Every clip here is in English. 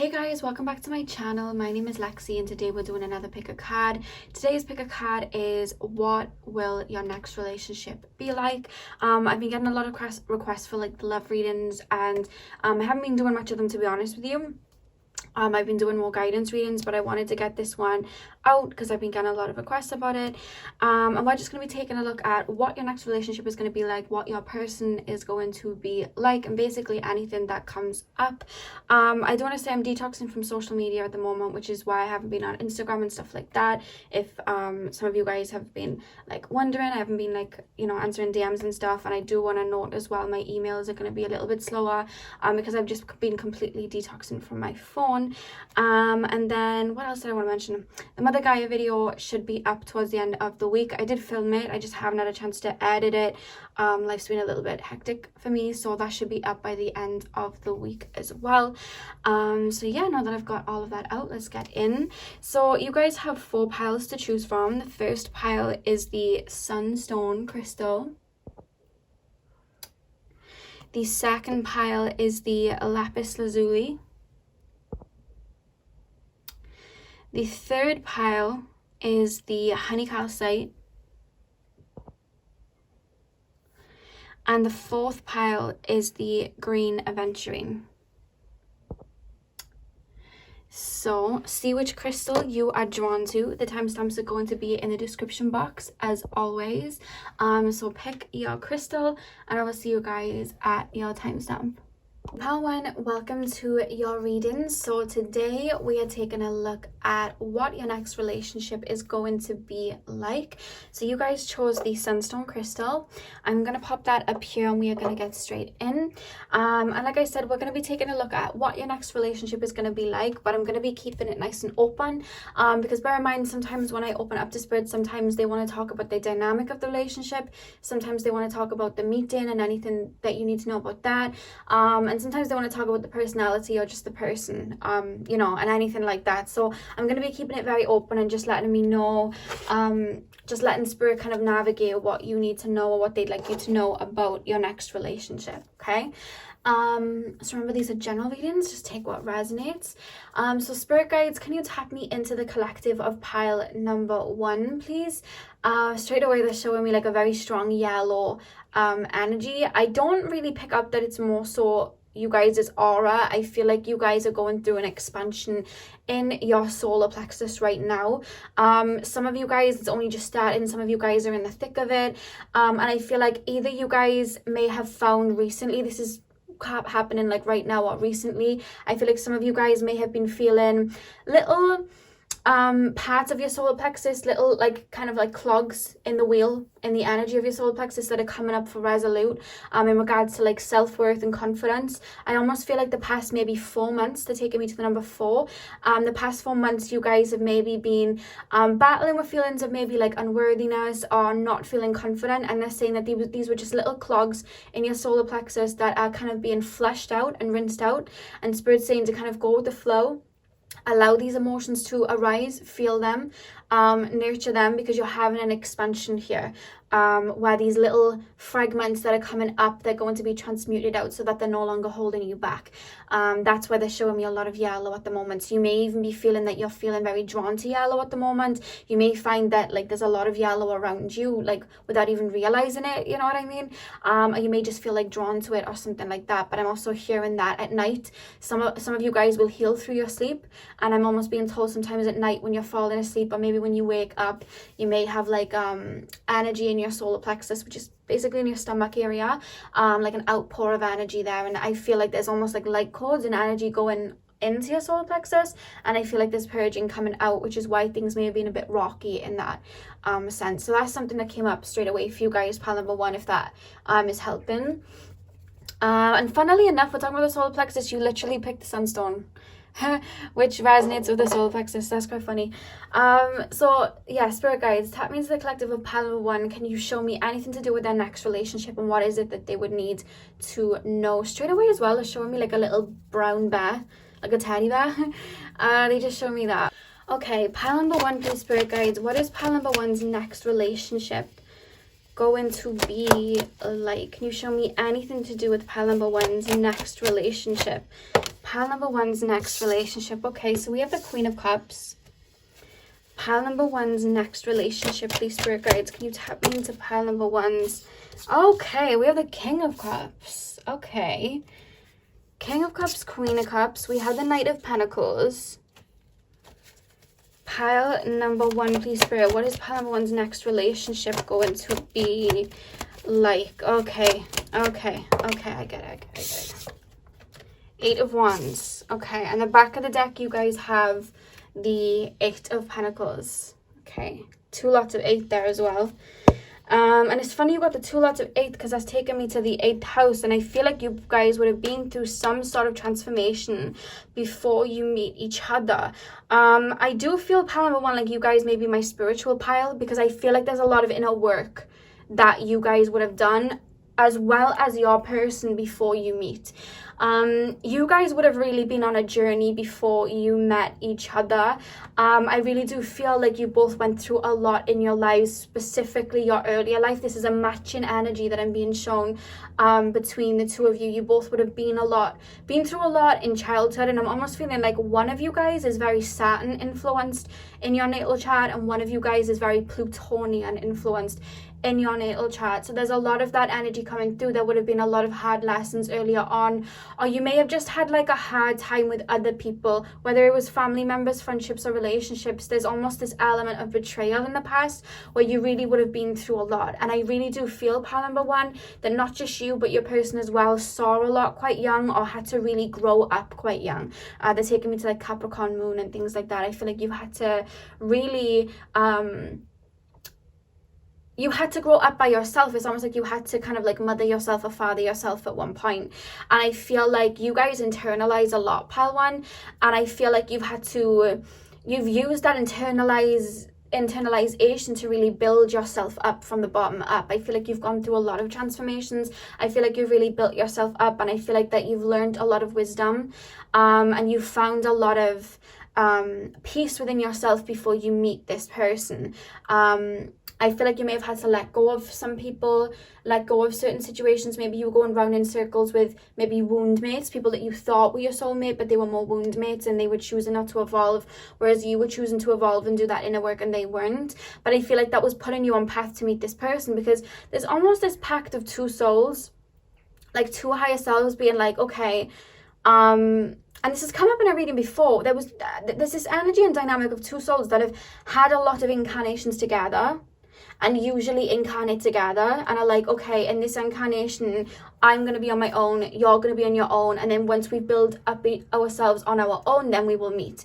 Hey guys, welcome back to my channel. My name is Lexi and today we're doing another pick a card. Today's pick a card is what will your next relationship be like? I've been getting a lot of requests for like the love readings and I haven't been doing much of them, to be honest with you. I've been doing more guidance readings, but I wanted to get this one out because I've been getting a lot of requests about it. And we're just going to be taking a look at what your next relationship is going to be like, what your person is going to be like, and basically anything that comes up. I do want to say I'm detoxing from social media at the moment, which is why I haven't been on Instagram and stuff like that. If some of you guys have been like wondering, I haven't been like, answering DMs and stuff. And I do want to note as well, my emails are going to be a little bit slower because I've just been completely detoxing from my phone. And then what else did I want to mention? The Mother Gaia video should be up towards the end of the week. I did film it, I just haven't had a chance to edit it. Life's been a little bit hectic for me, so that should be up by the end of the week as well. So yeah, now that I've got all of that out, let's get in. So you guys have 4 piles to choose from. The first pile is the Sunstone Crystal. The second pile is the Lapis Lazuli. The third pile is the Honey Calcite. And the fourth pile is the Green Aventurine. So see which crystal you are drawn to. The timestamps are going to be in the description box as always. So pick your crystal and I will see you guys at your timestamp. Pile 1, welcome to your readings. So today we are taking a look at what your next relationship is going to be like. So you guys chose the Sunstone Crystal. I'm going to pop that up here and we are going to get straight in. And like I said, we're going to be taking a look at what your next relationship is going to be like, but I'm going to be keeping it nice and open because bear in mind, sometimes when I open up to spirit, sometimes they want to talk about the dynamic of the relationship. Sometimes they want to talk about the meeting and anything that you need to know about that. And sometimes they want to talk about the personality or just the person, and anything like that. So I'm going to be keeping it very open and just letting me know, just letting spirit kind of navigate what you need to know or what they'd like you to know about your next relationship, okay? So remember, these are general readings, just take what resonates. So spirit guides, can you tap me into the collective of pile number 1, please? Straight away they're showing me like a very strong yellow energy. I don't really pick up that it's more so you guys' aura. I feel like you guys are going through an expansion in your solar plexus right now. Some of you guys, it's only just starting, some of you guys are in the thick of it, and I feel like either you guys may have found recently, this is happening like right now or recently, I feel like some of you guys may have been feeling little parts of your solar plexus, little like kind of like clogs in the wheel, in the energy of your solar plexus that are coming up for resolute in regards to like self-worth and confidence. I almost feel like the past maybe 4 months, they're taking me to the number 4, the past 4 months you guys have maybe been battling with feelings of maybe like unworthiness or not feeling confident, and they're saying that these were just little clogs in your solar plexus that are kind of being flushed out and rinsed out, and spirit's saying to kind of go with the flow. Allow these emotions to arise, feel them, nurture them, because you're having an expansion here where these little fragments that are coming up, they're going to be transmuted out so that they're no longer holding you back. That's why they're showing me a lot of yellow at the moment. So you may even be feeling that you're feeling very drawn to yellow at the moment. You may find that like there's a lot of yellow around you, like without even realizing it, you know what I mean? Or you may just feel like drawn to it or something like that. But I'm also hearing that at night, some of you guys will heal through your sleep, and I'm almost being told sometimes at night when you're falling asleep or maybe when you wake up, you may have like energy in your solar plexus, which is basically in your stomach area, like an outpour of energy there, and I feel like there's almost like light codes and energy going into your solar plexus, and I feel like there's purging coming out, which is why things may have been a bit rocky in that sense. So that's something that came up straight away for you guys, pile number 1, if that is helping. And funnily enough, we're talking about the solar plexus, you literally picked the Sunstone which resonates with the solar plexus. That's quite funny. So yeah, spirit guides, tap me into the collective of pile number 1. Can you show me anything to do with their next relationship, and what is it that they would need to know? Straight away as well, they're showing me like a little brown bear, like a teddy bear. They just show me that. Okay, pile number 1, please, spirit guides. What is pile number 1's next relationship going to be like? Can you show me anything to do with pile number 1's next relationship? Pile number one's next relationship. Okay, so we have the Queen of Cups. Pile number one's next relationship, please, Spirit Guides. Can you tap me into pile number one's? Okay, we have the King of Cups. Okay. King of Cups, Queen of Cups. We have the Knight of Pentacles. Pile number one, please, Spirit. What is pile number one's next relationship going to be like? Okay, I get it. Eight of Wands. Okay, and the back of the deck, you guys have the Eight of Pentacles. Okay, two lots of 8 there as well. And it's funny you got the two lots of 8 because that's taken me to the 8th house, and I feel like you guys would have been through some sort of transformation before you meet each other. I do feel pile number one like you guys may be my spiritual pile, because I feel like there's a lot of inner work that you guys would have done, as well as your person before you meet. You guys would have really been on a journey before you met each other. I really do feel like you both went through a lot in your lives, specifically your earlier life. This is a matching energy that I'm being shown between the two of you. You both would have been through a lot in childhood, and I'm almost feeling like one of you guys is very Saturn influenced in your natal chart, and one of you guys is very Plutonian influenced in your natal chart. So there's a lot of that energy coming through. There would have been a lot of hard lessons earlier on, or you may have just had like a hard time with other people, whether it was family members, friendships, or relationships. There's almost this element of betrayal in the past where you really would have been through a lot. And I really do feel, pile number one, that not just you but your person as well saw a lot quite young, or had to really grow up quite young. They're taking me to like Capricorn moon and things like that. I feel like you had to really you had to grow up by yourself. It's almost like you had to kind of like mother yourself or father yourself at one point. And I feel like you guys internalize a lot, pile one. And I feel like you've used that internalization to really build yourself up from the bottom up. I feel like you've gone through a lot of transformations. I feel like you've really built yourself up, and I feel like that you've learned a lot of wisdom, and you've found a lot of peace within yourself before you meet this person. I feel like you may have had to let go of some people, let go of certain situations. Maybe you were going round in circles with maybe wound mates, people that you thought were your soulmate, but they were more wound mates and they were choosing not to evolve, whereas you were choosing to evolve and do that inner work and they weren't. But I feel like that was putting you on path to meet this person, because there's almost this pact of two souls, like two higher selves being like, okay, and this has come up in a reading before. There's this energy and dynamic of two souls that have had a lot of incarnations together, and usually incarnate together, and are like, okay, in this incarnation, I'm going to be on my own, you're going to be on your own, and then once we build up ourselves on our own, then we will meet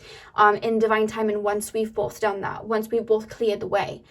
in divine time, and once we've both done that, once we've both cleared the way.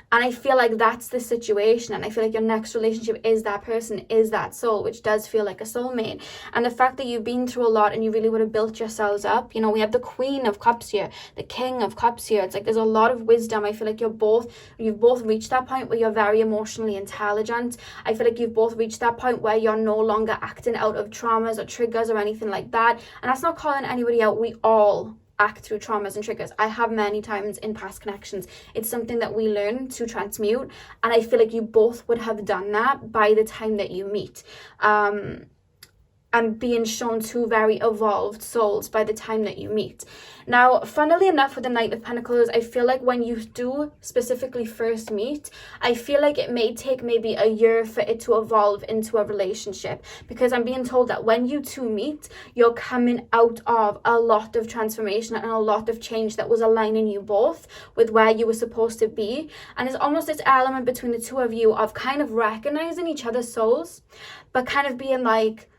And I feel like that's the situation, and I feel like your next relationship is that person, is that soul, which does feel like a soulmate. And the fact that you've been through a lot and you really would have built yourselves up, you know, we have the Queen of Cups here, the King of Cups here. It's like there's a lot of wisdom. I feel like you've both reached that point where you're very emotionally intelligent. I feel like you've both reached that point where you're no longer acting out of traumas or triggers or anything like that. And that's not calling anybody out. We all act through traumas and triggers. I have many times in past connections. It's something that we learn to transmute, and I feel like you both would have done that by the time that you meet. And being shown two very evolved souls by the time that you meet. Now, funnily enough, with the Knight of Pentacles, I feel like when you do specifically first meet, I feel like it may take maybe a year for it to evolve into a relationship, because I'm being told that when you two meet, you're coming out of a lot of transformation and a lot of change that was aligning you both with where you were supposed to be. And it's almost this element between the two of you of kind of recognizing each other's souls, but kind of being like,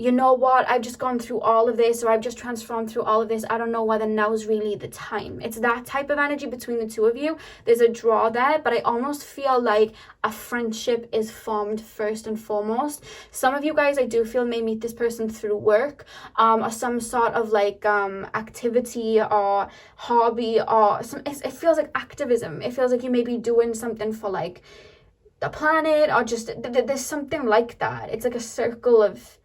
you know what, I've just gone through all of this, or I've just transformed through all of this. I don't know whether now's really the time. It's that type of energy between the two of you. There's a draw there, but I almost feel like a friendship is formed first and foremost. Some of you guys, I do feel, may meet this person through work, or some sort of like activity or hobby, or it feels like activism. It feels like you may be doing something for like the planet, or just there's something like that. It's like a circle of,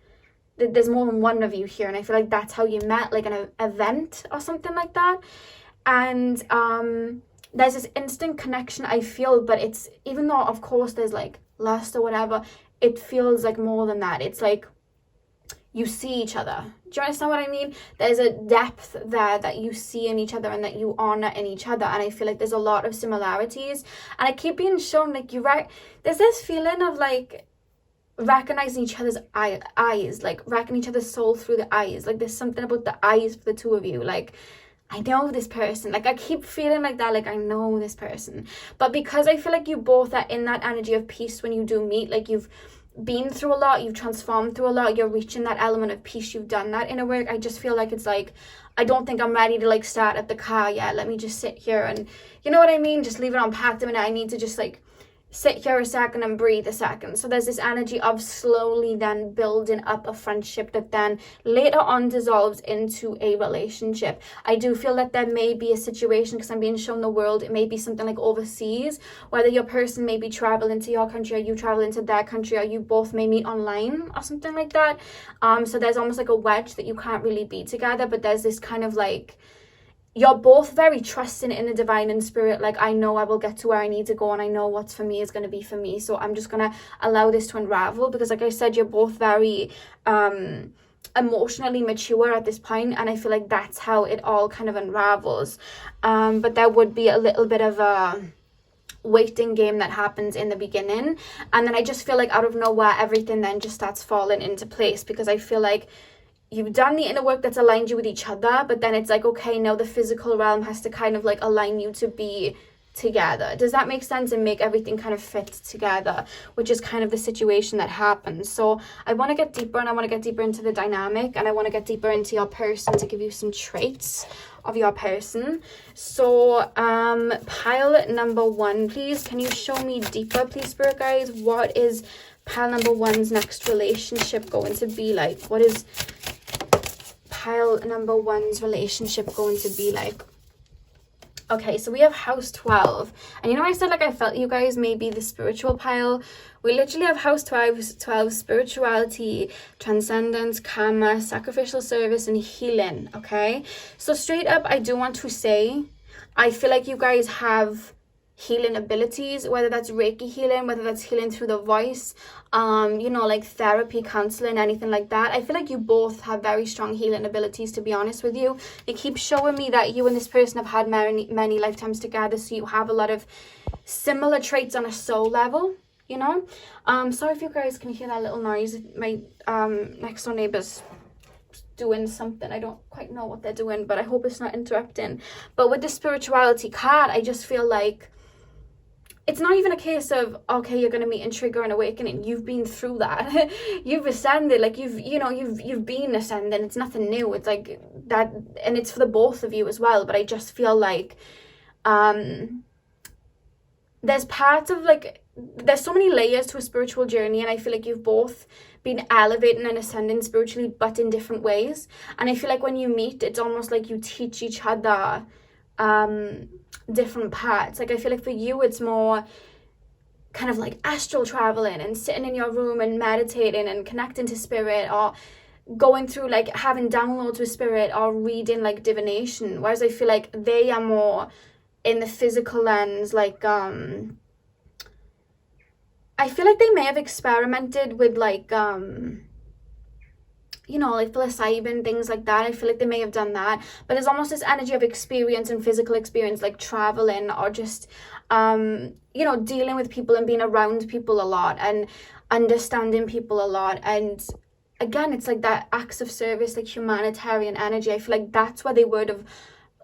there's more than one of you here, and I feel like that's how you met, like an event or something like that. And there's this instant connection I feel, but it's, even though of course there's like lust or whatever, it feels like more than that. It's like you see each other. Do you understand what I mean? There's a depth there that you see in each other and that you honor in each other. And I feel like there's a lot of similarities. And I keep being shown, like, there's this feeling of, like, recognizing each other's eyes, like, recognizing each other's soul through the eyes. Like, there's something about the eyes for the two of you. Like, I know this person. Like, I keep feeling like that, like, I know this person. But because I feel like you both are in that energy of peace when you do meet, like, you've been through a lot, you've transformed through a lot, you're reaching that element of peace, you've done that inner work. I just feel like it's like, I don't think I'm ready to, like, start at the car yet. Let me just sit here and, you know what I mean, just leave it unpacked a minute. I need to just, like, sit here a second and breathe a second. So there's this energy of slowly then building up a friendship that then later on dissolves into a relationship. I do feel that there may be a situation, because I'm being shown the world, it may be something like overseas, whether your person may be traveling to your country or you travel into their country, or you both may meet online or something like that. So there's almost like a wedge that you can't really be together, but there's this kind of like, you're both very trusting in the divine and spirit. Like, I know I will get to where I need to go, and I know what's for me is going to be for me. So I'm just going to allow this to unravel, because like I said, you're both very emotionally mature at this point, and I feel like that's how it all kind of unravels. But there would be a little bit of a waiting game that happens in the beginning, and then I just feel like out of nowhere everything then just starts falling into place, because I feel like you've done the inner work that's aligned you with each other, but then it's like, okay, now the physical realm has to kind of like align you to be together. Does that make sense? And make everything kind of fit together, which is kind of the situation that happens. So I want to get deeper, and I want to get deeper into the dynamic, and I want to get deeper into your person to give you some traits of your person. So pile number 1, please, can you show me deeper, please, spirit guys? What is pile number 1's next relationship going to be like? What is pile number 1's relationship going to be like? Okay, so we have house 12, and you know, I said like I felt you guys may be the spiritual pile. We literally have house 12, spirituality, transcendence, karma, sacrificial service, and healing. Okay, so straight up, I do want to say, I feel like you guys have healing abilities, whether that's Reiki healing, whether that's healing through the voice, you know, like therapy, counseling, anything like that. I feel like you both have very strong healing abilities, to be honest with you. It keeps showing me that you and this person have had many lifetimes together, so you have a lot of similar traits on a soul level, you know. Sorry if you guys can hear that little noise. My next door neighbor's doing something. I don't quite know what they're doing, but I hope it's not interrupting. But with the spirituality card, I just feel like it's not even a case of, okay, you're going to meet and trigger an awakening. You've been through that. You've ascended, like you've been ascending. It's nothing new. It's like that, and it's for the both of you as well. But I just feel like there's parts of like, there's so many layers to a spiritual journey, and I feel like you've both been elevating and ascending spiritually, but in different ways. And I feel like when you meet, it's almost like you teach each other different parts. Like I feel like for you, it's more kind of like astral traveling and sitting in your room and meditating and connecting to spirit, or going through like having downloads with spirit, or reading like divination. Whereas I feel like they are more in the physical lens, like I feel like they may have experimented with like you know, like psilocybin, things like that. I feel like they may have done that, but there's almost this energy of experience and physical experience, like traveling, or just you know, dealing with people and being around people a lot and understanding people a lot. And again, it's like that acts of service, like humanitarian energy. I feel like that's where they would have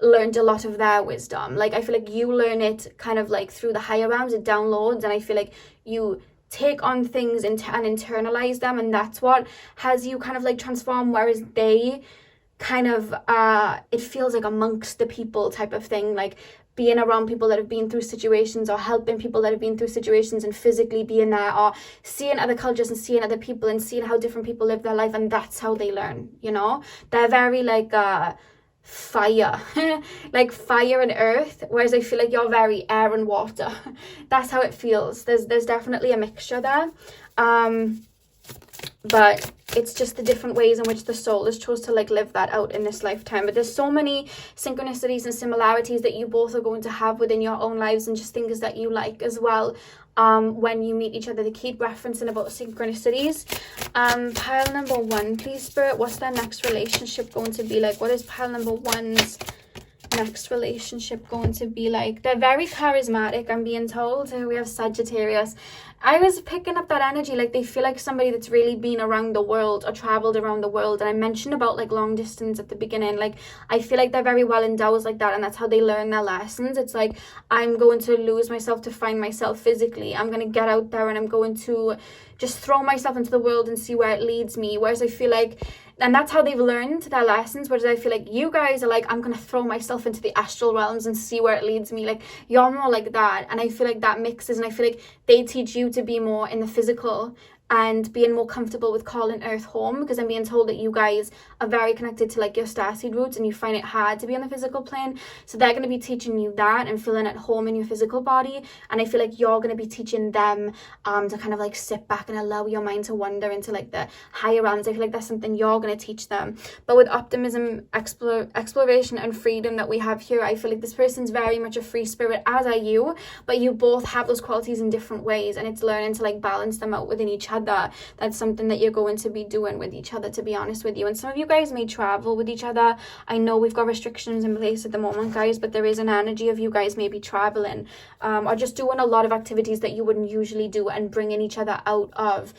learned a lot of their wisdom. Like I feel like you learn it kind of like through the higher realms, it downloads, and I feel like you take on things and internalize them, and that's what has you kind of like transform. Whereas they kind of it feels like amongst the people type of thing, like being around people that have been through situations, or helping people that have been through situations, and physically being there, or seeing other cultures and seeing other people and seeing how different people live their life, and that's how they learn, you know. They're very like fire like fire and earth, whereas I feel like you're very air and water. That's how it feels. There's definitely a mixture there. but it's just the different ways in which the soul has chose to like live that out in this lifetime. But there's so many synchronicities and similarities that you both are going to have within your own lives, and just things that you like as well. When you meet each other, they keep referencing about synchronicities. Pile number 1, please, Spirit, what's their next relationship going to be like? What is pile number 1's next relationship going to be like? They're very charismatic, I'm being told. We have Sagittarius. I was picking up that energy, like they feel like somebody that's really been around the world or traveled around the world. And I mentioned about like long distance at the beginning. Like I feel like they're very well endowed like that, and that's how they learn their lessons. It's like, I'm going to lose myself to find myself physically. I'm going to get out there and I'm going to just throw myself into the world and see where it leads me. Whereas I feel like, and that's how they've learned their lessons. Whereas I feel like you guys are like, I'm going to throw myself into the astral realms and see where it leads me. Like you're more like that. And I feel like that mixes, and I feel like they teach you to be more in the physical and being more comfortable with calling Earth home, because I'm being told that you guys are very connected to like your starseed roots and you find it hard to be on the physical plane. So they're going to be teaching you that and feeling at home in your physical body. And I feel like you're going to be teaching them to kind of like sit back and allow your mind to wander into like the higher realms. I feel like that's something you're going to teach them. But with optimism, exploration and freedom that we have here, I feel like this person's very much a free spirit, as are you, but you both have those qualities in different ways, and it's learning to like balance them out within each other. That's something that you're going to be doing with each other, to be honest with you. And some of you guys may travel with each other. I know we've got restrictions in place at the moment, guys, but there is an energy of you guys maybe traveling or just doing a lot of activities that you wouldn't usually do, and bringing each other out of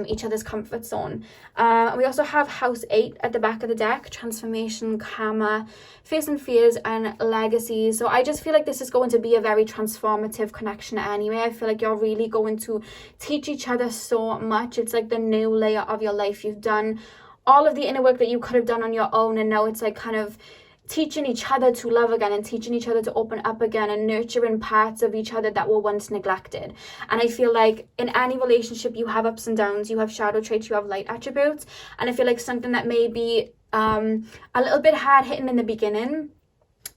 each other's comfort zone. We also have house 8 at the back of the deck: transformation, karma, fears and fears, and legacy. So I just feel like this is going to be a very transformative connection anyway. I feel like you're really going to teach each other so much. It's like the new layer of your life. You've done all of the inner work that you could have done on your own, and now it's like kind of teaching each other to love again, and teaching each other to open up again, and nurturing parts of each other that were once neglected. And I feel like in any relationship, you have ups and downs, you have shadow traits, you have light attributes. And I feel like something that may be a little bit hard hitting in the beginning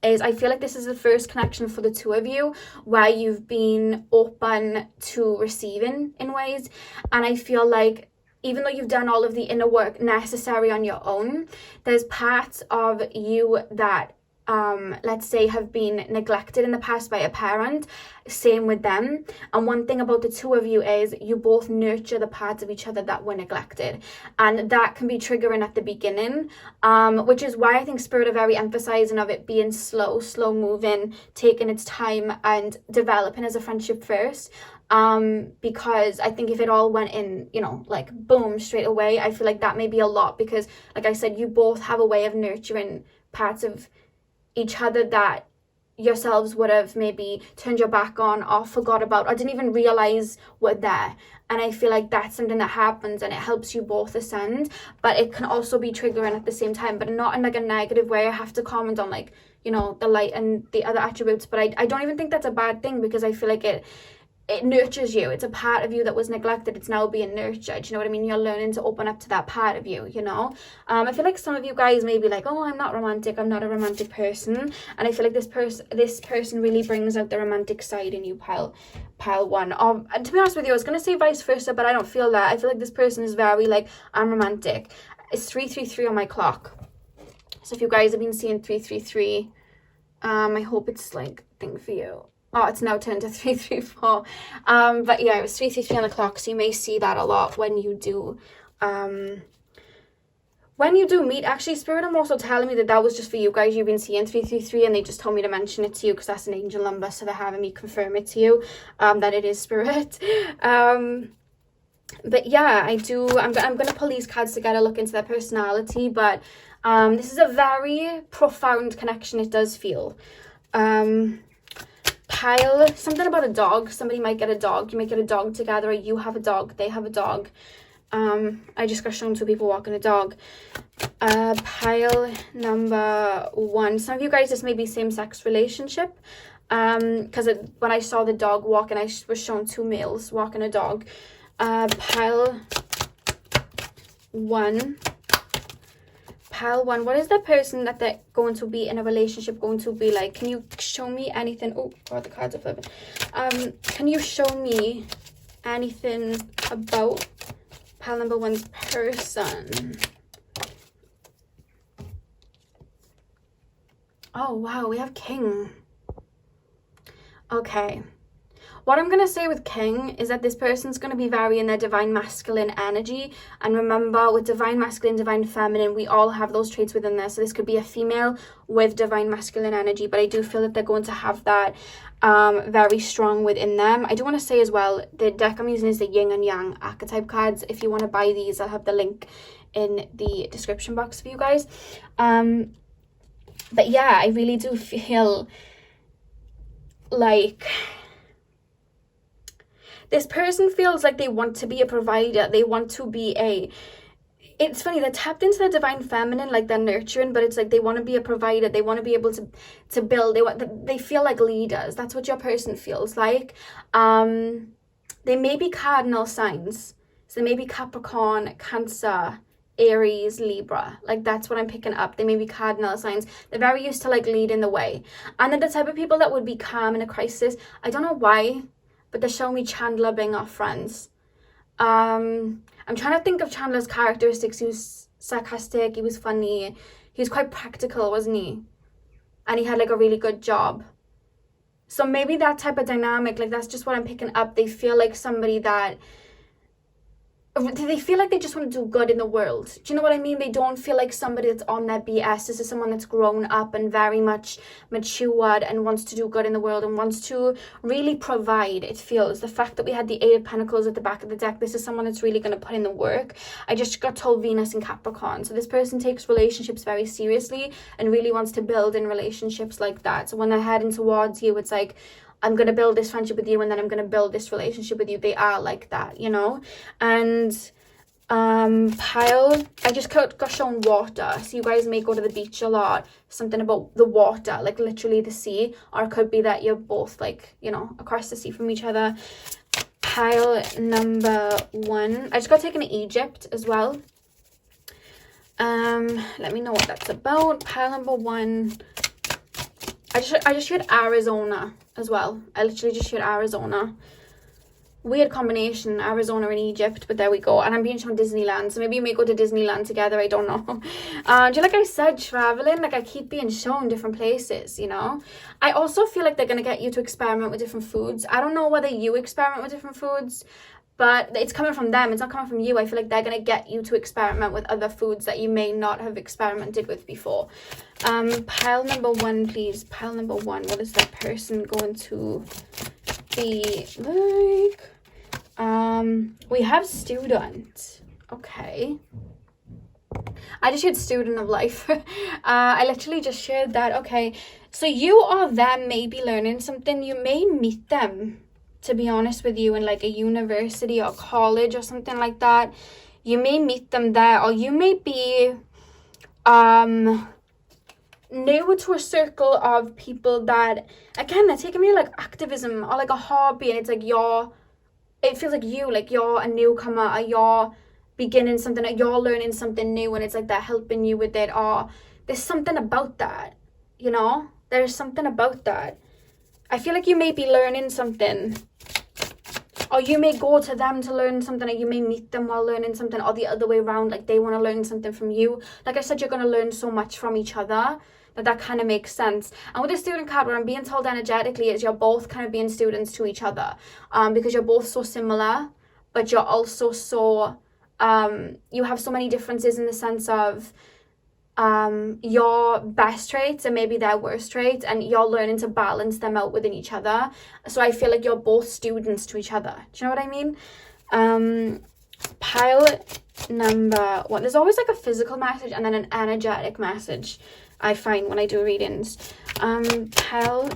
is, I feel like this is the first connection for the two of you where you've been open to receiving in ways. And I feel like even though you've done all of the inner work necessary on your own, there's parts of you that, let's say, have been neglected in the past by a parent. Same with them. And one thing about the two of you is you both nurture the parts of each other that were neglected. And that can be triggering at the beginning, which is why I think Spirit are very emphasizing of it being slow moving, taking its time, and developing as a friendship first. Because I think if it all went in, you know, like boom, straight away, I feel like that may be a lot, because like I said, you both have a way of nurturing parts of each other that yourselves would have maybe turned your back on or forgot about or didn't even realize were there. And I feel like that's something that happens, and it helps you both ascend, but it can also be triggering at the same time, but not in like a negative way. I have to comment on like, you know, the light and the other attributes, but I don't even think that's a bad thing, because I feel like it nurtures you. It's a part of you that was neglected. It's now being nurtured. You know what I mean? You're learning to open up to that part of you, you know? I feel like some of you guys may be like, oh, I'm not romantic. I'm not a romantic person. And I feel like this person really brings out the romantic side in you, pile 1. And to be honest with you, I was going to say vice versa, but I don't feel that. I feel like this person is very like, I'm romantic. It's 333 on my clock. So if you guys have been seeing 333, I hope it's like a thing for you. Oh, it's now turned to 334. But yeah, it was 333 on the clock, so you may see that a lot when you do meet. Actually, Spirit are also telling me that was just for you guys. You've been seeing 333, and they just told me to mention it to you because that's an angel number, so they're having me confirm it to you, that it is Spirit. But yeah, I'm gonna pull these cards together, look into their personality, but this is a very profound connection, it does feel. Pile something about a dog. Somebody might get a dog. You might get a dog together, or you have a dog, they have a dog. I just got shown two people walking a dog. Pile number 1. Some of you guys, this may be same-sex relationship. Because when I saw the dog walking, I was shown 2 males walking a dog. Pile 1. Pile 1, what is the person that they're going to be in a relationship going to be like? Can you show me anything? Oh god, the cards are flipping. Can you show me anything about Pile number one's person. Oh, wow, we have King. Okay. What I'm going to say with King is that this person's going to be very in their divine masculine energy. And remember, with divine masculine, divine feminine, we all have those traits within there. So this could be a female with divine masculine energy. But I do feel that they're going to have that very strong within them. I do want to say as well, the deck I'm using is the Yin and Yang archetype cards. If you want to buy these, I'll have the link in the description box for you guys. But yeah, I really do feel like this person feels like they want to be a provider. They want to be it's funny, they're tapped into their divine feminine, like they're nurturing, but it's like they want to be a provider. They want to be able to build. They feel like leaders. That's what your person feels like. They may be cardinal signs. So they may be Capricorn, Cancer, Aries, Libra. Like that's what I'm picking up. They may be cardinal signs. They're very used to like leading the way. And they're the type of people that would be calm in a crisis. I don't know why, but they show me Chandler being our friends. I'm trying to think of Chandler's characteristics. He was sarcastic, he was funny, he was quite practical, wasn't he? And he had like a really good job. So maybe that type of dynamic, like that's just what I'm picking up. They feel like somebody that they feel like they just want to do good in the world. Do you know what I mean? They don't feel like somebody that's on their BS. This is someone that's grown up and very much matured and wants to do good in the world and wants to really provide, it feels. The fact that we had the Eight of Pentacles at the back of the deck, this is someone that's really going to put in the work. I just got told Venus in Capricorn. So this person takes relationships very seriously and really wants to build in relationships like that. So when they're heading towards you, it's like, I'm going to build this friendship with you and then I'm going to build this relationship with you. They are like that, you know? And pile, I just got shown water. So you guys may go to the beach a lot. Something about the water, like literally the sea. Or it could be that you're both like, you know, across the sea from each other. Pile number one. I just got taken to Egypt as well. Let me know what that's about. Pile number one. I just heard Arizona as well. I literally just heard Arizona. Weird combination, Arizona and Egypt, but there we go. And I'm being shown Disneyland, so maybe we may go to Disneyland together, I don't know. Just like I said, traveling, like I keep being shown different places, you know. I also feel like they're going to get you to experiment with different foods. I don't know whether you experiment with different foods, but it's coming from them. It's not coming from you. I feel like they're going to get you to experiment with other foods that you may not have experimented with before. Pile number one, please. Pile number one. What is that person going to be like? We have student. Okay. I just shared student of life. I literally just shared that. Okay. So you or them may be learning something. You may meet them, to be honest with you, in like a university or college or something like that. You may meet them there, or you may be new to a circle of people that, again, they're taking me like activism or like a hobby, and it's like it feels like you're a newcomer, or you're beginning something, or you're learning something new, and it's like they're helping you with it, or there's something about that, you know? There's something about that. I feel like you may be learning something, or you may go to them to learn something, or you may meet them while learning something, or the other way around, like they want to learn something from you. Like I said, you're going to learn so much from each other that kind of makes sense. And with the student card, what I'm being told energetically is you're both kind of being students to each other, because you're both so similar, but you're also so, you have so many differences in the sense of your best traits and maybe their worst traits, and you're learning to balance them out within each other. So I feel like you're both students to each other. Do you know what I mean? Pile number one. There's always like a physical message and then an energetic message, I find, when I do readings. Pile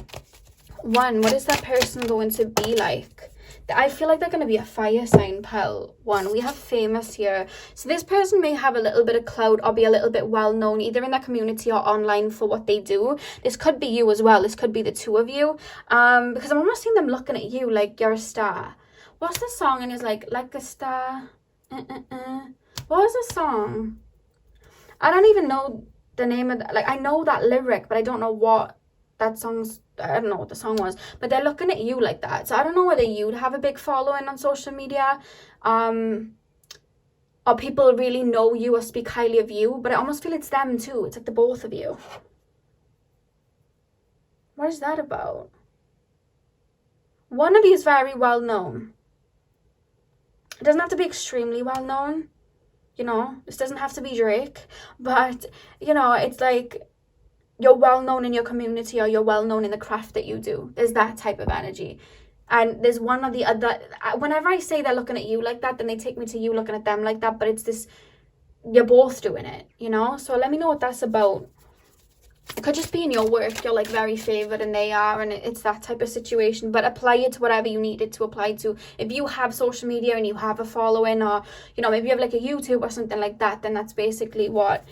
one. What is that person going to be like? I feel like they're going to be a fire sign, pile one. We have famous here. So this person may have a little bit of clout or be a little bit well known, either in their community or online, for what they do. This could be you as well. This could be the two of you. Because I'm almost seeing them looking at you like you're a star. What's the song? And it's like a star. What was the song? I don't even know the name of I know that lyric, but I don't know what that song's, I don't know what the song was, but they're looking at you like that. So I don't know whether you'd have a big following on social media, or people really know you or speak highly of you, but I almost feel it's them too. It's like the both of you. What is that about? One of you is very well known. It doesn't have to be extremely well known, you know. This doesn't have to be Drake, but, you know, it's like you're well known in your community, or you're well known in the craft that you do. There's that type of energy. And there's one or the other. Whenever I say they're looking at you like that, then they take me to you looking at them like that. But it's this, you're both doing it, you know? So let me know what that's about. It could just be in your work. You're like very favored and they are, and it's that type of situation. But apply it to whatever you need it to apply to. If you have social media and you have a following, or, you know, maybe you have like a YouTube or something like that, then that's basically what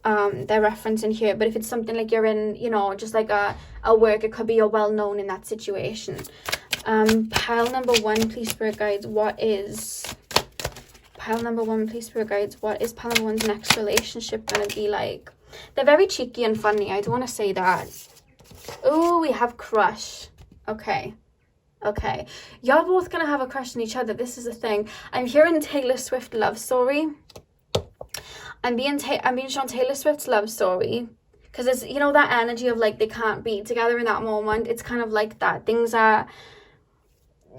they're referencing here. But if it's something like you're in, you know, just like a work, it could be you're well known in that situation. Pile number one, please, spirit guides, what is pile number one, please, spirit guides, what is pile number one's next relationship gonna be like? They're very cheeky and funny, I do want to say that. Oh, we have crush. Okay, you're both gonna have a crush on each other. This is the thing. I'm hearing Taylor Swift love story. I'm being shown Taylor Swift's love story, because it's, you know, that energy of like they can't be together in that moment. It's kind of like that.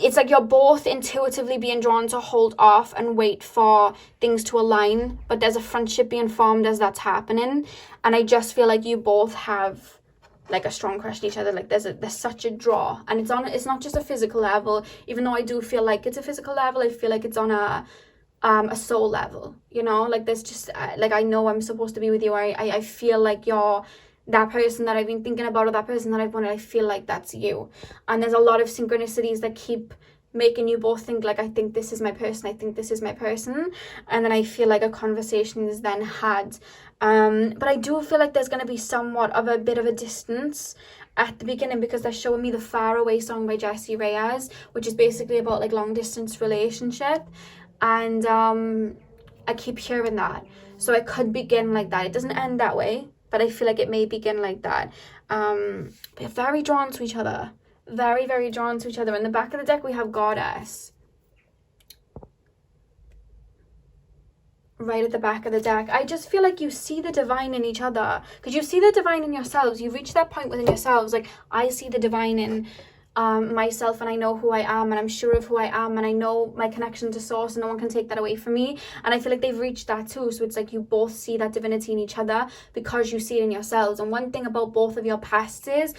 It's like you're both intuitively being drawn to hold off and wait for things to align, but there's a friendship being formed as that's happening. And I just feel like you both have like a strong crush on each other. Like there's such a draw, and it's not just a physical level, even though I do feel like it's a physical level. I feel like it's on a soul level, you know, like there's just like, I know I'm supposed to be with you. I feel like you're that person that I've been thinking about, or that person that I've wanted. I feel like that's you. And there's a lot of synchronicities that keep making you both think like, I think this is my person, I think this is my person. And then I feel like a conversation is then had. But I do feel like there's going to be somewhat of a bit of a distance at the beginning, because they're showing me the Far Away song by Jessie Reyez, which is basically about like long distance relationship. And I keep hearing that. So it could begin like that. It doesn't end that way, but I feel like it may begin like that. They're very drawn to each other. Very, very drawn to each other. In the back of the deck, we have Goddess. Right at the back of the deck. I just feel like you see the divine in each other. Because you see the divine in yourselves. You've reached that point within yourselves. Like, I see the divine in myself, and I know who I am, and I'm sure of who I am, and I know my connection to source, and no one can take that away from me. And I feel like they've reached that too. So it's like you both see that divinity in each other because you see it in yourselves. And one thing about both of your pasts is,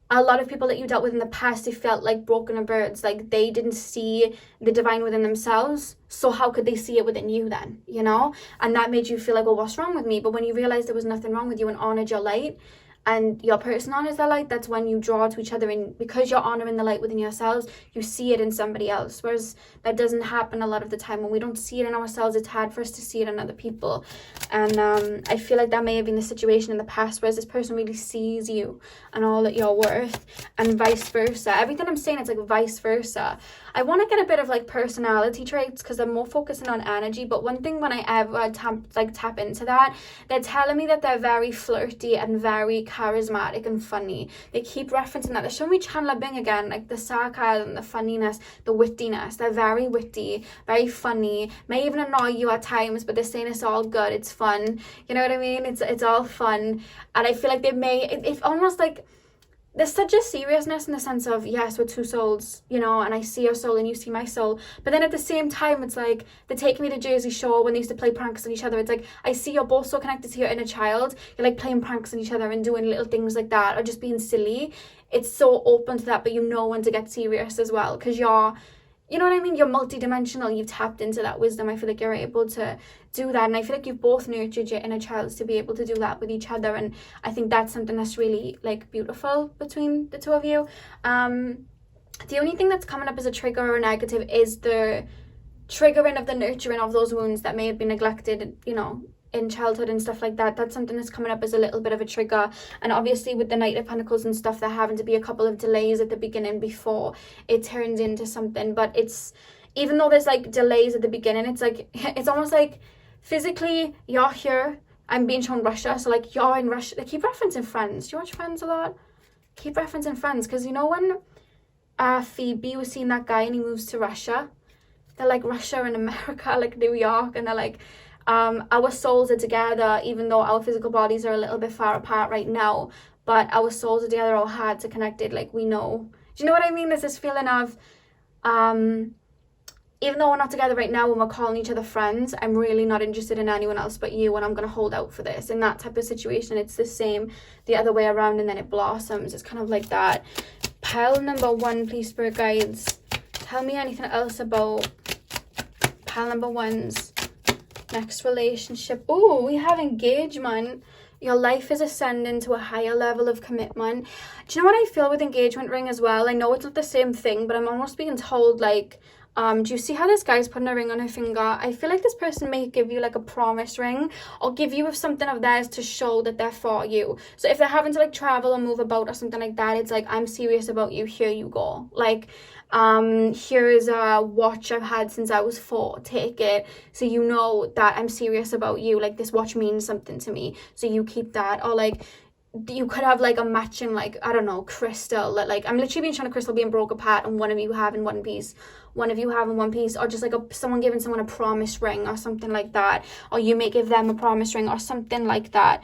a lot of people that you dealt with in the past, they felt like broken birds. Like they didn't see the divine within themselves. So how could they see it within you then, you know? And that made you feel like, well, what's wrong with me? But when you realized there was nothing wrong with you and honored your light, and your person honors their light, that's when you draw to each other. And because you're honoring the light within yourselves, you see it in somebody else. Whereas that doesn't happen a lot of the time. When we don't see it in ourselves, it's hard for us to see it in other people. And I feel like that may have been the situation in the past, whereas this person really sees you and all that you're worth, and vice versa. Everything I'm saying, it's like vice versa. I want to get a bit of like personality traits, because I'm more focusing on energy. But one thing, when I ever tap into that, they're telling me that they're very flirty and very charismatic and funny. They keep referencing that. They're showing me Chandler Bing again, like the sarcasm, the funniness, the wittiness. They're very witty, very funny, may even annoy you at times, but they're saying it's all good, it's fun, you know what I mean? It's all fun. And I feel like they may, it's almost like there's such a seriousness in the sense of, yes, we're two souls, you know, and I see your soul and you see my soul. But then at the same time, it's like, they take me to Jersey Shore when they used to play pranks on each other. It's like, I see you're both so connected to your inner child. You're like playing pranks on each other and doing little things like that, or just being silly. It's so open to that, but you know when to get serious as well, because you're, you know what I mean? You're multidimensional. You've tapped into that wisdom. I feel like you're able to do that. And I feel like you've both nurtured your inner child to be able to do that with each other. And I think that's something that's really like beautiful between the two of you. The only thing that's coming up as a trigger or a negative is the triggering of the nurturing of those wounds that may have been neglected, you know, in childhood and stuff like that. That's something that's coming up as a little bit of a trigger. And obviously with the Knight of Pentacles and stuff, there having to be a couple of delays at the beginning before it turns into something. But it's, even though there's like delays at the beginning, it's like, it's almost like physically you're here. I'm being shown Russia, so like you're in Russia. They keep referencing Friends. Do you watch Friends a lot? Keep referencing Friends, because you know when Phoebe was seeing that guy and he moves to Russia, they're like Russia and America, like New York, and they're like, our souls are together, even though our physical bodies are a little bit far apart right now, but our souls are together, our hearts are connected, like we know. Do you know what I mean? There's this feeling of, even though we're not together right now and we're calling each other friends, I'm really not interested in anyone else but you, and I'm going to hold out for this. In that type of situation, it's the same the other way around, and then it blossoms. It's kind of like that. Pile number 1, please, Spirit Guides. Tell me anything else about pile number 1's next relationship. Oh, we have engagement. Your life is ascending to a higher level of commitment. Do you know what I feel with engagement ring as well? I know it's not the same thing, but I'm almost being told, like, do you see how this guy's putting a ring on her finger? I feel like this person may give you like a promise ring, or give you with something of theirs to show that they're for you. So if they're having to like travel or move about or something like that, it's like, I'm serious about you, here you go. Like, here is a watch I've had since I was 4, take it, so you know that I'm serious about you, like this watch means something to me, so you keep that. Or like, you could have like a matching, like, I don't know, crystal that, like, I'm literally being shown a crystal being broke apart and one of you having one piece, or just like someone giving someone a promise ring or something like that, or you may give them a promise ring or something like that,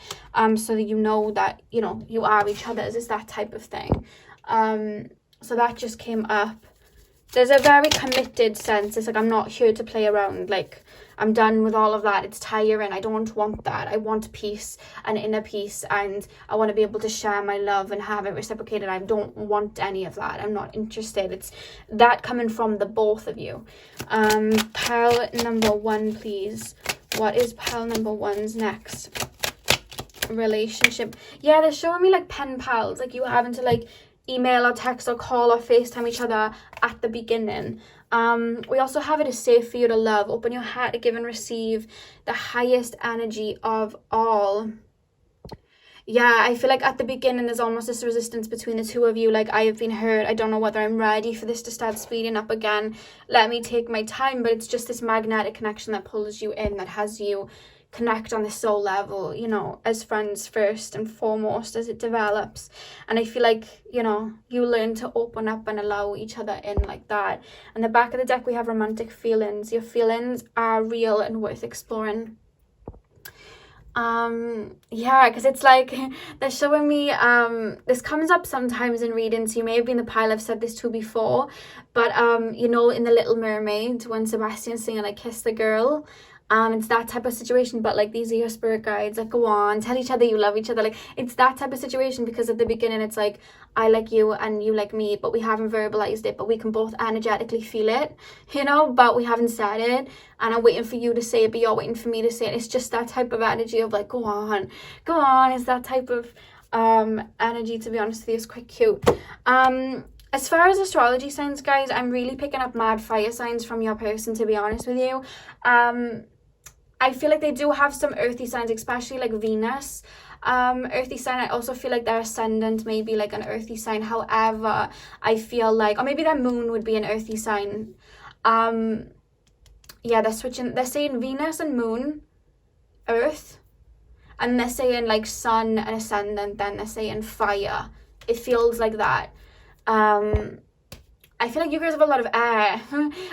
so that you know that, you know, you are each other's. It's that type of thing. So that just came up. There's a very committed sense. It's like, I'm not here to play around. Like, I'm done with all of that. It's tiring. I don't want that. I want peace and inner peace, and I want to be able to share my love and have it reciprocated. I don't want any of that. I'm not interested. It's that coming from the both of you. Pile number 1, please. What is pile number 1's next relationship? Yeah, they're showing me like pen pals, like you having to like email or text or call or FaceTime each other at the beginning. We also have it as safe for you to love. Open your heart to give and receive the highest energy of all. Yeah, I feel like at the beginning there's almost this resistance between the two of you. Like, I have been hurt. I don't know whether I'm ready for this to start speeding up again. Let me take my time. But it's just this magnetic connection that pulls you in, that has you connect on the soul level, you know, as friends first and foremost as it develops. And I feel like, you know, you learn to open up and allow each other in like that. And the back of the deck, we have romantic feelings. Your feelings are real and worth exploring. Yeah, because it's like they're showing me, this comes up sometimes in readings. You may have been the pile I've said this to before, but you know, in The Little Mermaid, when Sebastian's singing I Kiss the Girl, it's that type of situation. But like, these are your spirit guides, like, go on, tell each other you love each other. Like, it's that type of situation, because at the beginning it's like, I like you and you like me, but we haven't verbalized it, but we can both energetically feel it, you know, but we haven't said it, and I'm waiting for you to say it, but you're waiting for me to say it. It's just that type of energy of like, go on. It's that type of energy, to be honest with you. It's quite cute. As far as astrology signs, guys, I'm really picking up mad fire signs from your person, to be honest with you. I feel like they do have some earthy signs, especially like Venus. Earthy sign. I also feel like their ascendant may be like an earthy sign. However, I feel like, or maybe their moon would be an earthy sign. Yeah, they're saying Venus and moon, earth, and they're saying like sun and ascendant, then they're saying fire. It feels like that. I feel like you guys have a lot of air.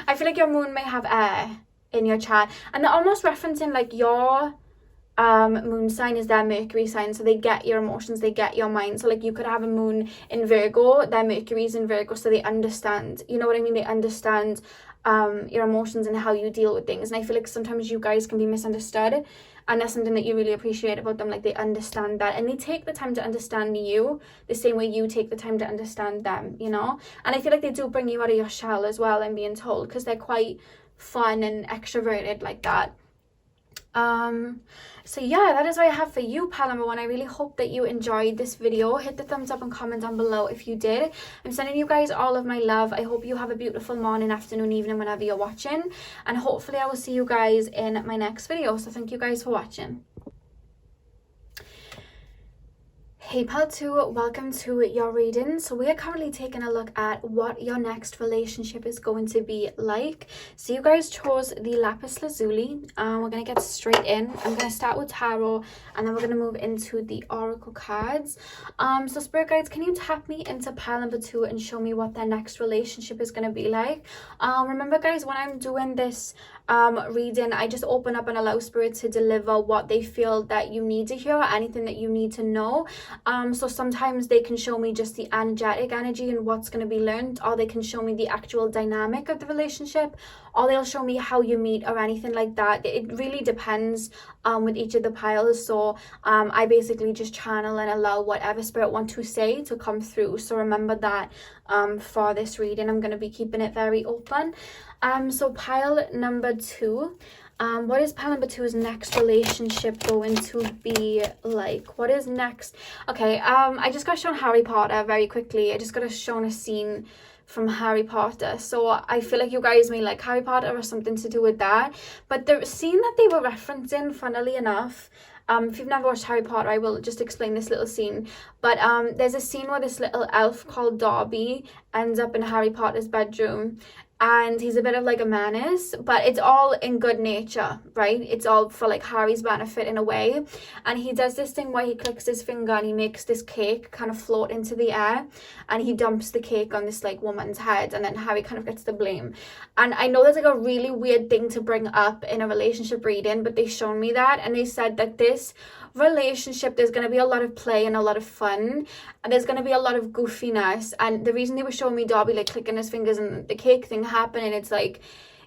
I feel like your moon may have air in your chart, and they're almost referencing like your moon sign is their Mercury sign, so they get your emotions, they get your mind. So like, you could have a moon in Virgo, their Mercury's in Virgo, so they understand, you know what I mean, they understand your emotions and how you deal with things. And I feel like sometimes you guys can be misunderstood, and that's something that you really appreciate about them. Like, they understand that, and they take the time to understand you the same way you take the time to understand them, you know. And I feel like they do bring you out of your shell as well, I'm being told, because they're quite fun and extroverted like that. So yeah, that is what I have for you, pal number 1. I really hope that you enjoyed this video. Hit the thumbs up and comment down below if you did. I'm sending you guys all of my love. I hope you have a beautiful morning, afternoon, evening, whenever you're watching, and hopefully I will see you guys in my next video. So thank you guys for watching. Hey pal 2, welcome to your reading. So we are currently taking a look at what your next relationship is going to be like. So you guys chose the lapis lazuli. We're going to get straight in. I'm going to start with tarot and then we're going to move into the oracle cards. So spirit guides, can you tap me into pile number 2 and show me what their next relationship is going to be like? Remember guys, when I'm doing this reading, I just open up and allow spirit to deliver what they feel that you need to hear, or anything that you need to know. So sometimes they can show me just the energetic energy and what's going to be learned, or they can show me the actual dynamic of the relationship, or they'll show me how you meet or anything like that. It really depends with each of the piles. So I basically just channel and allow whatever spirit want to say to come through. So remember that for this reading, I'm going to be keeping it very open. So pile number 2. What is pile number 2's next relationship going to be like? What is next? Okay, I just got shown Harry Potter very quickly. I just got shown a scene from Harry Potter. So I feel like you guys may like Harry Potter or something to do with that. But the scene that they were referencing, funnily enough, if you've never watched Harry Potter, I will just explain this little scene. But there's a scene where this little elf called Dobby ends up in Harry Potter's bedroom. And he's a bit of like a menace, but it's all in good nature, right? It's all for like Harry's benefit in a way. And he does this thing where he clicks his finger and he makes this cake kind of float into the air, and he dumps the cake on this like woman's head, and then Harry kind of gets the blame. And I know that's like a really weird thing to bring up in a relationship reading, but they shown me that, and they said that this relationship, there's going to be a lot of play and a lot of fun, and there's going to be a lot of goofiness. And the reason they were showing me Dobby like clicking his fingers and the cake thing happening, it's like,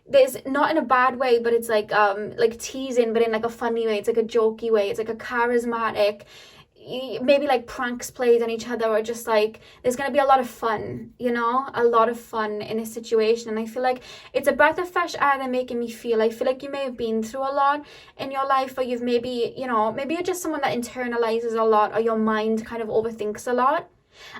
there's not in a bad way, but it's like teasing, but in like a funny way. It's like a jokey way. It's like a charismatic, maybe like pranks played on each other, or just like there's going to be a lot of fun, you know, a lot of fun in a situation. And I feel like it's a breath of fresh air they're making me feel. I feel like you may have been through a lot in your life, or you've maybe, you know, maybe you're just someone that internalizes a lot, or your mind kind of overthinks a lot.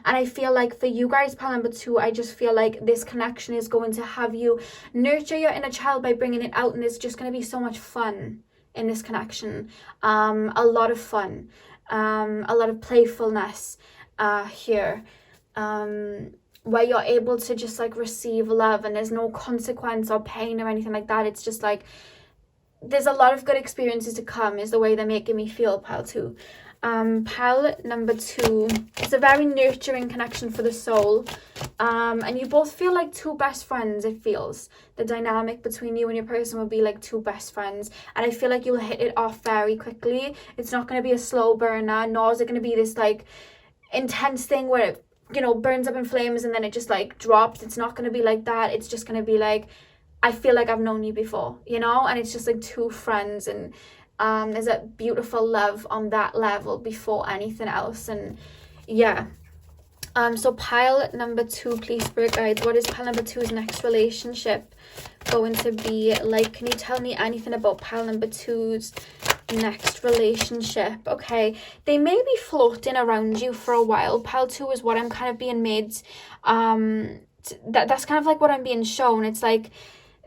And I feel like for you guys, pile number 2, I just feel like this connection is going to have you nurture your inner child by bringing it out, and there's just going to be so much fun in this connection. A lot of fun. A lot of playfulness here, where you're able to just like receive love, and there's no consequence or pain or anything like that. It's just like there's a lot of good experiences to come, is the way they're making me feel, pile 2. Pile number 2, it's a very nurturing connection for the soul, and you both feel like two best friends. It feels the dynamic between you and your person will be like two best friends, and I feel like you'll hit it off very quickly. It's not going to be a slow burner, nor is it going to be this like intense thing where it, you know, burns up in flames and then it just like drops. It's not going to be like that. It's just going to be like, I feel like I've known you before, you know, and it's just like two friends, and there's a beautiful love on that level before anything else. And yeah, so pile number 2, please spirit guides, what is pile number 2's next relationship going to be like? Can you tell me anything about pile number 2's next relationship? Okay, they may be floating around you for a while. Pile 2 is what I'm kind of being made, that's kind of like what I'm being shown. It's like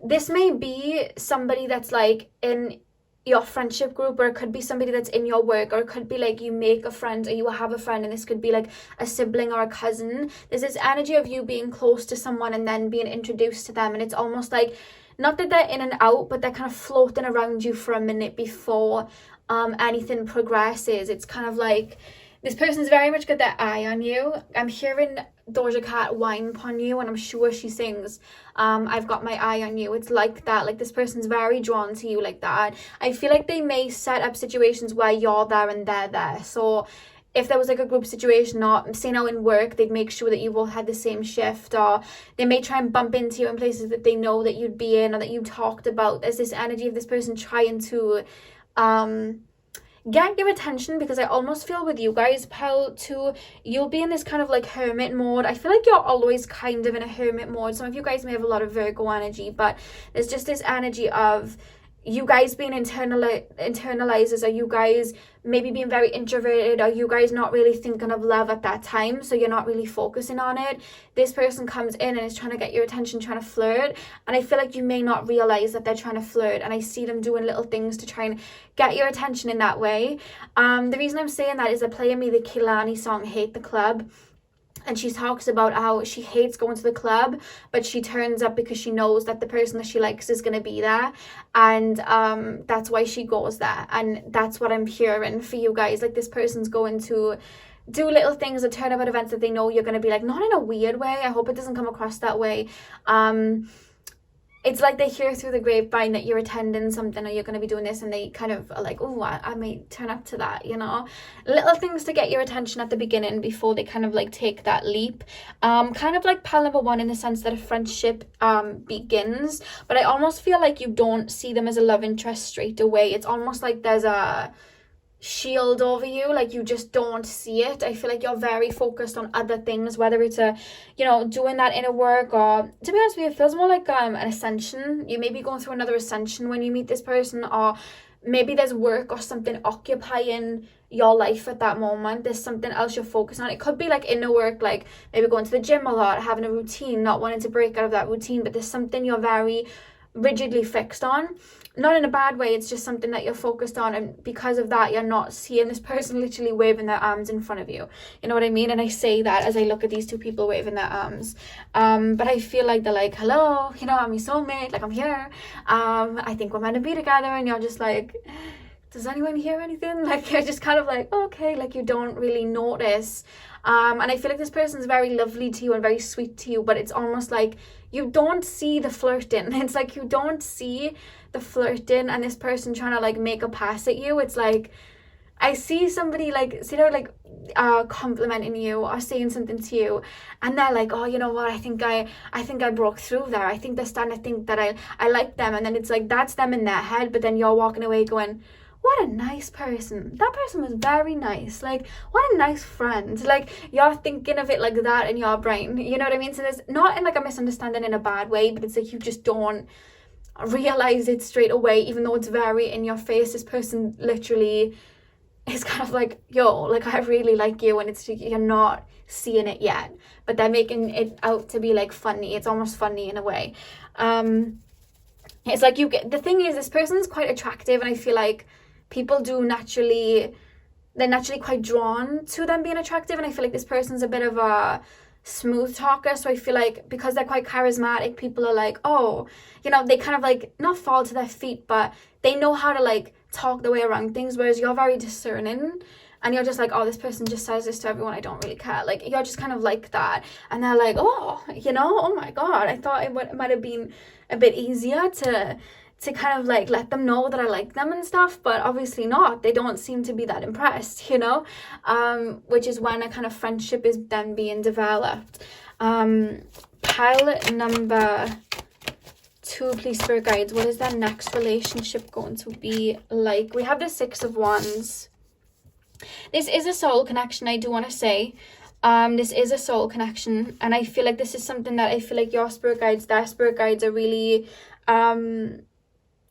this may be somebody that's like in your friendship group, or it could be somebody that's in your work, or it could be like you make a friend or you have a friend, and this could be like a sibling or a cousin. There's this energy of you being close to someone and then being introduced to them, and it's almost like, not that they're in and out, but they're kind of floating around you for a minute before anything progresses. It's kind of like this person's very much got their eye on you. I'm hearing Doja Cat whine upon you, and I'm sure she sings I've got my eye on you. It's like that, like this person's very drawn to you like that. I feel like they may set up situations where you're there and they're there. So if there was like a group situation, or say now in work, they'd make sure that you all had the same shift, or they may try and bump into you in places that they know that you'd be in or that you talked about. There's this energy of this person trying to get your attention, because I almost feel with you guys, pile 2, you'll be in this kind of like hermit mode. I feel like you're always kind of in a hermit mode. Some of you guys may have a lot of Virgo energy, but there's just this energy of you guys being internalizers, or you guys maybe being very introverted, or you guys not really thinking of love at that time, so you're not really focusing on it. This person comes in and is trying to get your attention, trying to flirt, and I feel like you may not realize that they're trying to flirt, and I see them doing little things to try and get your attention in that way. The reason I'm saying that is they're playing me the Kehlani song Hate the Club. And she talks about how she hates going to the club, but she turns up because she knows that the person that she likes is going to be there. And that's why she goes there. And that's what I'm hearing for you guys. Like, this person's going to do little things that turn up at events that they know you're going to be like, not in a weird way. I hope it doesn't come across that way. It's like they hear through the grapevine that you're attending something or you're going to be doing this, and they kind of are like, oh, I may turn up to that, you know. Little things to get your attention at the beginning before they kind of like take that leap. Kind of like pile number one in the sense that a friendship begins, but I almost feel like you don't see them as a love interest straight away. It's almost like there's a shield over you, like you just don't see it. I feel like you're very focused on other things, whether it's doing that inner work, or to be honest with you, it feels more like an ascension. You may be going through another ascension when you meet this person, or maybe there's work or something occupying your life at that moment. There's something else you're focused on. It could be like inner work, like maybe going to the gym a lot, having a routine, not wanting to break out of that routine, but there's something you're very rigidly fixed on. Not in a bad way, it's just something that you're focused on, and because of that you're not seeing this person literally waving their arms in front of you, you know what I mean? And I say that as I look at these two people waving their arms, but I feel like they're like, hello, you know, I'm your soulmate, like I'm here, I think we're meant to be together, and you're just like, does anyone hear anything? Like, you're just kind of like, okay, like you don't really notice. And I feel like this person's very lovely to you and very sweet to you, but it's almost like you don't see the flirting. It's like you don't see the flirting and this person trying to like make a pass at you. It's like, I see somebody like, complimenting you or saying something to you, and they're like, oh, you know what, I think I broke through there. I think they're starting to think that I like them, and then it's like that's them in their head, but then you're walking away going, what a nice person. That person was very nice. Like, what a nice friend. Like, you're thinking of it like that in your brain. You know what I mean? So there's not in like a misunderstanding in a bad way, but it's like you just don't realize it straight away, even though it's very in your face. This person literally is kind of like, yo, like I really like you, and it's you're not seeing it yet, but they're making it out to be like funny. It's almost funny in a way. It's like the thing is, this person's quite attractive, and I feel like people they're naturally quite drawn to them being attractive, and I feel like this person's a bit of a smooth talker, so I feel like because they're quite charismatic, people are like, oh, you know, they kind of like not fall to their feet, but they know how to like talk their way around things, whereas you're very discerning, and you're just like, oh, this person just says this to everyone, I don't really care. Like, you're just kind of like that, and they're like, oh, you know, oh my god, I thought it might have been a bit easier to kind of like let them know that I like them and stuff, but obviously not. They don't seem to be that impressed, you know, which is when a kind of friendship is then being developed. Pile number 2, please, Spirit Guides. What is their next relationship going to be like? We have the 6 of Wands. This is a soul connection, I do want to say. This is a soul connection, and I feel like this is something that I feel like your spirit guides, their spirit guides are really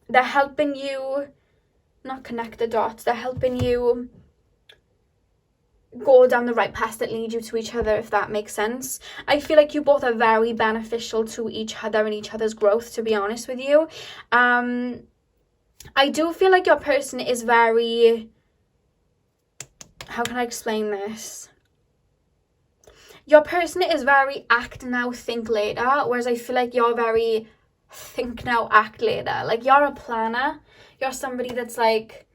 they're helping you not connect the dots, they're helping you go down the right path that leads you to each other, if that makes sense. I feel like you both are very beneficial to each other and each other's growth, to be honest with you. I do feel like your person is very, how can I explain this? Your person is very act now, think later, whereas I feel like you're very think now, act later. Like, you're a planner. You're somebody that's like,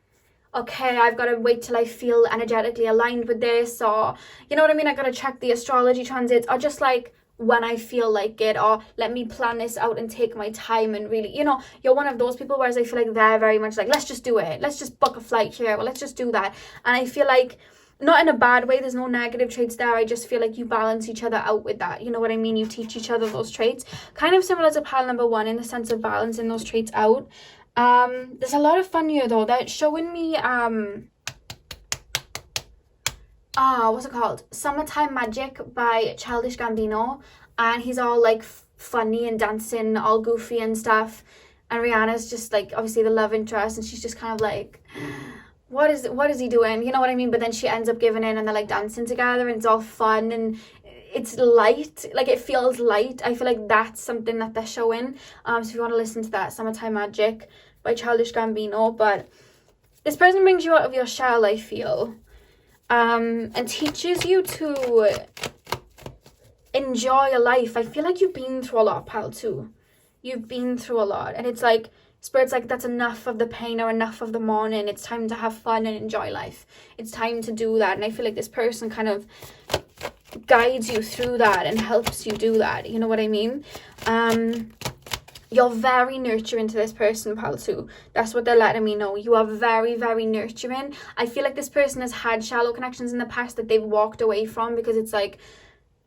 okay, I've got to wait till I feel energetically aligned with this, or, you know what I mean, I got to check the astrology transits, or just like when I feel like it, or let me plan this out and take my time and really, you know, you're one of those people, whereas I feel like they're very much like, let's just do it, let's just book a flight here, or let's just do that. And I feel like, not in a bad way, there's no negative traits there, I just feel like you balance each other out with that, you know what I mean? You teach each other those traits, kind of similar to pile number 1 in the sense of balancing those traits out. There's a lot of fun here though. They're showing me what's it called, Summertime Magick by Childish Gambino, and he's all like funny and dancing, all goofy and stuff. and Rihanna's just like obviously the love interest, and she's just kind of like, what is he doing, you know what I mean? But then she ends up giving in, and they're like dancing together, and it's all fun, and it's light, like it feels light. I feel like that's something that they're showing. So if you want to listen to that, Summertime Magic by Childish Gambino. But this person brings you out of your shell, I feel, and teaches you to enjoy life. I feel like you've been through a lot, pal, too. You've been through a lot, and it's like Spirit's like, that's enough of the pain or enough of the mourning. It's time to have fun and enjoy life. It's time to do that. And I feel like this person kind of guides you through that and helps you do that. You know what I mean? You're very nurturing to this person, pal, too. That's what they're letting me know. You are very, very nurturing. I feel like this person has had shallow connections in the past that they've walked away from, because it's like,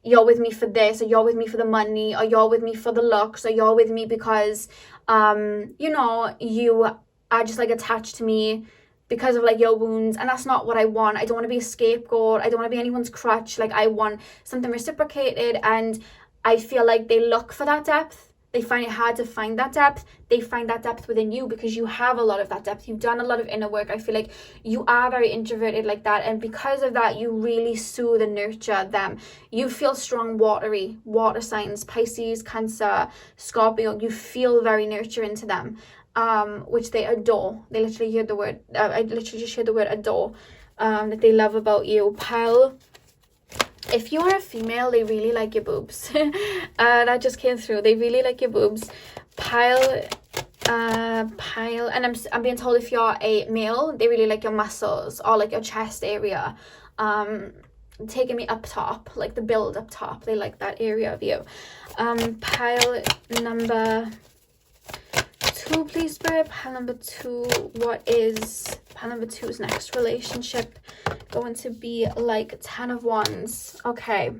you're with me for this, or you're with me for the money, or you're with me for the looks, or you're with me because you know, you are just like attached to me because of like your wounds, and that's not what I want. I don't want to be a scapegoat. I don't want to be anyone's crutch. Like, I want something reciprocated, and I feel like they look for that depth. They find it hard to find that depth. They find that depth within you because you have a lot of that depth. You've done a lot of inner work. I feel like you are very introverted like that. And because of that, you really soothe and nurture them. You feel strong, watery, water signs, Pisces, Cancer, Scorpio. You feel very nurturing to them, which they adore. They literally hear the word, I literally just hear the word adore, that they love about you. Pal, if you are a female, they really like your boobs. That just came through. They really like your boobs. Pile, and I'm being told if you're a male, they really like your muscles or like your chest area. Taking me up top, like the build up top. They like that area of you. Pile number 2, please, Spirit. Pile number 2. What is pile number 2's next relationship going to be like? 10 of Wands. Okay.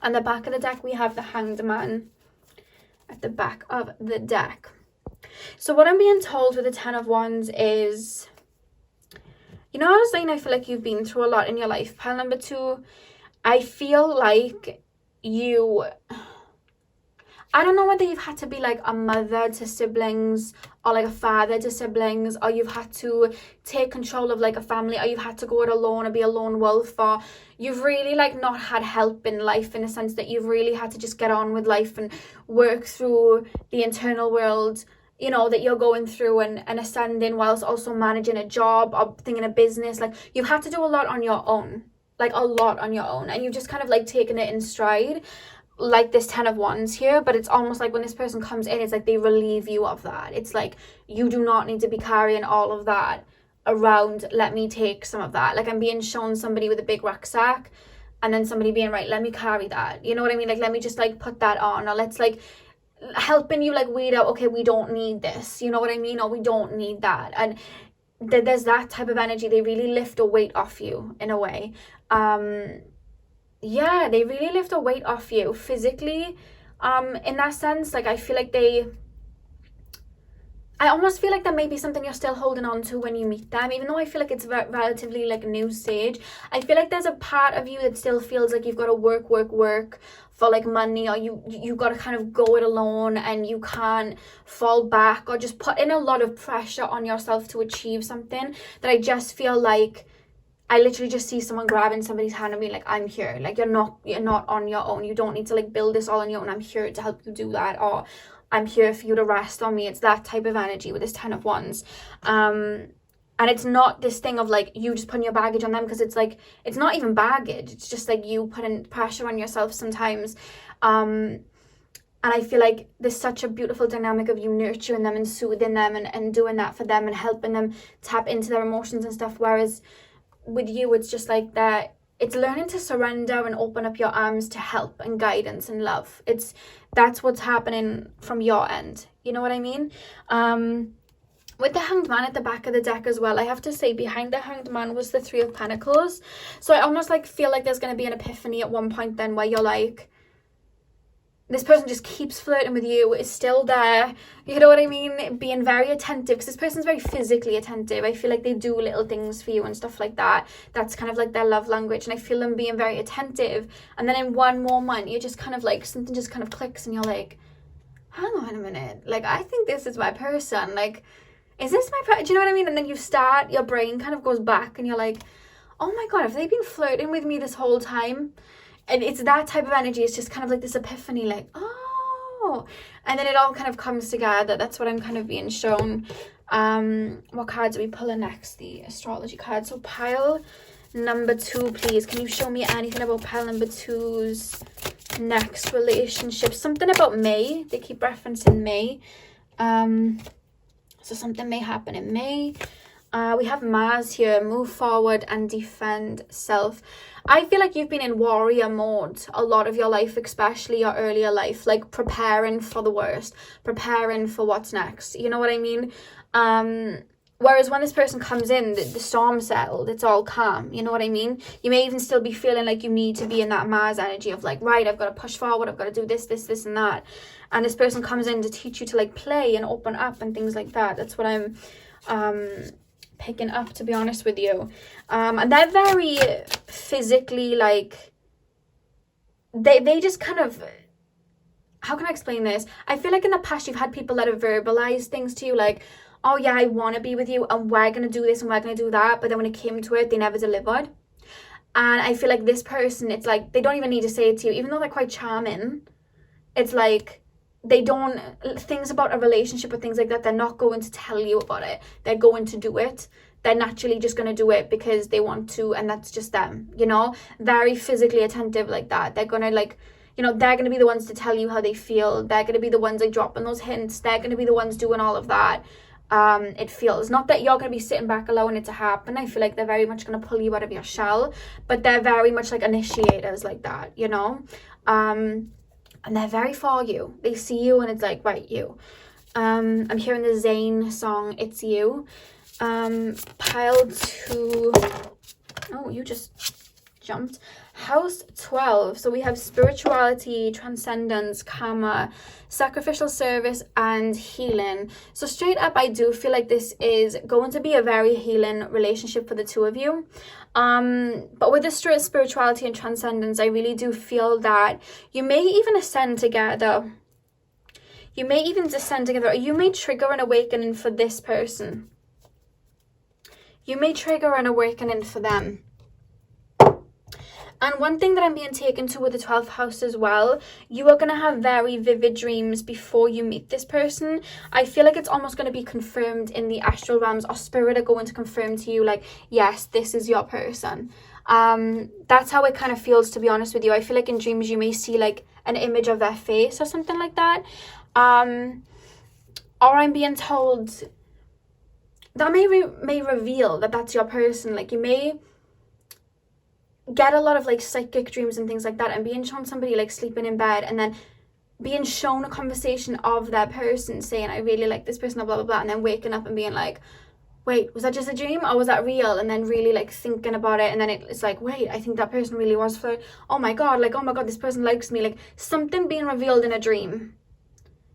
On the back of the deck, we have the Hanged Man at the back of the deck. So what I'm being told with the 10 of Wands is, you know, I was saying I feel like you've been through a lot in your life. Pile number 2, I feel like you, I don't know whether you've had to be like a mother to siblings or like a father to siblings, or you've had to take control of like a family, or you've had to go it alone or be a lone wolf, or you've really like not had help in life, in the sense that you've really had to just get on with life and work through the internal world, you know, that you're going through and ascending whilst also managing a job or thinking a business. Like, you've had to do a lot on your own, like a lot on your own, and you've just kind of like taken it in stride, like this 10 of Wands here. But it's almost like when this person comes in, it's like they relieve you of that. It's like, you do not need to be carrying all of that around. Let me take some of that. Like, I'm being shown somebody with a big rucksack, and then somebody being, right, let me carry that, you know what I mean? Like, let me just like put that on, or let's like helping you like weed out, okay, we don't need this, you know what I mean? Or we don't need that. And there's that type of energy. They really lift a weight off you in a way. Yeah, they really lift a weight off you physically, in that sense. Like, I feel like I almost feel like that may be something you're still holding on to when you meet them, even though I feel like it's relatively like a new stage. I feel like there's a part of you that still feels like you've got to work for like money, or you got to kind of go it alone, and you can't fall back or just put in a lot of pressure on yourself to achieve something. That I just feel like I literally just see someone grabbing somebody's hand and being like, I'm here. Like, you're not on your own. You don't need to like build this all on your own. I'm here to help you do that, or I'm here for you to rest on me. It's that type of energy with this 10 of Wands. And it's not this thing of like you just putting your baggage on them, because it's like, it's not even baggage. It's just like you putting pressure on yourself sometimes. And I feel like there's such a beautiful dynamic of you nurturing them and soothing them and doing that for them and helping them tap into their emotions and stuff. Whereas with you, it's just like that. It's learning to surrender and open up your arms to help and guidance and love. That's what's happening from your end. You know what I mean? With the Hanged Man at the back of the deck as well, I have to say behind the Hanged Man was the 3 of Pentacles. So I almost like feel like there's going to be an epiphany at one point then, where you're like, this person just keeps flirting with you, is still there, you know what I mean? Being very attentive, because this person's very physically attentive. I feel like they do little things for you and stuff like that. That's kind of like their love language, and I feel them being very attentive. And then in one moment, you're just kind of like, something just kind of clicks, and you're like, hang on a minute, like, I think this is my person, like, is this my person? Do you know what I mean? And then your brain kind of goes back and you're like, oh my God, have they been flirting with me this whole time? And it's that type of energy. It's just kind of like this epiphany, like, oh, and then it all kind of comes together. That's what I'm kind of being shown. What cards are we pulling next? The astrology card. So pile number 2, please. Can you show me anything about pile number 2's next relationship? Something about May. They keep referencing May. So something may happen in May. We have Mars here. Move forward and defend self. I feel like you've been in warrior mode a lot of your life, especially your earlier life, like preparing for the worst, preparing for what's next. You know what I mean? Whereas when this person comes in, the storm settled, it's all calm. You know what I mean? You may even still be feeling like you need to be in that Mars energy of like, right, I've got to push forward, I've got to do this, and that. And this person comes in to teach you to like play and open up and things like that. That's what I'm picking up, to be honest with you. And they're very physically like, they just kind of, how can I explain this? I feel like in the past you've had people that have verbalized things to you like, oh yeah, I want to be with you and we're going to do this and we're going to do that. But then when it came to it, they never delivered. And I feel like this person, it's like, they don't even need to say it to you, even though they're quite charming. It's like, they don't, things about a relationship or things like that, they're not going to tell you about it. They're going to do it. They're naturally just going to do it because they want to, and that's just them, you know? Very physically attentive like that. They're going to like, you know, they're going to be the ones to tell you how they feel. They're going to be the ones like dropping those hints. They're going to be the ones doing all of that. It feels not that you're going to be sitting back allowing it to happen. I feel like they're very much going to pull you out of your shell, but they're very much like initiators like that, you know? And they're very for you. They see you and it's like, right, you. I'm hearing the Zayn song, It's You. Pile 2. Oh, you just jumped. House 12. So we have spirituality, transcendence, karma, sacrificial service, and healing. So straight up, I do feel like this is going to be a very healing relationship for the two of you. But with the spirituality and transcendence, I really do feel that you may even ascend together. You may even descend together, or you may trigger an awakening for this person. You may trigger an awakening for them. And one thing that I'm being taken to with the 12th house as well, you are going to have very vivid dreams before you meet this person. I feel like it's almost going to be confirmed in the astral realms, or spirit are going to confirm to you like, yes, this is your person. That's how it kind of feels, to be honest with you. I feel like in dreams you may see like an image of their face or something like that. Or I'm being told that may reveal that that's your person. Like you may get a lot of like psychic dreams and things like that, and being shown somebody like sleeping in bed and then being shown a conversation of that person saying, I really like this person, blah blah blah, and then waking up and being like, wait, was that just a dream or was that real? And then really like thinking about it, and then it's like, wait, I think that person really was for, oh my god, this person likes me. Like something being revealed in a dream.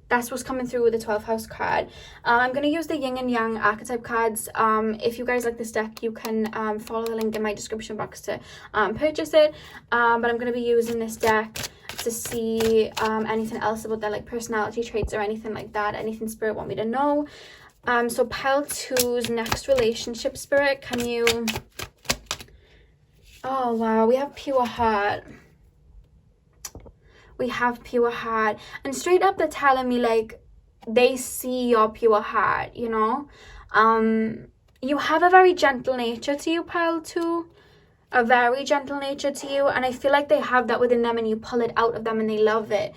That's what's coming through with the 12th house card. I'm going to use the yin and yang archetype cards. If you guys like this deck, you can follow the link in my description box to purchase it. But I'm going to be using this deck to see anything else about their like personality traits or anything like that. Anything spirit want me to know. So pile 2's next relationship, spirit. Can you... Oh, wow. We have pure heart. We have pure heart, and straight up they're telling me like they see your pure heart, you know. You have a very gentle nature to you, pile 2, a very gentle nature to you, and I feel like they have that within them and you pull it out of them and they love it.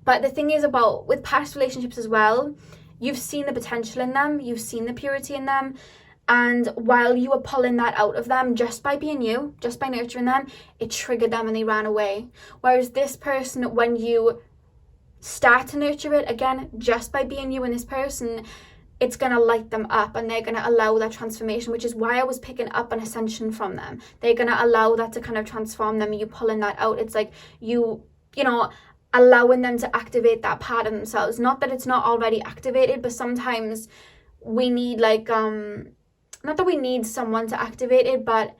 But the thing is about with past relationships as well, you've seen the potential in them, you've seen the purity in them. And while you were pulling that out of them, just by being you, just by nurturing them, it triggered them and they ran away. Whereas this person, when you start to nurture it, again, just by being you and this person, it's going to light them up and they're going to allow that transformation, which is why I was picking up an ascension from them. They're going to allow that to kind of transform them, you pulling that out. It's like you know, allowing them to activate that part of themselves. Not that it's not already activated, but sometimes we need like... not that we need someone to activate it, but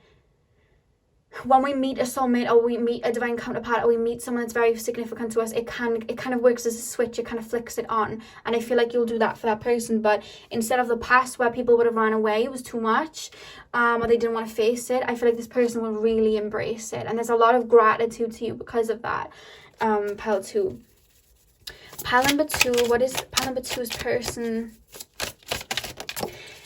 when we meet a soulmate, or we meet a divine counterpart, or we meet someone that's very significant to us, it kind of works as a switch. It kind of flicks it on, and I feel like you'll do that for that person. But instead of the past where people would have run away, it was too much, or they didn't want to face it, I feel like this person will really embrace it, and there's a lot of gratitude to you because of that. Pile 2. Pile number 2. What is pile number 2's person?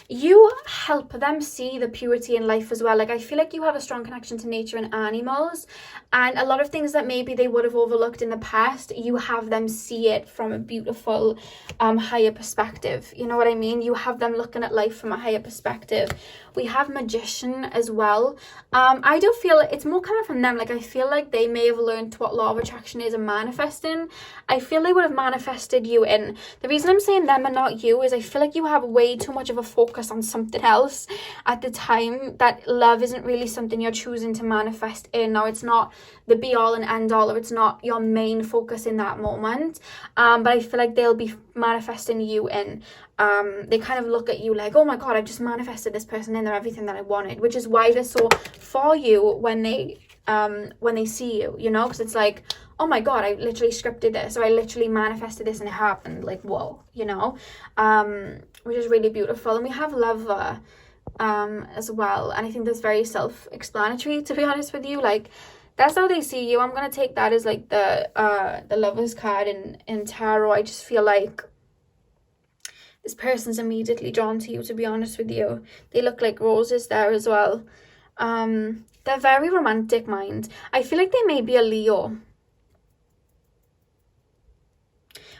You help them see the purity in life as well. Like, I feel like you have a strong connection to nature and animals, and a lot of things that maybe they would have overlooked in the past, you have them see it from a beautiful higher perspective. You know what I mean? You have them looking at life from a higher perspective. We have Magician as well. I do feel it's more coming from them. Like, I feel like they may have learned what law of attraction is and manifesting. I feel they would have manifested you in. The reason I'm saying them and not you is I feel like you have way too much of a focus on something else at the time, that love isn't really something you're choosing to manifest in, or it's not the be all and end all, or it's not your main focus in that moment. But I feel like they'll be manifesting you in. They kind of look at you like, oh my god, I just manifested this person in, they're everything that I wanted, which is why they're so for you when they see you, you know, because it's like, oh my god, I literally scripted this, or I literally manifested this and it happened. Like, whoa, you know, which is really beautiful. And we have Lover as well, and I think that's very self-explanatory, to be honest with you. Like, that's how they see you. I'm gonna take that as like the Lover's card in tarot. I just feel like this person's immediately drawn to you, to be honest with you. They look like roses there as well. They're very romantic, mind. I feel like they may be a Leo.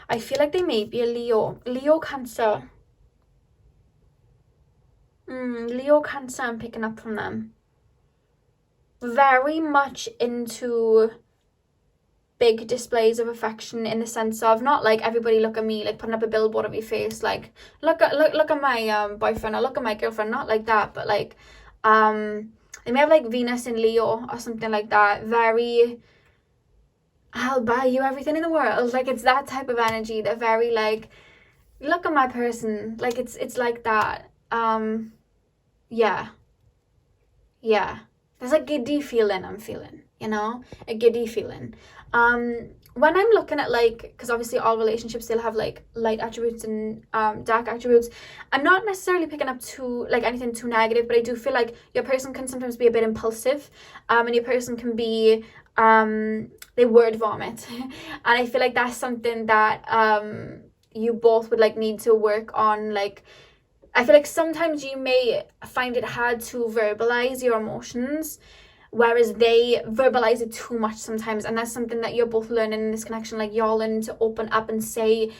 I feel like they may be a Leo. Leo Cancer. Leo Cancer, I'm picking up from them. Very much into big displays of affection, in the sense of not like everybody look at me, like putting up a billboard of your face, like look at my boyfriend, or look at my girlfriend, not like that, but like they may have like Venus in Leo or something like that. Very, I'll buy you everything in the world, like it's that type of energy. They're very like, look at my person, like it's like that. Yeah, there's a giddy feeling I'm feeling, you know, a giddy feeling. When I'm looking at, like, because obviously all relationships still have like light attributes and dark attributes, I'm not necessarily picking up anything too negative, but I do feel like your person can sometimes be a bit impulsive, and your person can be they word vomit, and I feel like that's something that you both would like need to work on. Like, I feel like sometimes you may find it hard to verbalize your emotions, whereas they verbalize it too much sometimes, and that's something that you're both learning in this connection. Like, you're learning to open up and say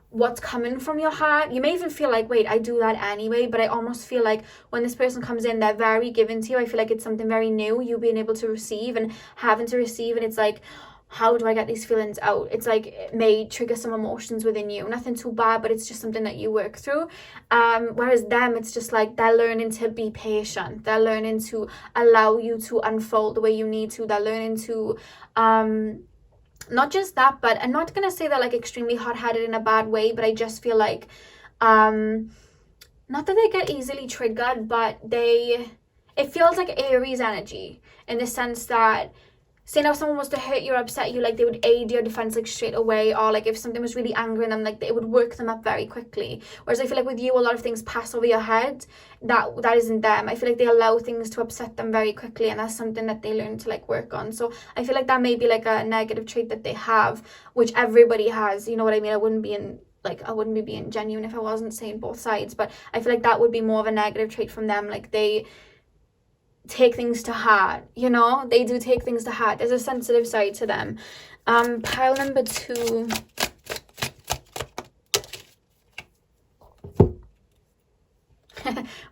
what's coming from your heart. You may even feel like, wait, I do that anyway, but I almost feel like when this person comes in, they're very given to you. I feel like it's something very new, you being able to receive and having to receive, and it's like, how do I get these feelings out? It's like, it may trigger some emotions within you. Nothing too bad, but it's just something that you work through. Whereas them, it's just like they're learning to be patient. They're learning to allow you to unfold the way you need to. They're learning to, not just that, but I'm not going to say they're like extremely hot-headed in a bad way, but I just feel like, not that they get easily triggered, but it feels like Aries energy, in the sense that, say now someone was to hurt you or upset you, like they would aid your defense like straight away, or like if something was really angering them, like it would work them up very quickly. Whereas I feel like with you, a lot of things pass over your head. That isn't them. I feel like they allow things to upset them very quickly, and that's something that they learn to like work on. So I feel like that may be like a negative trait that they have, which everybody has, you know what I mean? I wouldn't be being genuine if I wasn't saying both sides, but I feel like that would be more of a negative trait from them. Like, they take things to heart, you know, they do take things to heart. There's a sensitive side to them. Pile number 2.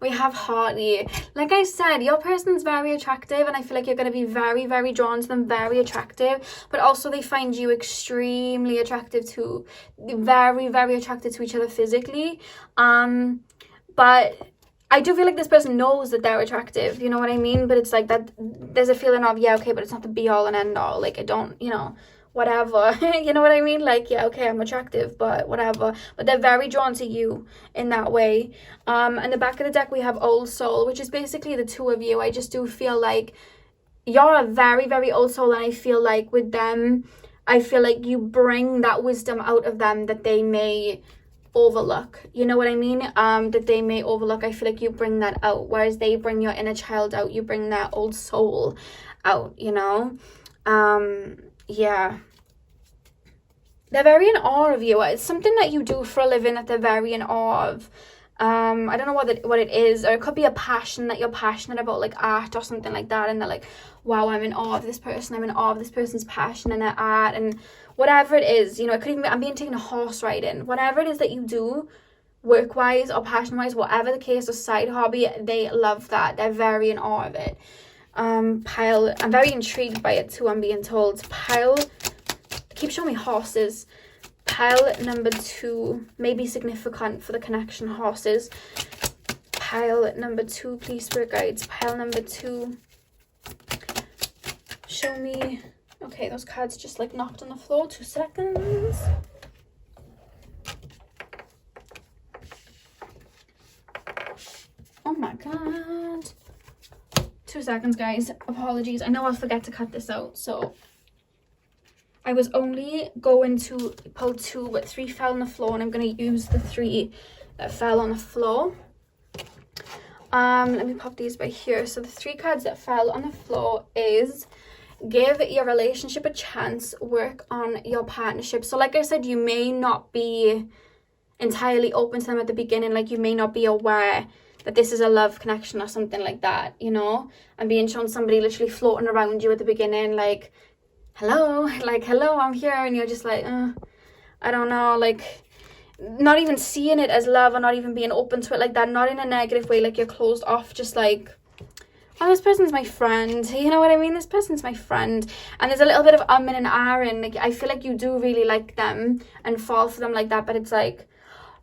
We have Hardy. Like I said, your person's very attractive, and I feel like you're going to be very, very drawn to them, very attractive, but also they find you extremely attractive too. Very, very attracted to each other physically. But I do feel like this person knows that they're attractive, you know what I mean? But it's like that, there's a feeling of, yeah, okay, but it's not the be all and end all. Like, I don't, you know, whatever. You know what I mean? Like, yeah, okay, I'm attractive, but whatever. But they're very drawn to you in that way. And the back of the deck, we have Old Soul, which is basically the two of you. I just do feel like you're a very, very old soul, and I feel like with them, I feel like you bring that wisdom out of them that they may overlook, you know what I mean? That they may overlook. I feel like you bring that out, whereas they bring your inner child out. You bring that old soul out, you know? Yeah, they're very in awe of you. It's something that you do for a living that they're very in awe of. I don't know what it is, or it could be a passion that you're passionate about, like art or something like that, and they're like, wow, I'm in awe of this person, I'm in awe of this person's passion and their art, and whatever it is, you know, it could even be, I'm being taken a horse riding, whatever it is that you do, work-wise or passion-wise, whatever the case, or side hobby, they love that. They're very in awe of it. Pile, I'm very intrigued by it too, I'm being told. Pile, keep showing me horses. Pile number 2 may be significant for the connection, horses. Pile number 2, please, spirit guides. Pile number 2. Show me. Okay, those cards just like knocked on the floor. 2 seconds. Oh my god. 2 seconds, guys. Apologies. I know I'll forget to cut this out, so I was only going to pull 2, but 3 fell on the floor, and I'm going to use the 3 that fell on the floor. Let me pop these by here. So the 3 cards that fell on the floor is give your relationship a chance, work on your partnership. So like I said, you may not be entirely open to them at the beginning. Like you may not be aware that this is a love connection or something like that, you know? I'm being shown somebody literally floating around you at the beginning, like, hello, like, hello, I'm here, and you're just like, I don't know, like, not even seeing it as love, or not even being open to it like that, not in a negative way, like you're closed off, just like, oh, this person's my friend, you know what I mean? This person's my friend. And there's a little bit of and ahhing, like, I feel like you do really like them and fall for them like that, but it's like,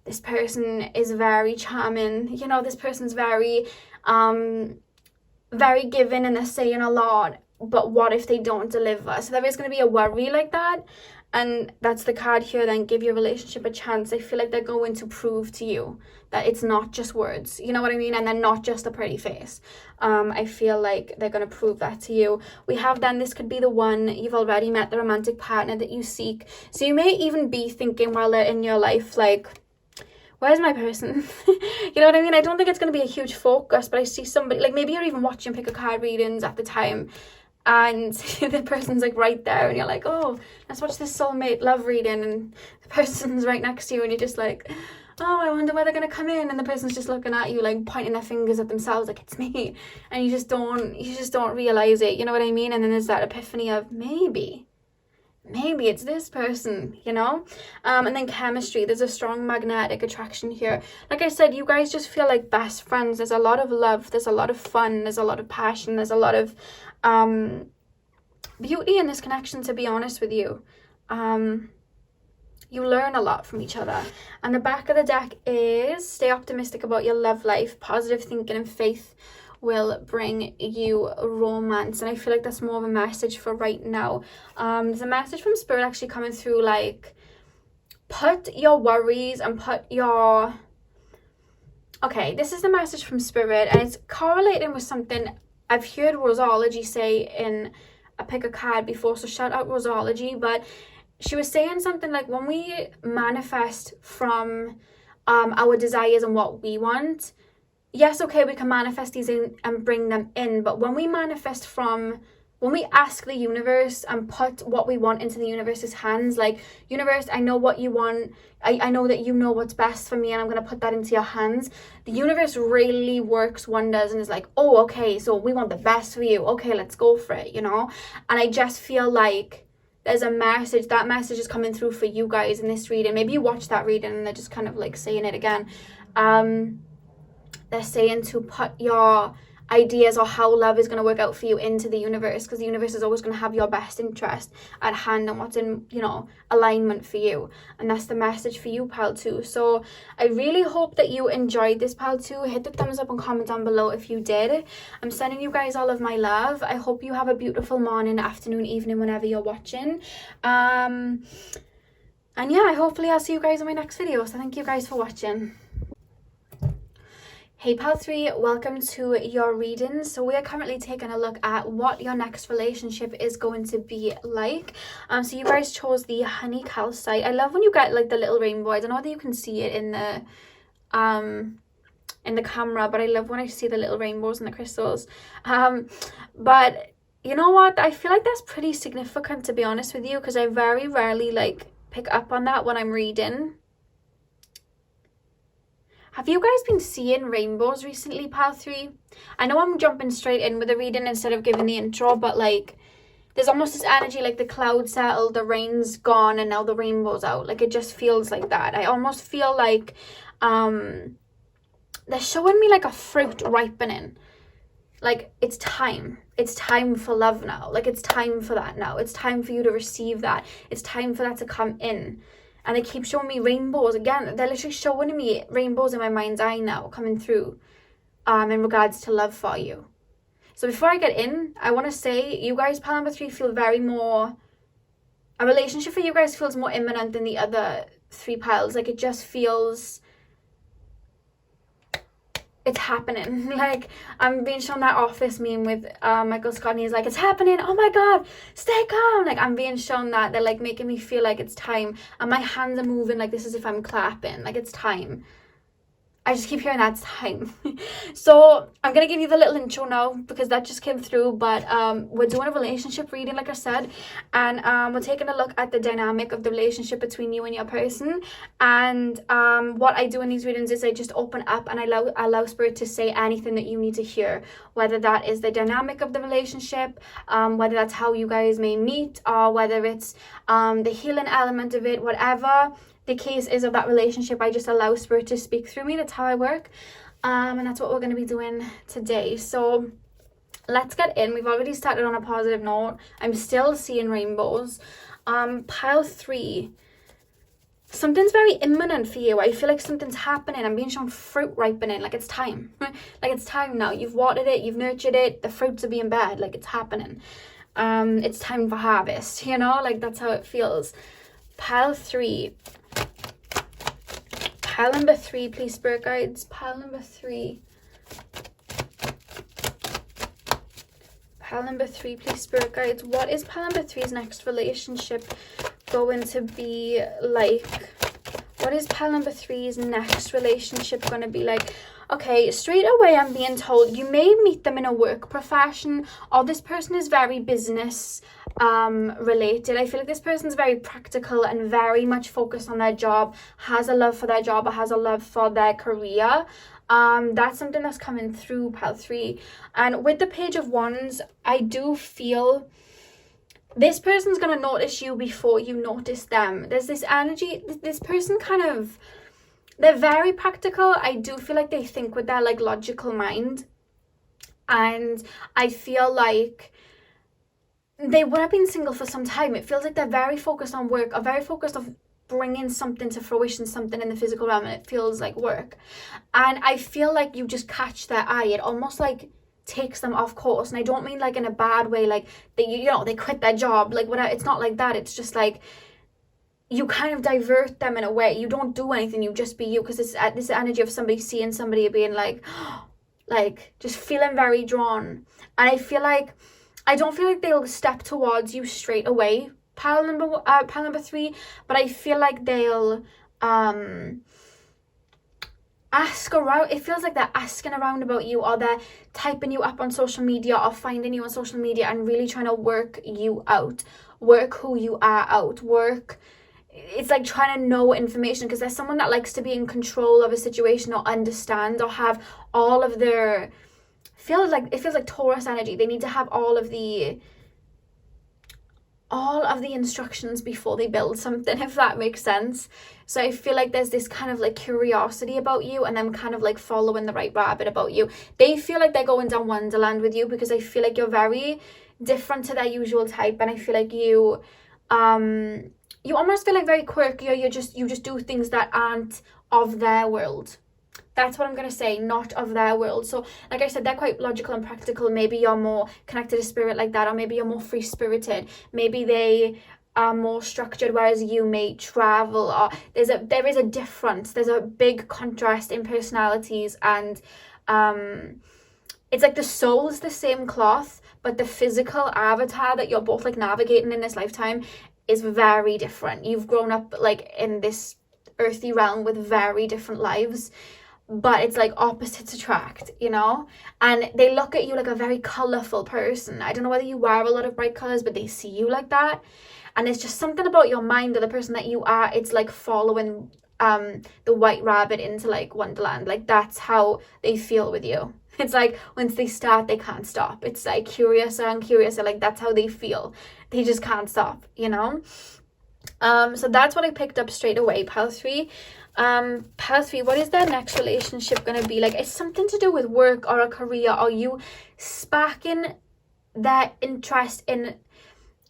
this person is very charming, you know, this person's very, very giving, and they're saying a lot, but what if they don't deliver? So there is going to be a worry like that, and that's the card here. Then give your relationship a chance. I feel like they're going to prove to you that it's not just words, you know what I mean, and they're not just a pretty face. I feel like they're going to prove that to you. We have then, this could be the one, you've already met the romantic partner that you seek, so you may even be thinking while they're in your life, like, where's my person? You know what I mean? I don't think it's going to be a huge focus, but I see somebody, like maybe you're even watching pick a card readings at the time, and the person's like right there, and you're like, oh, let's watch this soulmate love reading, and the person's right next to you, and you're just like, oh, I wonder where they're going to come in, and the person's just looking at you, like pointing their fingers at themselves, like, it's me, and you just don't realize it, you know what I mean? And then there's that epiphany of maybe it's this person, you know? And then chemistry, there's a strong magnetic attraction here. Like I said, you guys just feel like best friends. There's a lot of love, there's a lot of fun, there's a lot of passion, there's a lot of beauty in this connection, to be honest with you. You learn a lot from each other. And the back of the deck is stay optimistic about your love life. Positive thinking and faith will bring you romance, and I feel like that's more of a message for right now. There's a message from spirit actually coming through, like, put your worries and put your, okay, this is the message from spirit, and it's correlating with something I've heard Rosology say in a pick a card before, so shout out Rosology. But she was saying something like, when we manifest from our desires and what we want, yes, okay, we can manifest these in and bring them in, but when we manifest from, when we ask the universe and put what we want into the universe's hands, like, universe, I know what you want, I know that you know what's best for me, and I'm going to put that into your hands, the universe really works wonders and is like, oh, okay, so we want the best for you, okay, let's go for it, you know? And I just feel like there's a message, that message is coming through for you guys in this reading. Maybe you watched that reading and they're just kind of like saying it again. They're saying to put your ideas or how love is going to work out for you into the universe, because the universe is always going to have your best interest at hand and what's in, you know, alignment for you. And that's the message for you, pal 2. So I really hope that you enjoyed this, pal 2. Hit the thumbs up and comment down below if you did. I'm sending you guys all of my love. I hope you have a beautiful morning, afternoon, evening, whenever you're watching. And yeah, hopefully I'll see you guys in my next video. So thank you guys for watching. Hey Pal 3, welcome to your reading. So we are currently taking a look at what your next relationship is going to be like. So you guys chose the honey calcite. I love when you get like the little rainbow. I don't know whether you can see it in the camera, but I love when I see the little rainbows and the crystals. But you know what? I feel like that's pretty significant, to be honest with you, because I very rarely like pick up on that when I'm reading. Have you guys been seeing rainbows recently, Pal 3? I know I'm jumping straight in with the reading instead of giving the intro, but like there's almost this energy like the clouds settled, the rain's gone, and now the rainbow's out. Like it just feels like that. I almost feel like they're showing me like a fruit ripening. Like it's time for love now. Like it's time for that now. It's time for you to receive that. It's time for that to come in. And they keep showing me rainbows again. They're literally showing me rainbows in my mind's eye now coming through in regards to love for you. So before I get in, I want to say you guys, Pal number 3, feel very more, a relationship for you guys feels more imminent than the other 3 piles. Like it just feels, it's happening. Like I'm being shown that Office meme with Michael Scott, and he's like, it's happening, oh my god, stay calm. Like I'm being shown that they're like making me feel like it's time, and my hands are moving like this as if I'm clapping, like it's time. I just keep hearing that's time. So I'm gonna give you the little intro now because that just came through, but we're doing a relationship reading, like I said, and we're taking a look at the dynamic of the relationship between you and your person. And what I do in these readings is I just open up and I allow spirit to say anything that you need to hear, whether that is the dynamic of the relationship, whether that's how you guys may meet, or whether it's the healing element of it, whatever the case is of that relationship. I just allow spirit to speak through me. That's how I work, and that's what we're going to be doing today. So let's get in. We've already started on a positive note. I'm still seeing rainbows. Pile 3, something's very imminent for you. I feel like something's happening. I'm being shown fruit ripening. Like it's time. Like it's time now. You've watered it, you've nurtured it, the fruits are being bared. Like it's happening. It's time for harvest, you know, like that's how it feels. Pile 3, pile number 3, please, spirit guides. Pile number 3, pile number 3, please, spirit guides. What is pile number 3's next relationship going to be like? What is pile number 3's next relationship going to be like? Okay, straight away I'm being told you may meet them in a work profession, or this person is very business related. I feel like this person's very practical and very much focused on their job, has a love for their job, or has a love for their career. That's something that's coming through, Pile 3. And with the Page of Wands, I do feel this person's going to notice you before you notice them. There's this energy, this person kind of, they're very practical. I do feel like they think with their like logical mind, and I feel like they would have been single for some time. It feels like they're very focused on work, or very focused on bringing something to fruition, something in the physical realm, and it feels like work. And I feel like you just catch their eye. It almost like takes them off course, and I don't mean like in a bad way, like they, you know, they quit their job, like whatever. It's not like that. It's just like you kind of divert them in a way. You don't do anything, you just be you, because this energy of somebody seeing somebody being like like just feeling very drawn. And I feel like, I don't feel like they'll step towards you straight away, pile number 3, but I feel like they'll ask around. It feels like they're asking around about you, or they're typing you up on social media, or finding you on social media and really trying to work you out, work who you are out, work. It's like trying to know information, because there's someone that likes to be in control of a situation, or understand, or have all of their, it feels like Taurus energy. They need to have all of the instructions before they build something, if that makes sense. So I feel like there's this kind of like curiosity about you, and them kind of like following the right rabbit about you. They feel like they're going down Wonderland with you, because I feel like you're very different to their usual type, and I feel like you almost feel like very quirky, or you just do things that aren't of their world. That's what I'm going to say, not of their world. So like I said, they're quite logical and practical. Maybe you're more connected to spirit like that, or maybe you're more free-spirited. Maybe they are more structured, whereas you may travel, or there is a difference. There's a big contrast in personalities, and it's like the soul's the same cloth, but the physical avatar that you're both like navigating in this lifetime is very different. You've grown up like in this earthy realm with very different lives, but it's like opposites attract, you know? And they look at you like a very colourful person. I don't know whether you wear a lot of bright colours, but they see you like that. And it's just something about your mind or the person that you are. It's like following the white rabbit into like Wonderland. Like that's how they feel with you. It's like once they start, they can't stop. It's like curious and curious, like that's how they feel. They just can't stop, you know? So that's what I picked up straight away, pile 3. Pile 3, what is their next relationship going to be like? It's something to do with work or a career, or you sparking their interest in,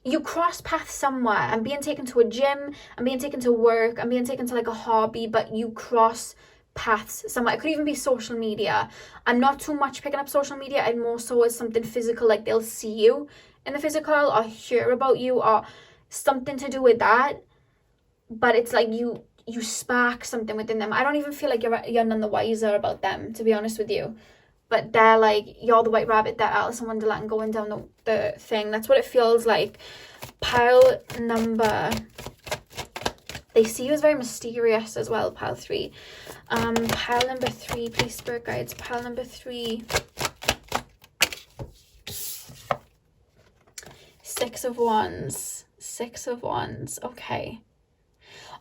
you cross paths somewhere and being taken to a gym and being taken to work and being taken to like a hobby, but you cross paths somewhere. It could even be social media. I'm not too much picking up social media, and more so as something physical, like they'll see you in the physical or hear about you or something to do with that. But it's like you spark something within them. I don't even feel like you're none the wiser about them, to be honest with you. But they're like, you're the white rabbit, they're Alice in Wonderland going down the thing. That's what it feels like. Pile number, they see you as very mysterious as well, pile 3. Pile number 3, please, spirit guides. Pile number 3. 6 of Wands. 6 of Wands. Okay.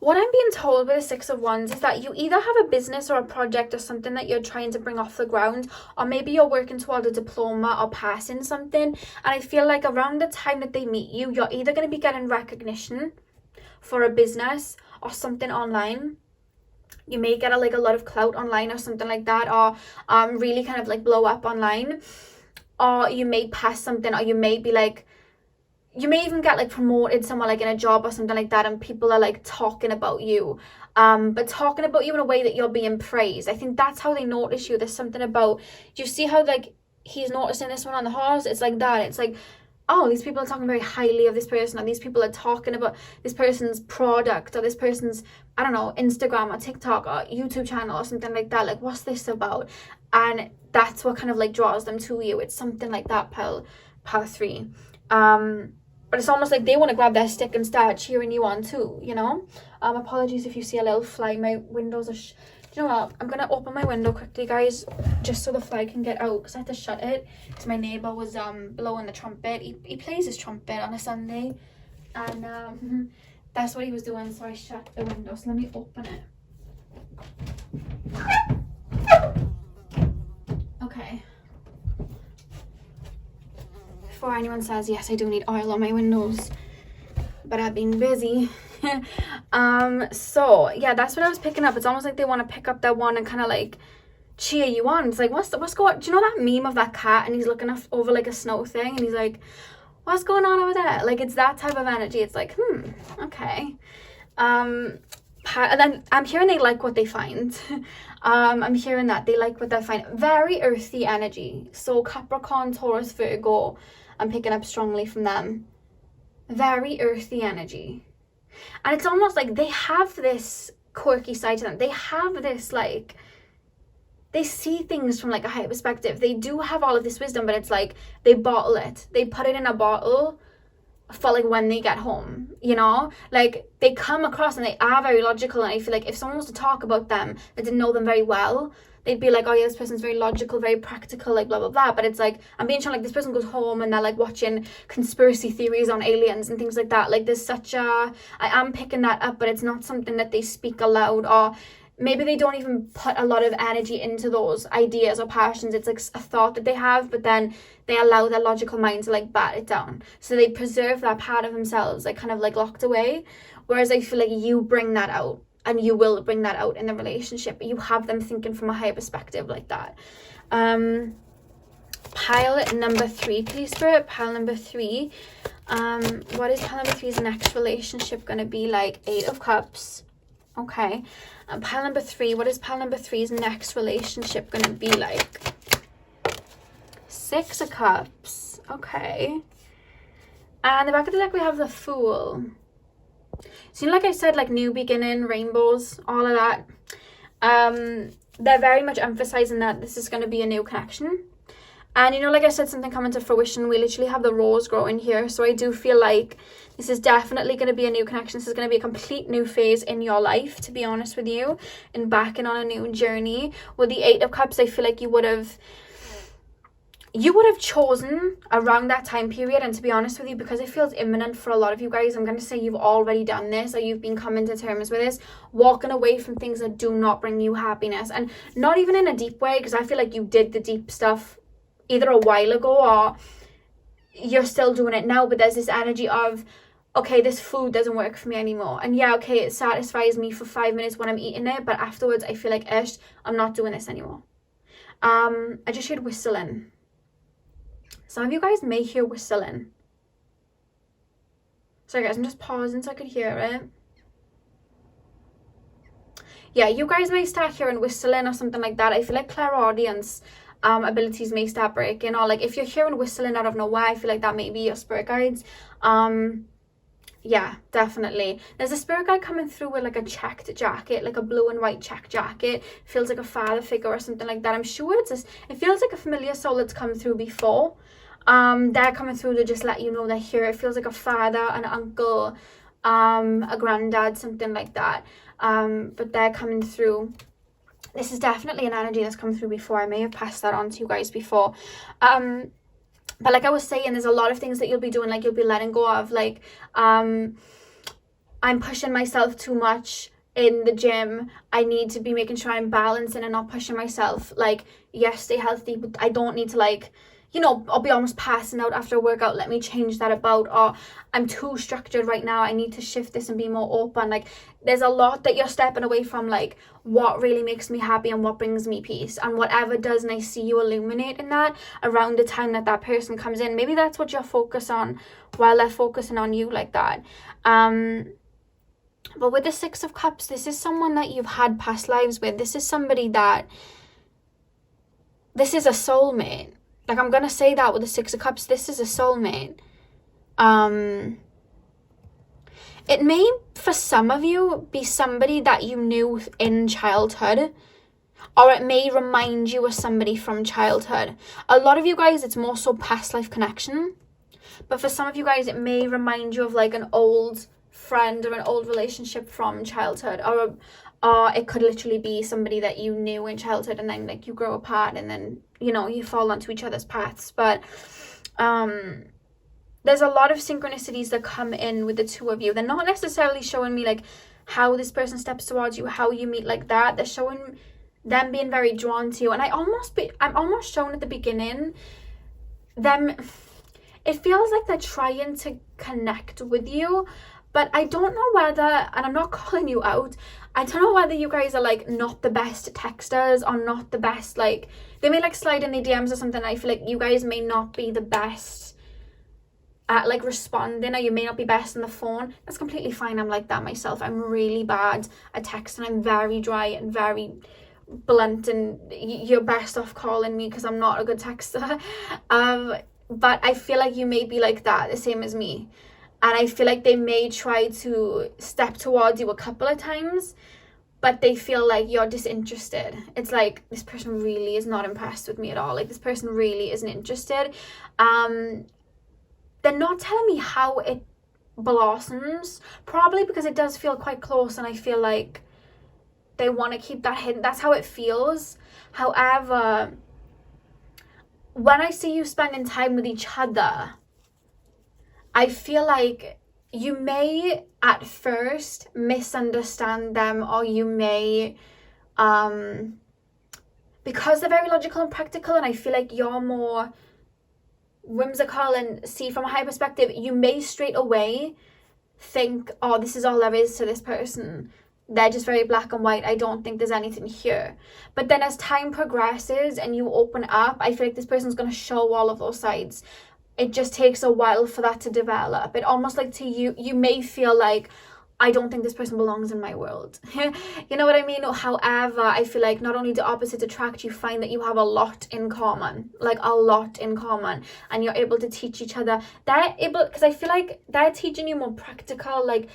What I'm being told with the 6 of Wands is that you either have a business or a project or something that you're trying to bring off the ground, or maybe you're working toward a diploma or passing something. And I feel like around the time that they meet you, you're either going to be getting recognition for a business or something online. You may get a lot of clout online or something like that, or really kind of like blow up online, or you may pass something, or you may be like, you may even get like promoted somewhere like in a job or something like that, and people are like talking about you, but talking about you in a way that you're being praised. I think that's how they notice you. There's something about, do you see how like he's noticing this one on the horse? It's like that. It's like, oh, these people are talking very highly of this person, or these people are talking about this person's product, or this person's, I don't know, Instagram or TikTok or YouTube channel or something like that. Like, what's this about? And that's what kind of like draws them to you. It's something like that, pile 3. But it's almost like they want to grab their stick and start cheering you on too, you know? Apologies if you see a little fly. My windows are... Do you know what? I'm going to open my window quickly, guys, just so the fly can get out, because I had to shut it because my neighbour was blowing the trumpet. He plays his trumpet on a Sunday, and that's what he was doing, so I shut the window. So let me open it. Okay. Before anyone says, yes, I do need oil on my windows, but I've been busy. So yeah, that's what I was picking up. It's almost like they want to pick up that one and kind of like cheer you on. It's like, what's going, do you know that meme of that cat and he's looking over like a snow thing and he's like, what's going on over there? Like, it's that type of energy. It's like, okay. And then I'm hearing they like what they find. I'm hearing that they like what they find. Very earthy energy. So Capricorn, Taurus, Virgo, I'm picking up strongly from them. Very earthy energy. And it's almost like they have this quirky side to them. They have this, like, they see things from like a higher perspective. They do have all of this wisdom, but it's like they bottle it. They put it in a bottle for like when they get home, you know? Like, they come across and they are very logical, and I feel like if someone was to talk about them that didn't know them very well, they'd be like, oh yeah, this person's very logical, very practical, like blah blah blah. But it's like, I'm being shown like this person goes home and they're like watching conspiracy theories on aliens and things like that. Like, there's such a, I am picking that up, but it's not something that they speak aloud, or maybe they don't even put a lot of energy into those ideas or passions. It's like a thought that they have, but then they allow their logical mind to like bat it down. So they preserve that part of themselves, like kind of like locked away. Whereas I feel like you bring that out, and you will bring that out in the relationship. You have them thinking from a higher perspective like that. Pile number 3, please, Spirit. Pile number 3. What is pile number 3's next relationship going to be like? 8 of Cups. Okay. Pile number 3. What is pile number 3's next relationship going to be like? 6 of Cups. Okay. And the back of the deck we have the Fool. So, like I said, like new beginning, rainbows, all of that. They're very much emphasizing that this is going to be a new connection. And, like I said, something coming to fruition. We literally have the rose growing here. So I do feel like this is definitely going to be a new connection. This is going to be a complete new phase in your life, to be honest with you. And backing on a new journey. With the 8 of Cups, I feel like you would have chosen around that time period. And to be honest with you, because it feels imminent for a lot of you guys, I'm going to say you've already done this, or you've been coming to terms with this, walking away from things that do not bring you happiness. And not even in a deep way, because I feel like you did the deep stuff either a while ago or you're still doing it now. But there's this energy of, okay, this food doesn't work for me anymore. And yeah, okay, it satisfies me for 5 minutes when I'm eating it, but afterwards I feel like, I'm not doing this anymore. I just heard whistling. Some of you guys may hear whistling. Sorry guys, I'm just pausing so I could hear it. Yeah, you guys may start hearing whistling or something like that. I feel like clairaudience abilities may start breaking, or like if you're hearing whistling out of nowhere, I feel like that may be your spirit guides. Yeah, definitely. There's a spirit guide coming through with like a checked jacket, like a blue and white checked jacket. Feels like a father figure or something like that. I'm sure it feels like a familiar soul that's come through before. They're coming through to just let you know they're here. It feels like a father, an uncle, a granddad, something like that. But they're coming through. This is definitely an energy that's come through before. I may have passed that on to you guys before. But like I was saying, there's a lot of things that you'll be doing, like you'll be letting go of, like, I'm pushing myself too much in the gym. I need to be making sure I'm balancing and not pushing myself. Like, yes, stay healthy, but I don't need to, like, I'll be almost passing out after a workout. Let me change that about. Or I'm too structured right now. I need to shift this and be more open. Like, there's a lot that you're stepping away from, like what really makes me happy and what brings me peace, and whatever does. And I see you illuminating that around the time that person comes in. Maybe that's what you're focused on while they're focusing on you like that. But with the 6 of Cups, this is someone that you've had past lives with. This is somebody this is a soulmate. Like, I'm going to say that with the 6 of Cups, this is a soulmate. It may, for some of you, be somebody that you knew in childhood, or it may remind you of somebody from childhood. A lot of you guys, it's more so past life connection. But for some of you guys, it may remind you of like an old friend or an old relationship from childhood, or it could literally be somebody that you knew in childhood and then like you grow apart and then you fall onto each other's paths. But there's a lot of synchronicities that come in with the 2 of you. They're not necessarily showing me like how this person steps towards you, how you meet like that. They're showing them being very drawn to you. And I'm almost shown at the beginning them, it feels like they're trying to connect with you, but I don't know whether, and I'm not calling you out, I don't know whether you guys are like not the best texters or not the best, like they may like slide in the DMs or something. I feel like you guys may not be the best at like responding, or you may not be best on the phone. That's completely fine. I'm like that myself. I'm really bad at texting. I'm very dry and very blunt, and you're best off calling me because I'm not a good texter. But I feel like you may be like that, the same as me. And I feel like they may try to step towards you a couple of times, but they feel like you're disinterested. It's like, this person really is not impressed with me at all. Like, this person really isn't interested. They're not telling me how it blossoms, probably because it does feel quite close, and I feel like they want to keep that hidden. That's how it feels. However, when I see you spending time with each other, I feel like you may at first misunderstand them, or you may, because they're very logical and practical, and I feel like you're more whimsical and see from a higher perspective, you may straight away think, oh, this is all there is to this person. They're just very black and white. I don't think there's anything here. But then as time progresses and you open up, I feel like this person's going to show all of those sides. It just takes a while for that to develop. It almost like to you, you may feel like, I don't think this person belongs in my world. You know what I mean? However, I feel like not only do opposites attract, you find that you have a lot in common, like a lot in common, and you're able to teach each other. They're able, because I feel like they're teaching you more practical, like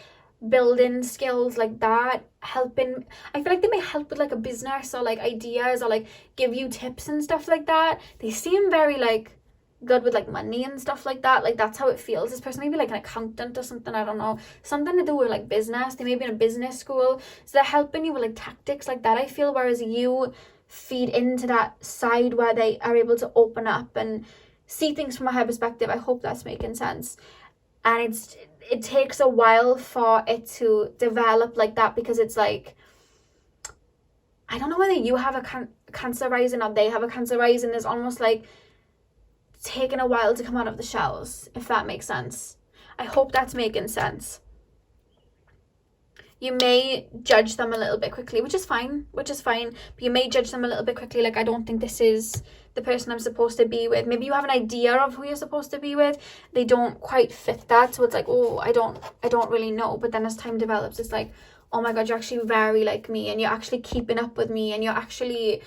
building skills like that, helping. I feel like they may help with like a business or like ideas or like give you tips and stuff like that. They seem very like good with like money and stuff like that. Like that's how it feels. This person may be like an accountant or something, I don't know, something to do with like business. They may be in a business school, so they're helping you with like tactics like that, I feel, whereas you feed into that side where they are able to open up and see things from a higher perspective. I hope that's making sense. And it takes a while for it to develop like that, because it's like, I don't know whether you have a Cancer rising or they have a Cancer rising. There's almost like taken a while to come out of the shells, if that makes sense. I hope that's making sense. You may judge them a little bit quickly, which is fine, but you may judge them a little bit quickly, like, I don't think this is the person I'm supposed to be with. Maybe you have an idea of who you're supposed to be with, they don't quite fit that, so it's like, oh, I don't really know. But then as time develops, it's like, oh my god, you're actually very like me, and you're actually keeping up with me, and you're actually,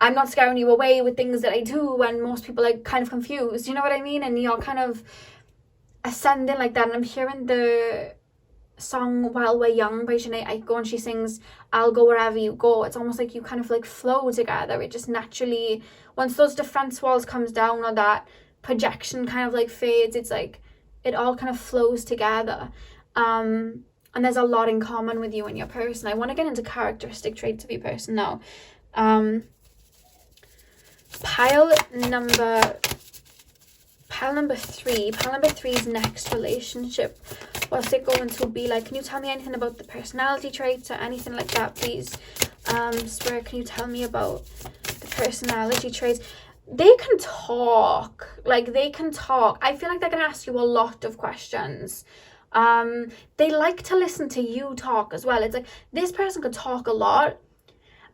I'm not scaring you away with things that I do when most people are kind of confused, you know what I mean? And you're kind of ascending like that. And I'm hearing the song While We're Young by Janae Aiko, and she sings, I'll go wherever you go. It's almost like you kind of like flow together. It just naturally, once those defense walls comes down or that projection kind of like fades, it's like it all kind of flows together. And there's a lot in common with you and your person. I want to get into characteristic traits of your person now. Pile number 3. Pile number 3's next relationship. What's it going to be like? Can you tell me anything about the personality traits or anything like that, please? Spirit, can you tell me about the personality traits? They can talk. Like, they can talk. I feel like they're going to ask you a lot of questions. They like to listen to you talk as well. It's like, this person could talk a lot,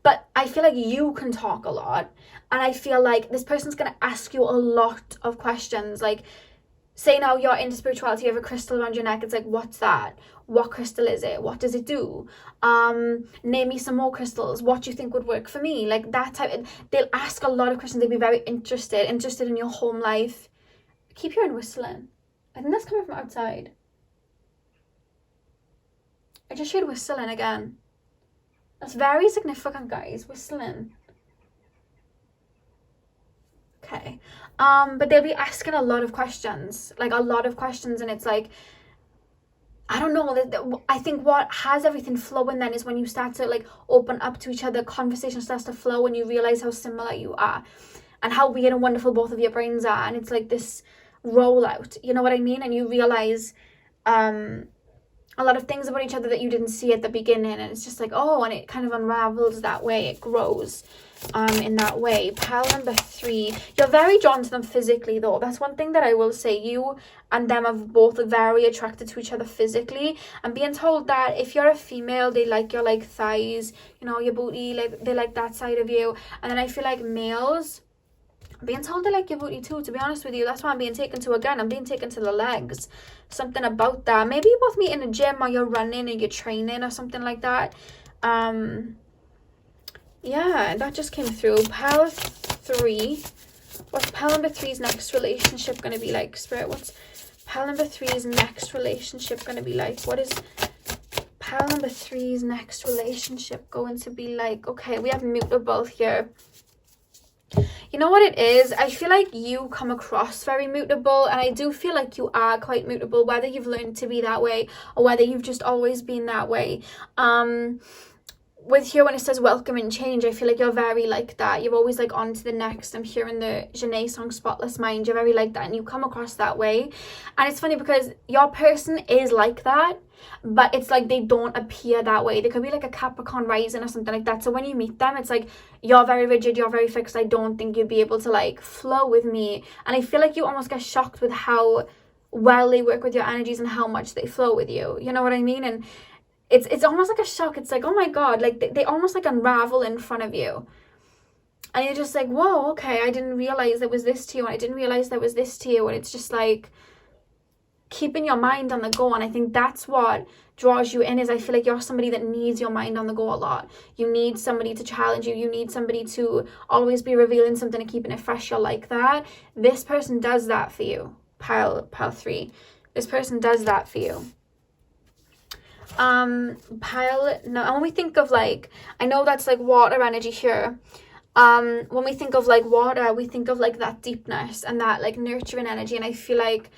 but I feel like you can talk a lot. And I feel like this person's going to ask you a lot of questions. Like, say now you're into spirituality, you have a crystal around your neck. It's like, what's that? What crystal is it? What does it do? Name me some more crystals. What do you think would work for me? Like that type. They'll ask a lot of questions. They'll be very interested in your home life. I keep hearing whistling. I think that's coming from outside. I just heard whistling again. That's very significant, guys. Whistling. Okay. But they'll be asking a lot of questions. Like, a lot of questions. And it's like, I don't know. I think what has everything flowing then is when you start to, like, open up to each other. Conversation starts to flow and you realize how similar you are. And how weird and wonderful both of your brains are. And it's like this rollout. You know what I mean? And you realize a lot of things about each other that you didn't see at the beginning. And it's just like, oh, and it kind of unravels that way. It grows in that way. Pile number 3. You're very drawn to them physically, though. That's one thing that I will say. You and them are both very attracted to each other physically. I'm being told that if you're a female, they like your, like, thighs, you know, your booty. Like, they like that side of you. And then I feel like males, being told they like your booty too, to be honest with you. That's why I'm being taken to again. I'm being taken to the legs. Something about that. Maybe you both meet in a gym or you're running or you're training or something like that. Yeah, that just came through. Pile 3. What's pile number 3's next relationship going to be like, Spirit? What's pile number 3's next relationship going to be like? What is pile number 3's next relationship going to be like? Okay, we have mutable here. You know what it is? I feel like you come across very mutable, and I do feel like you are quite mutable, whether you've learned to be that way or whether you've just always been that way. With here when it says welcome and change, I feel like you're very like that. You're always like on to the next. I'm hearing the Janae song Spotless Mind. You're very like that, and you come across that way. And it's funny because your person is like that, but it's like they don't appear that way. They could be like a Capricorn rising or something like that. So when you meet them, it's like, you're very rigid, you're very fixed. I don't think you'd be able to like flow with me. And I feel like you almost get shocked with how well they work with your energies and how much they flow with you. You know what I mean? And it's almost like a shock. It's like, oh my god, like they almost like unravel in front of you. And you're just like, whoa, okay, I didn't realize there was this to you, and I didn't realize there was this to you. And it's just like keeping your mind on the go. And I think that's what draws you in, is I feel like you're somebody that needs your mind on the go a lot. You need somebody to challenge you. You need somebody to always be revealing something and keeping it fresh. You're like that. This person does that for you. Pile 3. This person does that for you. Pile, no, and when we think of like, I know that's like water energy here. When we think of like water, we think of like that deepness and that like nurturing energy, and I feel like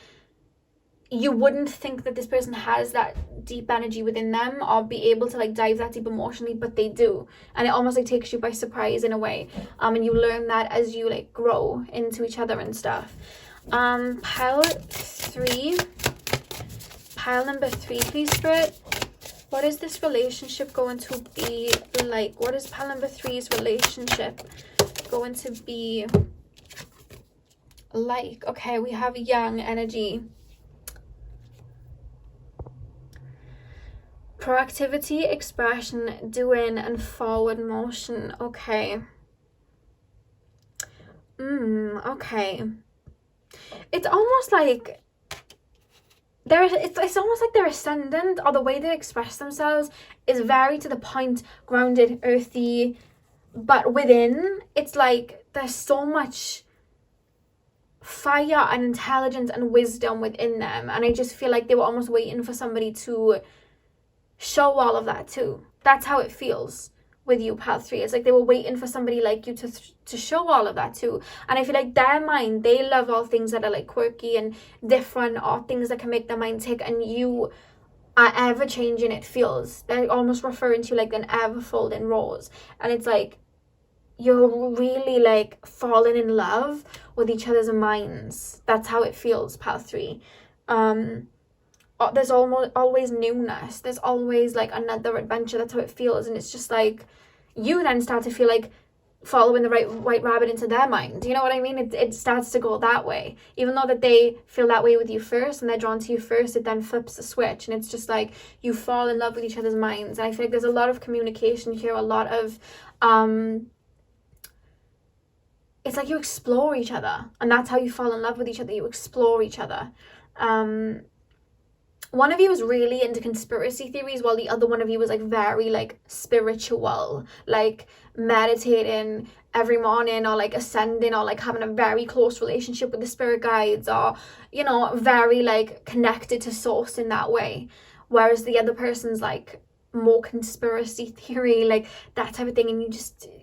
you wouldn't think that this person has that deep energy within them or be able to like dive that deep emotionally, but they do, and it almost like takes you by surprise in a way, and you learn that as you like grow into each other and stuff. Pile number 3, please, Spirit. What is this relationship going to be like? What is pile number 3's relationship going to be like? Okay, we have young energy. Proactivity, expression, doing, and forward motion. Okay. Okay. It's almost like it's almost like their ascendant, or the way they express themselves is very to the point, grounded, earthy, but within it's like there's so much fire and intelligence and wisdom within them, and I just feel like they were almost waiting for somebody to show all of that too. That's how it feels with you, pile 3. It's like they were waiting for somebody like you to show all of that too. And I feel like their mind, they love all things that are like quirky and different, or things that can make their mind tick, and you are ever changing. It feels they're almost referring to like an ever folding rose, and it's like you're really like falling in love with each other's minds. That's how it feels, pile 3. There's always newness, there's always like another adventure. That's how it feels, and it's just like you then start to feel like following the right white rabbit into their mind, you know what I mean? It starts to go that way, even though that they feel that way with you first and they're drawn to you first. It then flips the switch, and it's just like you fall in love with each other's minds. And I feel like there's a lot of communication here, a lot of it's like you explore each other, and that's how you fall in love with each other. You explore each other. One of you is really into conspiracy theories, while the other one of you is like very like spiritual, like meditating every morning, or like ascending, or like having a very close relationship with the spirit guides, or, you know, very like connected to source in that way. Whereas the other person's like more conspiracy theory, like that type of thing, and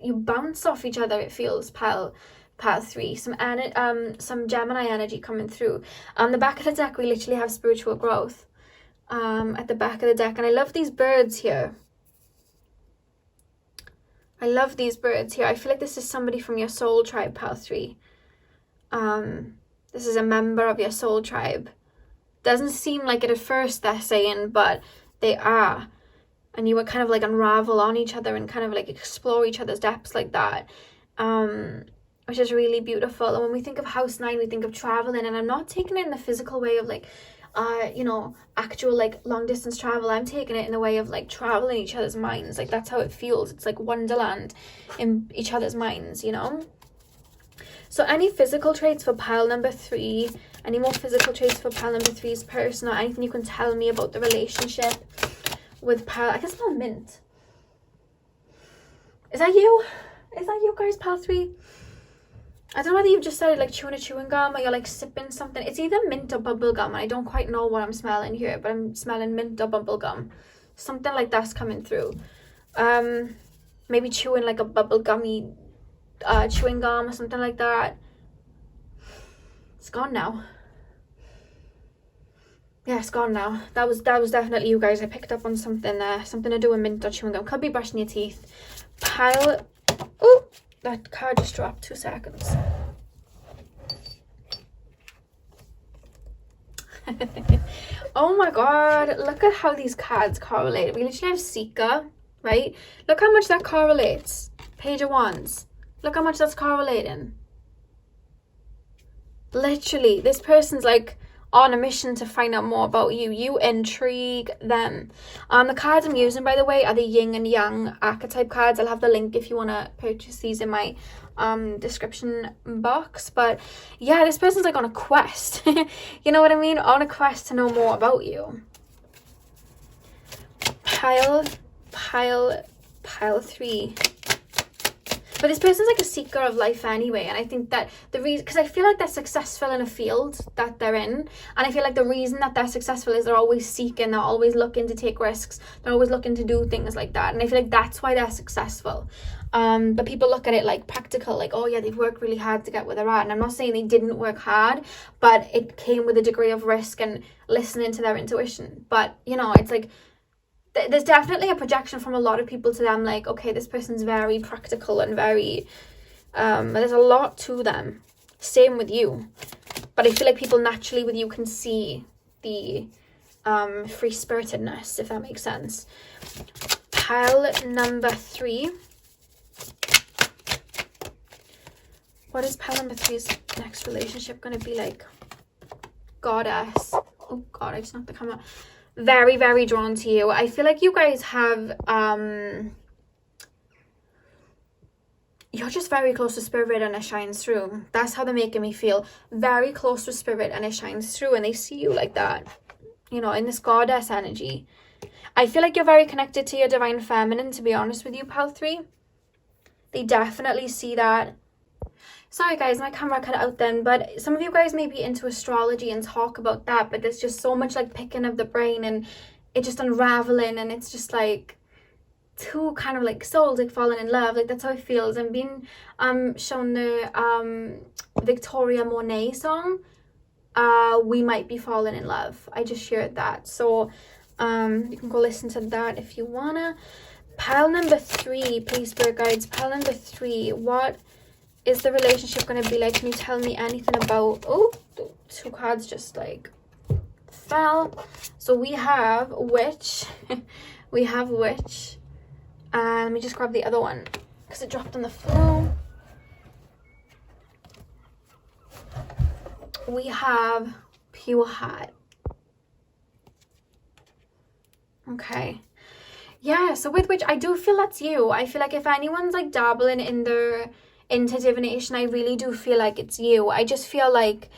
you bounce off each other, it feels, pile 3. Some Gemini energy coming through. The back of the deck, we literally have spiritual growth at the back of the deck, and I love these birds here. I love these birds here. I feel like this is somebody from your soul tribe, pile 3. This is a member of your soul tribe. Doesn't seem like it at first, they're saying, but they are. And you would kind of like unravel on each other and kind of like explore each other's depths like that, which is really beautiful. And when we think of house 9, we think of traveling, and I'm not taking it in the physical way of like you know, actual like long distance travel. I'm taking it in the way of like traveling each other's minds. Like that's how it feels. It's like wonderland in each other's minds, you know. So any physical traits for pile number 3, any more physical traits for pile number 3's person, or anything you can tell me about the relationship with pile, I guess I'm mint. Is that you guys, pile 3? I don't know whether you've just started like chewing a chewing gum, or you're like sipping something. It's either mint or bubble gum, and I don't quite know what I'm smelling here, but I'm smelling mint or bubble gum. Something like that's coming through. Maybe chewing like a bubble gummy chewing gum or something like that. It's gone now. Yeah, it's gone now. That was definitely you guys. I picked up on something there. Something to do with mint or chewing gum. Could be brushing your teeth. Pile. Oh, that card just dropped. 2 seconds. Oh my god. Look at how these cards correlate. We literally have Seeker, right? Look how much that correlates. Page of Wands. Look how much that's correlating. Literally, this person's like on a mission to find out more about you. You intrigue them. The cards I'm using, by the way, are the yin and yang archetype cards. I'll have the link if you want to purchase these in my description box. But yeah, this person's like on a quest. You know what I mean? On a quest to know more about you. Pile 3. But this person's like a seeker of life anyway, and I think that the reason, because I feel like they're successful in a field that they're in, and I feel like the reason that they're successful is they're always seeking, they're always looking to take risks, they're always looking to do things like that, and I feel like that's why they're successful. But people look at it like practical, like, oh yeah, they've worked really hard to get where they're at, and I'm not saying they didn't work hard, but it came with a degree of risk and listening to their intuition. But, you know, it's like, there's definitely a projection from a lot of people to them, like, okay, this person's very practical and very, there's a lot to them. Same with you. But I feel like people naturally with you can see the free-spiritedness, if that makes sense. Pile number 3. What is pile number 3's next relationship going to be like? Goddess. Oh, God, I just knocked the camera. Very, very drawn to you. I feel like you guys have, you're just very close to spirit and it shines through. That's how they're making me feel. Very close to spirit and it shines through, and they see you like that, you know, in this goddess energy. I feel like you're very connected to your divine feminine, to be honest with you, pal 3. They definitely see that. Sorry guys, my camera cut out then, but some of you guys may be into astrology and talk about that, but there's just so much like picking of the brain and it just unraveling, and it's just like two kind of like souls like falling in love. Like that's how it feels. I'm being shown the Victoria Monet song, We Might Be Falling in Love. I just shared that, so you can go listen to that if you wanna. Pile number 3, please, spirit guides. Pile number 3, what is the relationship going to be like? Can you tell me anything about... Oh, 2 cards just like fell. So we have Witch. We have Witch. And let me just grab the other one because it dropped on the floor. We have Pure Heart. Okay. Yeah, so with Witch, I do feel that's you. I feel like if anyone's like dabbling into divination, I really do feel like it's you. I just feel like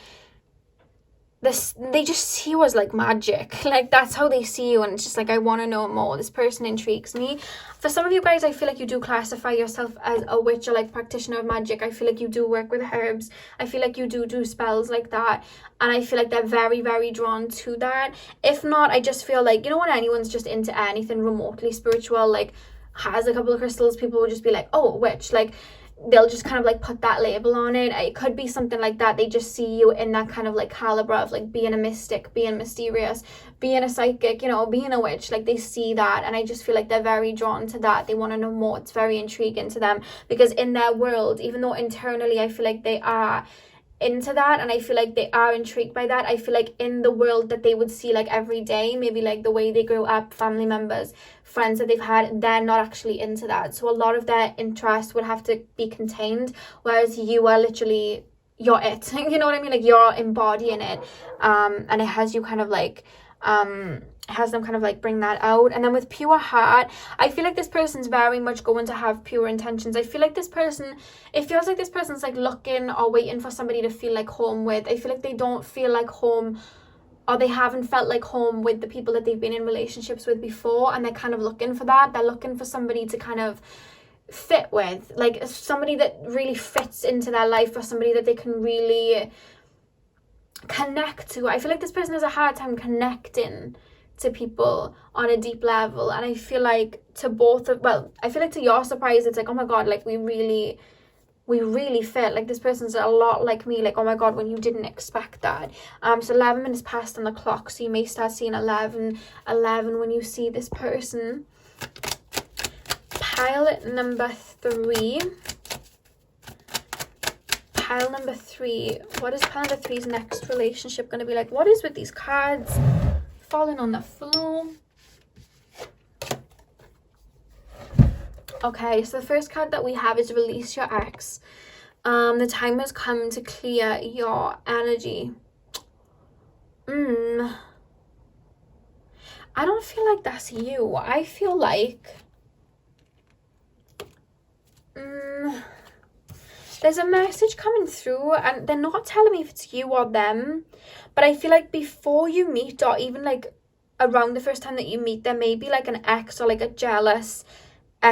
they just see you as like magic. Like that's how they see you, and it's just like, I want to know more. This person intrigues me. For some of you guys, I feel like you do classify yourself as a witch or like practitioner of magic. I feel like you do work with herbs. I feel like you do spells like that, and I feel like they're very, very drawn to that. If not, I just feel like, you know, when anyone's just into anything remotely spiritual, like has a couple of crystals, people would just be like, oh, witch. Like they'll just kind of like put that label on it. It could be something like that. They just see you in that kind of like caliber of like being a mystic, being mysterious, being a psychic, you know, being a witch. Like they see that, and I just feel like they're very drawn to that. They want to know more. It's very intriguing to them, because in their world, even though internally I feel like they are into that and I feel like they are intrigued by that, I feel like in the world that they would see like every day, maybe like the way they grew up, family members, friends that they've had, they're not actually into that. So a lot of their interest would have to be contained, whereas you are literally, you're it. You know what I mean? Like you're embodying it, and it has you kind of like has them kind of like bring that out. And then with Pure Heart, I feel like this person's very much going to have pure intentions. I feel like this person, it feels like this person's like looking or waiting for somebody to feel like home with. I feel like they don't feel like home, or they haven't felt like home with the people that they've been in relationships with before, and they're kind of looking for that. They're looking for somebody to kind of fit with, like somebody that really fits into their life, or somebody that they can really connect to. I feel like this person has a hard time connecting to people on a deep level, and I feel like to both of, well, I feel like to your surprise, it's like, oh my god, like we really fit. Like this person's a lot like me. Like, oh my god, when you didn't expect that. So 11 minutes passed on the clock, so you may start seeing 11 when you see this person. Pile number 3. Pile number 3. What is pile number 3's next relationship going to be like? What is with these cards falling on the floor? Okay, so the first card that we have is Release Your Ex. The time has come to clear your energy. I don't feel like that's you. I feel like there's a message coming through, and they're not telling me if it's you or them, but I feel like before you meet, or even like around the first time that you meet, there may be like an ex or like a jealous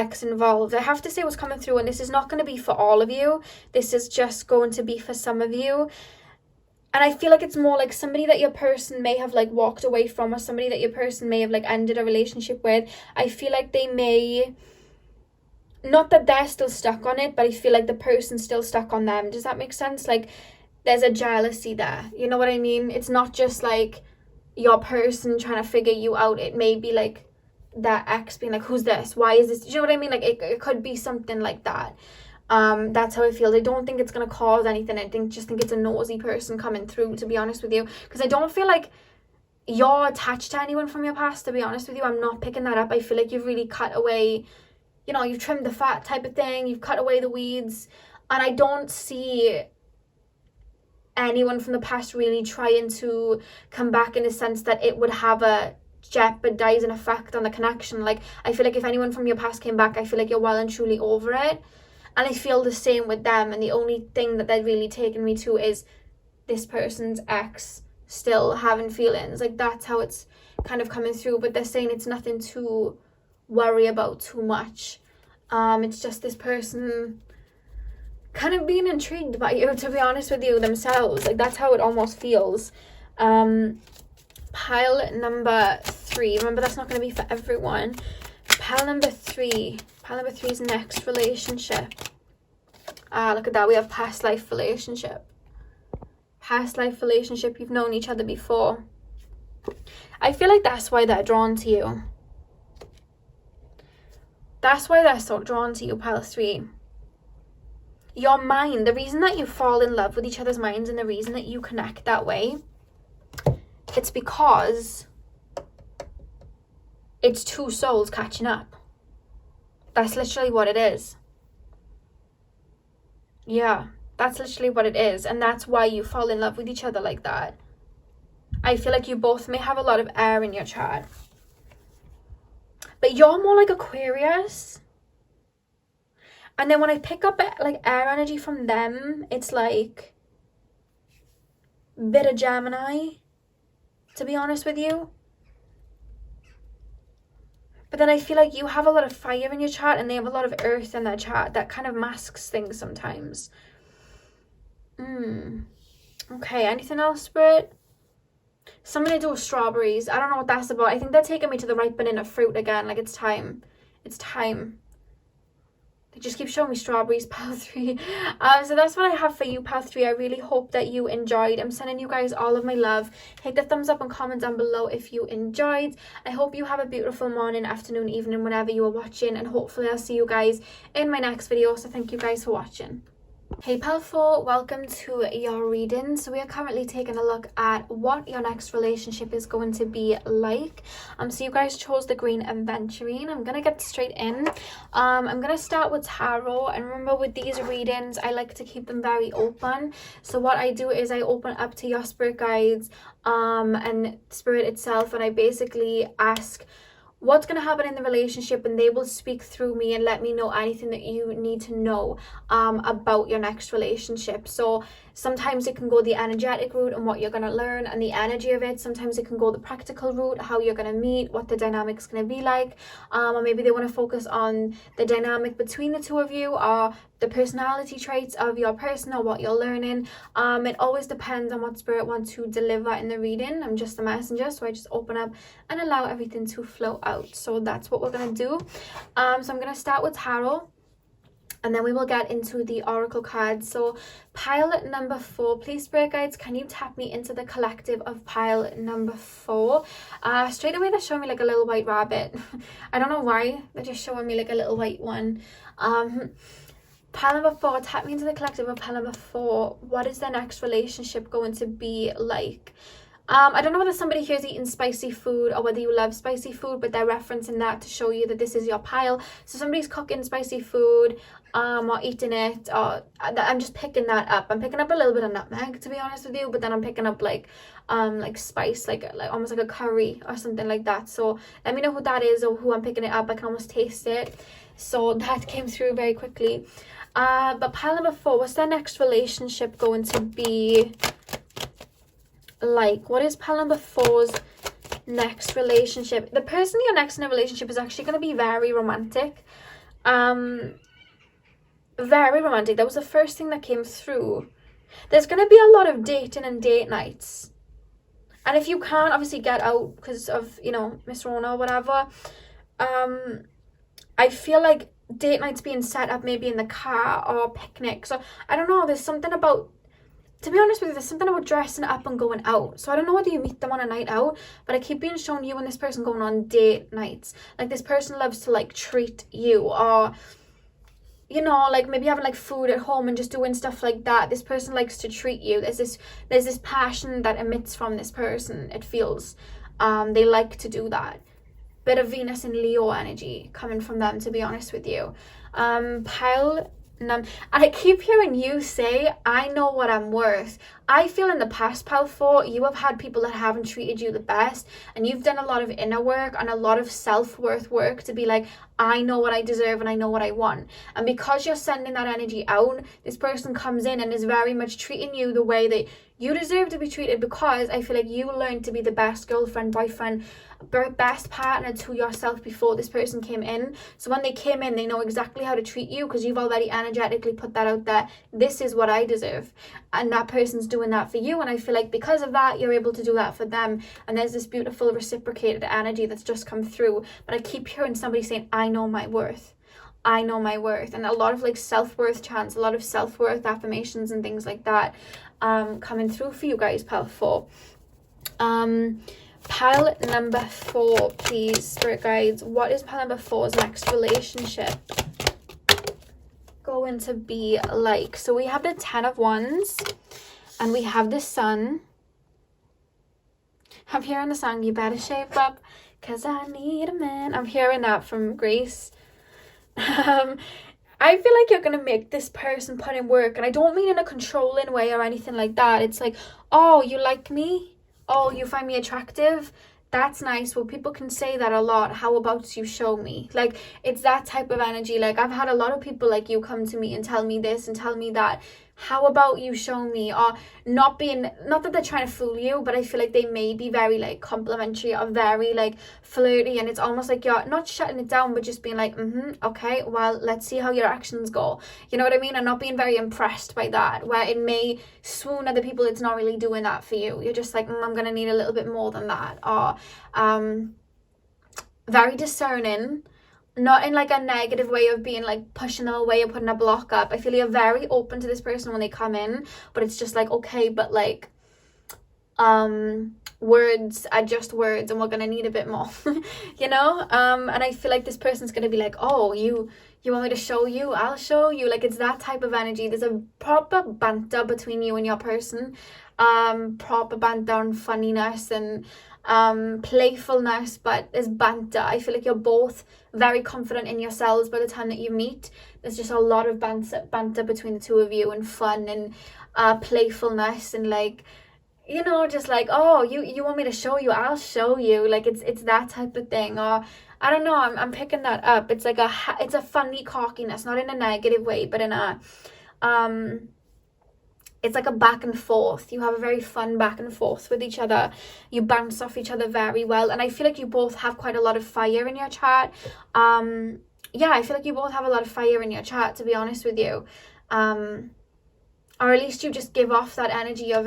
ex involved. I have to say what's coming through, and this is not going to be for all of you. This is just going to be for some of you. And I feel like it's more like somebody that your person may have like walked away from, or somebody that your person may have like ended a relationship with. I feel like they may, not that they're still stuck on it, but I feel like the person's still stuck on them. Does that make sense? Like there's a jealousy there. You know what I mean? It's not just like your person trying to figure you out. It may be like that ex being like, who's this? Why is this? Do you know what I mean? Like it could be something like that. That's how I feel. I don't think it's gonna cause anything. I just think it's a nosy person coming through, to be honest with you, because I don't feel like you're attached to anyone from your past, to be honest with you. I'm not picking that up. I feel like you've really cut away, you know, you've trimmed the fat type of thing, you've cut away the weeds, and I don't see anyone from the past really trying to come back in the sense that it would have a jeopardizing effect on the connection. Like I feel like if anyone from your past came back, I feel like you're well and truly over it. And I feel the same with them. And the only thing that they're really taken me to is this person's ex still having feelings. Like that's how it's kind of coming through. But they're saying it's nothing to worry about too much. It's just this person kind of being intrigued by you, to be honest with you, themselves. Like that's how it almost feels. Pile number 3. Remember, that's not going to be for everyone. Pile number 3. Pile number 3 is next relationship. Look at that. We have past life relationship. Past life relationship. You've known each other before. I feel like that's why they're drawn to you. That's why they're so drawn to you, pile 3. Your mind, the reason that you fall in love with each other's minds and the reason that you connect that way, it's because it's two souls catching up. That's literally what it is. Yeah, that's literally what it is. And that's why you fall in love with each other like that. I feel like you both may have a lot of air in your chart. But you're more like Aquarius. And then when I pick up like air energy from them, it's like a bit of Gemini, to be honest with you. But then I feel like you have a lot of fire in your chart and they have a lot of earth in their chart. That kind of masks things sometimes. Okay, anything else, Spirit? Somebody do strawberries. I don't know what that's about. I think they're taking me to the ripening of fruit again. Like, it's time. It's time. They just keep showing me strawberries, pile 3. So that's what I have for you, pile 3. I really hope that you enjoyed. I'm sending you guys all of my love. Hit the thumbs up and comment down below if you enjoyed. I hope you have a beautiful morning, afternoon, evening, whenever you are watching. And hopefully I'll see you guys in my next video. So thank you guys for watching. Hey pile 4, welcome to your reading. So we are currently taking a look at what your next relationship is going to be like. So you guys chose the green aventurine. I'm gonna get straight in. I'm gonna start with tarot, and remember with these readings I like to keep them very open. So what I do is I open up to your spirit guides and spirit itself, and I basically ask what's going to happen in the relationship, and they will speak through me and let me know anything that you need to know about your next relationship. So sometimes it can go the energetic route and what you're going to learn and the energy of it. Sometimes it can go the practical route, how you're going to meet, what the dynamic's going to be like, or maybe they want to focus on the dynamic between the two of you, or the personality traits of your person, or what you're learning. It always depends on what spirit wants to deliver in the reading. I'm just a messenger, so I just open up and allow everything to flow out. So that's what we're going to do. So I'm going to start with tarot, and then we will get into the oracle cards. So pile number 4, please spirit guides, can you tap me into the collective of pile number 4? Straight away they're showing me like a little white rabbit. I don't know why, they're just showing me like a little white one. Pile number 4, tap me into the collective of pile number 4. What is their next relationship going to be like? I don't know whether somebody here is eating spicy food or whether you love spicy food, but they're referencing that to show you that this is your pile. So somebody's cooking spicy food or eating it, or I'm just picking that up. I'm picking up a little bit of nutmeg, to be honest with you, but then I'm picking up like spice, like almost like a curry or something like that. So let me know who that is or who I'm picking it up. I can almost taste it. So that came through very quickly. But pile number 4, what's their next relationship going to be like? What is pile number 4's next relationship? The person you're next in a relationship is actually going to be very romantic. Very romantic. That was the first thing that came through. There's going to be a lot of dating and date nights. And if you can't obviously get out because of, you know, Miss Rona or whatever, I feel like date nights being set up maybe in the car or picnic. So I don't know, there's something about, to be honest with you, there's something about dressing up and going out. So I don't know whether you meet them on a night out, but I keep being shown you and this person going on date nights. Like this person loves to like treat you, or, you know, like maybe having like food at home and just doing stuff like that. This person likes to treat you. There's this passion that emits from this person, it feels. They like to do that. Bit of Venus and Leo energy coming from them, to be honest with you. Pile and I keep hearing you say, I know what I'm worth. I feel in the past, Pile 4, you have had people that haven't treated you the best, and you've done a lot of inner work and a lot of self-worth work to be like, I know what I deserve and I know what I want. And because you're sending that energy out, this person comes in and is very much treating you the way that you deserve to be treated, because I feel like you learned to be the best girlfriend, boyfriend, best partner to yourself before this person came in. So when they came in, they know exactly how to treat you because you've already energetically put that out there. This is what I deserve. And that person's doing that for you. And I feel like because of that, you're able to do that for them. And there's this beautiful reciprocated energy that's just come through. But I keep hearing somebody saying, I know my worth. I know my worth. And a lot of like self-worth chants, a lot of self-worth affirmations and things like that coming through for you guys, Pile 4. Pile number 4, please, Spirit Guides. What is pile number 4's next relationship going to be like? So we have the 10 of Wands and we have the Sun. I'm hearing the song, You Better Shape Up, 'Cause I Need a Man. I'm hearing that from Grace. I feel like you're going to make this person put in work, and I don't mean in a controlling way or anything like that. It's like, oh, you like me? Oh, you find me attractive? That's nice. Well, people can say that a lot. How about you show me? Like, it's that type of energy. Like, I've had a lot of people like you come to me and tell me this and tell me that. How about you show me? Or not that they're trying to fool you, but I feel like they may be very like complimentary or very like flirty, and it's almost like you're not shutting it down, but just being like, okay, well, let's see how your actions go. You know what I mean? And not being very impressed by that, where it may swoon other people. It's not really doing that for you. You're just like, I'm gonna need a little bit more than that. Or very discerning. Not in like a negative way of being like pushing them away or putting a block up. I feel you're very open to this person when they come in, but it's just like, okay, but like words are just words and we're gonna need a bit more. You know? And I feel like this person's gonna be like, oh, you want me to show you? I'll show you. Like, it's that type of energy. There's a proper banter between you and your person. Proper banter and funniness and playfulness, but there's banter. I feel like you're both very confident in yourselves by the time that you meet. There's just a lot of banter between the two of you, and fun and playfulness, and like, you know, just like, oh, you want me to show you? I'll show you. Like, it's that type of thing. Or I don't know, I'm picking that up. It's like it's a funny cockiness, not in a negative way, but in a it's like a back and forth. You have a very fun back and forth with each other. You bounce off each other very well. And I feel like you both have quite a lot of fire in your chart. Yeah, I feel like you both have a lot of fire in your chart, to be honest with you. Or at least you just give off that energy. You're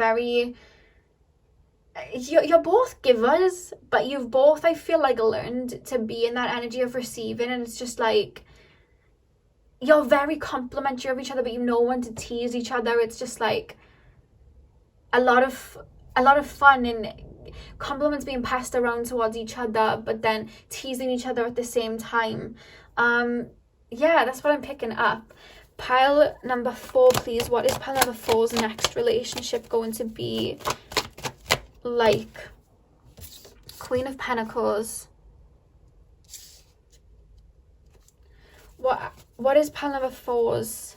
both givers, but you've both, I feel like, learned to be in that energy of receiving. And it's just like, you're very complimentary of each other, but you know when to tease each other. It's just like a lot of fun and compliments being passed around towards each other, but then teasing each other at the same time. Yeah, that's what I'm picking up. Pile number 4, please. What is pile number 4's next relationship going to be like? Queen of Pentacles. What is pile number 4's?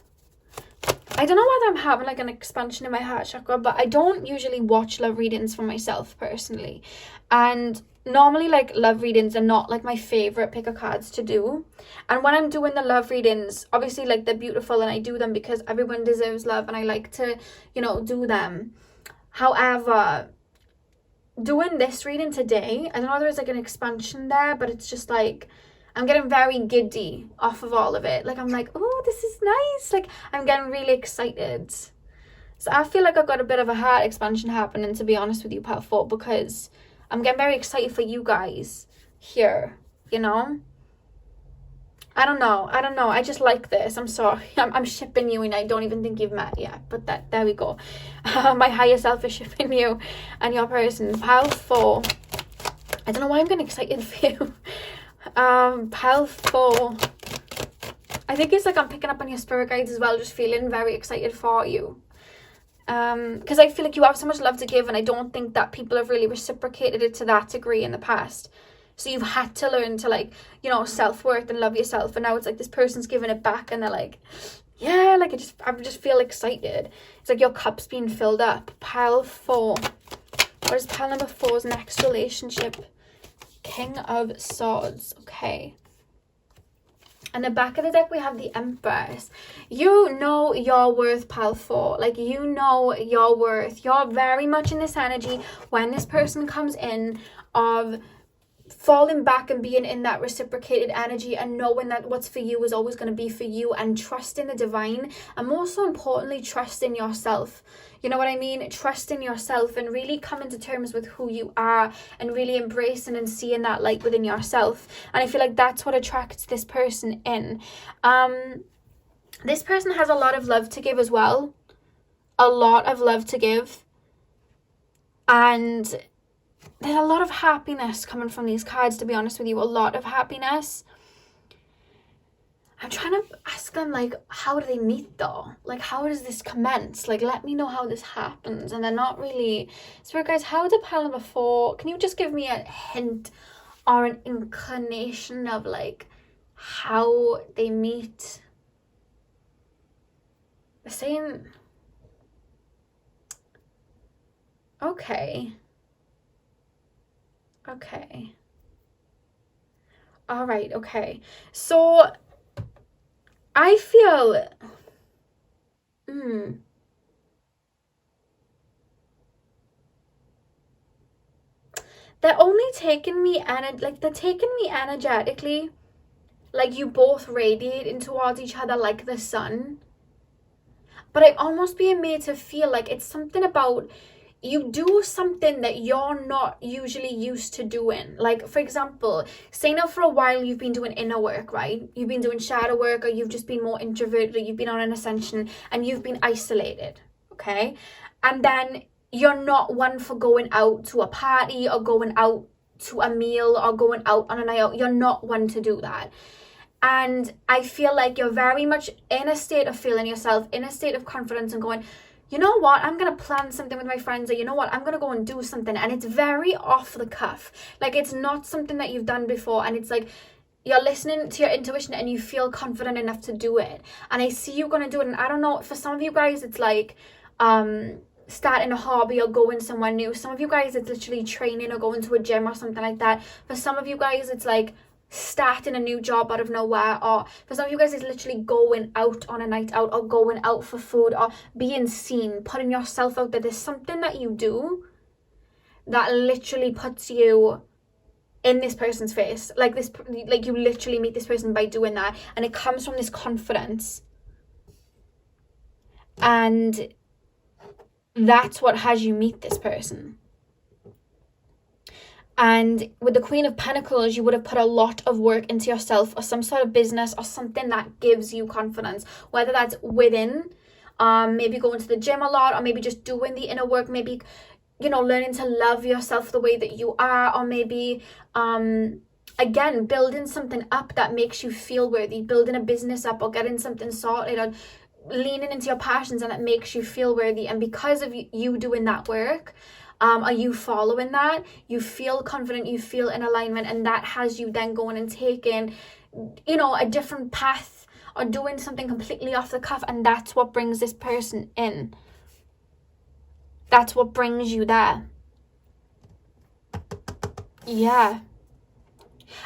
I don't know whether I'm having like an expansion in my heart chakra, but I don't usually watch love readings for myself personally. And normally like love readings are not like my favorite pick of cards to do. And when I'm doing the love readings, obviously like they're beautiful and I do them because everyone deserves love and I like to, you know, do them. However, doing this reading today, I don't know if there's like an expansion there, but it's just like, I'm getting very giddy off of all of it. Like, I'm like, oh, this is nice. Like, I'm getting really excited. So I feel like I've got a bit of a heart expansion happening, to be honest with you, Pile 4, because I'm getting very excited for you guys here, you know? I don't know. I just like this. I'm sorry. I'm shipping you and I don't even think you've met yet. But there we go. My higher self is shipping you and your person. Pile 4. I don't know why I'm getting excited for you. Pile 4. I think it's like I'm picking up on your spirit guides as well, just feeling very excited for you. Because I feel like you have so much love to give, and I don't think that people have really reciprocated it to that degree in the past. So you've had to learn to, like, you know, self-worth and love yourself, and now it's like this person's giving it back, and they're like, yeah, like, I just feel excited. It's like your cup's being filled up. Pile 4. What is pile number 4's next relationship? King of Swords. Okay. And the back of the deck, we have the Empress. You know your worth, Pile 4. Like, you know your worth. You're very much in this energy when this person comes in of falling back and being in that reciprocated energy and knowing that what's for you is always going to be for you, and trusting the divine, and more so importantly, trusting yourself. You know what I mean? Trusting yourself and really coming to terms with who you are and really embracing and seeing that light within yourself. And I feel like that's what attracts this person in. This person has a lot of love to give as well. A lot of love to give. And there's a lot of happiness coming from these cards, to be honest with you. A lot of happiness. I'm trying to ask them, like, how do they meet, though? Like, how does this commence? Like, let me know how this happens. And they're not really... Spirit guys, how did pile number 4... Can you just give me a hint or an inclination of, like, how they meet? They're saying... Okay. Okay. All right, okay. So... I feel, they're only taking me, they're taking me energetically, like you both radiate towards each other like the sun. But I'm almost being made to feel like it's something about you do something that you're not usually used to doing. Like, for example, say now for a while you've been doing inner work, right? You've been doing shadow work, or you've just been more introverted, or you've been on an ascension and you've been isolated, okay? And then you're not one for going out to a party or going out to a meal or going out on a night out. You're not one to do that. And I feel like you're very much in a state of feeling yourself, in a state of confidence and going, you know what, I'm going to plan something with my friends, or you know what, I'm going to go and do something. And it's very off the cuff. Like, it's not something that you've done before. And it's like, you're listening to your intuition and you feel confident enough to do it. And I see you going to do it. And I don't know, for some of you guys, it's like starting a hobby or going somewhere new. Some of you guys, it's literally training or going to a gym or something like that. For some of you guys, it's like starting a new job out of nowhere, or for some of you guys it's literally going out on a night out or going out for food or being seen, putting yourself out there. There's something that you do that literally puts you in this person's face, like this, like you literally meet this person by doing that, and it comes from this confidence, and that's what has you meet this person. And with the Queen of Pentacles, you would have put a lot of work into yourself or some sort of business or something that gives you confidence, whether that's within, maybe going to the gym a lot, or maybe just doing the inner work, maybe, you know, learning to love yourself the way that you are, or maybe, again, building something up that makes you feel worthy, building a business up or getting something sorted, or leaning into your passions and that makes you feel worthy. And because of you doing that work, are you following that? You feel confident, you feel in alignment, and that has you then going and taking, you know, a different path or doing something completely off the cuff, and that's what brings this person in. That's what brings you there. Yeah.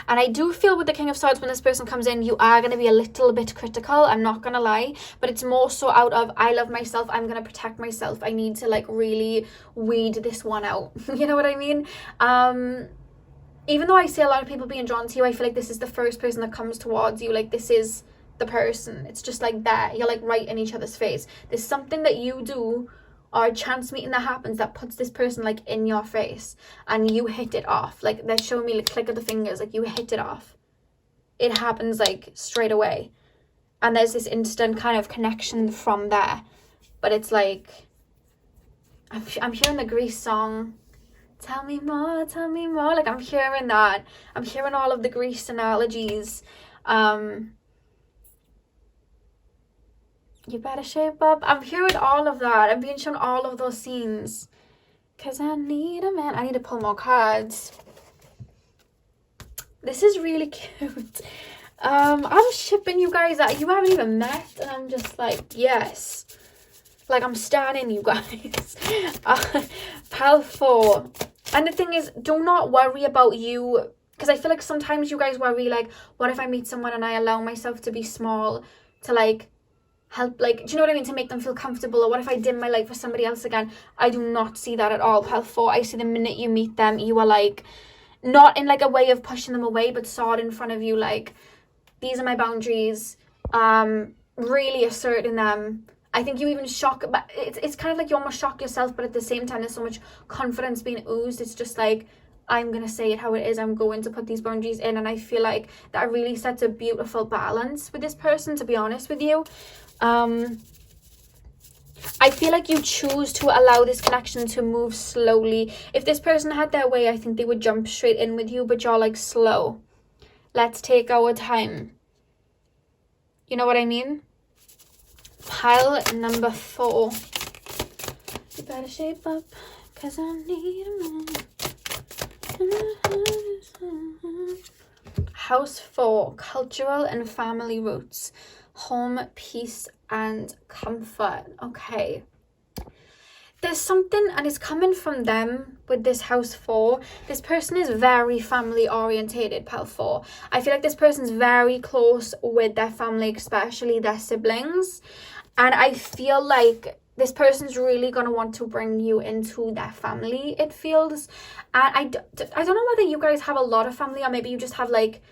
And I do feel with the King of Swords, when this person comes in, you are going to be a little bit critical. I'm not going to lie. But it's more so out of, I love myself. I'm going to protect myself. I need to, like, really weed this one out. You know what I mean? even though I see a lot of people being drawn to you, I feel like this is the first person that comes towards you. Like, this is the person. It's just like that. You're like right in each other's face. There's something that you do or a chance meeting that happens that puts this person like in your face and you hit it off. Like, they're showing me like click of the fingers, like you hit it off. It happens like straight away. And there's this instant kind of connection from there. But it's like, I'm hearing the Grease song. Tell me more, tell me more. Like, I'm hearing that. I'm hearing all of the Grease analogies. You better shape up. I'm hearing all of that. I'm being shown all of those scenes. Because I need a man. I need to pull more cards. This is really cute. I'm shipping you guys out. You haven't even met. And I'm just like, yes. Like, I'm standing you guys. Pal 4. And the thing is, do not worry about you. Because I feel like sometimes you guys worry, like, what if I meet someone and I allow myself to be small to, like, help, like, do you know what I mean? To make them feel comfortable. Or what if I dim my light for somebody else again? I do not see that at all, Pal 4. I see the minute you meet them, you are, like, not in, like, a way of pushing them away, but sword in front of you, like, these are my boundaries. Really asserting them. I think you even shock, but it's kind of like you almost shock yourself, but at the same time, there's so much confidence being oozed. It's just like, I'm going to say it how it is. I'm going to put these boundaries in. And I feel like that really sets a beautiful balance with this person, to be honest with you. I feel like you choose to allow this connection to move slowly. If this person had their way, I think they would jump straight in with you, but you're like, slow. Let's take our time. You know what I mean? Pile number 4. You better shape up, cause I need a man. House 4. Cultural and family roots. Home, peace, and comfort. Okay. There's something, and it's coming from them with this house 4. This person is very family orientated, Pal 4. I feel like this person's very close with their family, especially their siblings. And I feel like this person's really going to want to bring you into their family, it feels. And I don't know whether you guys have a lot of family, or maybe you just have like,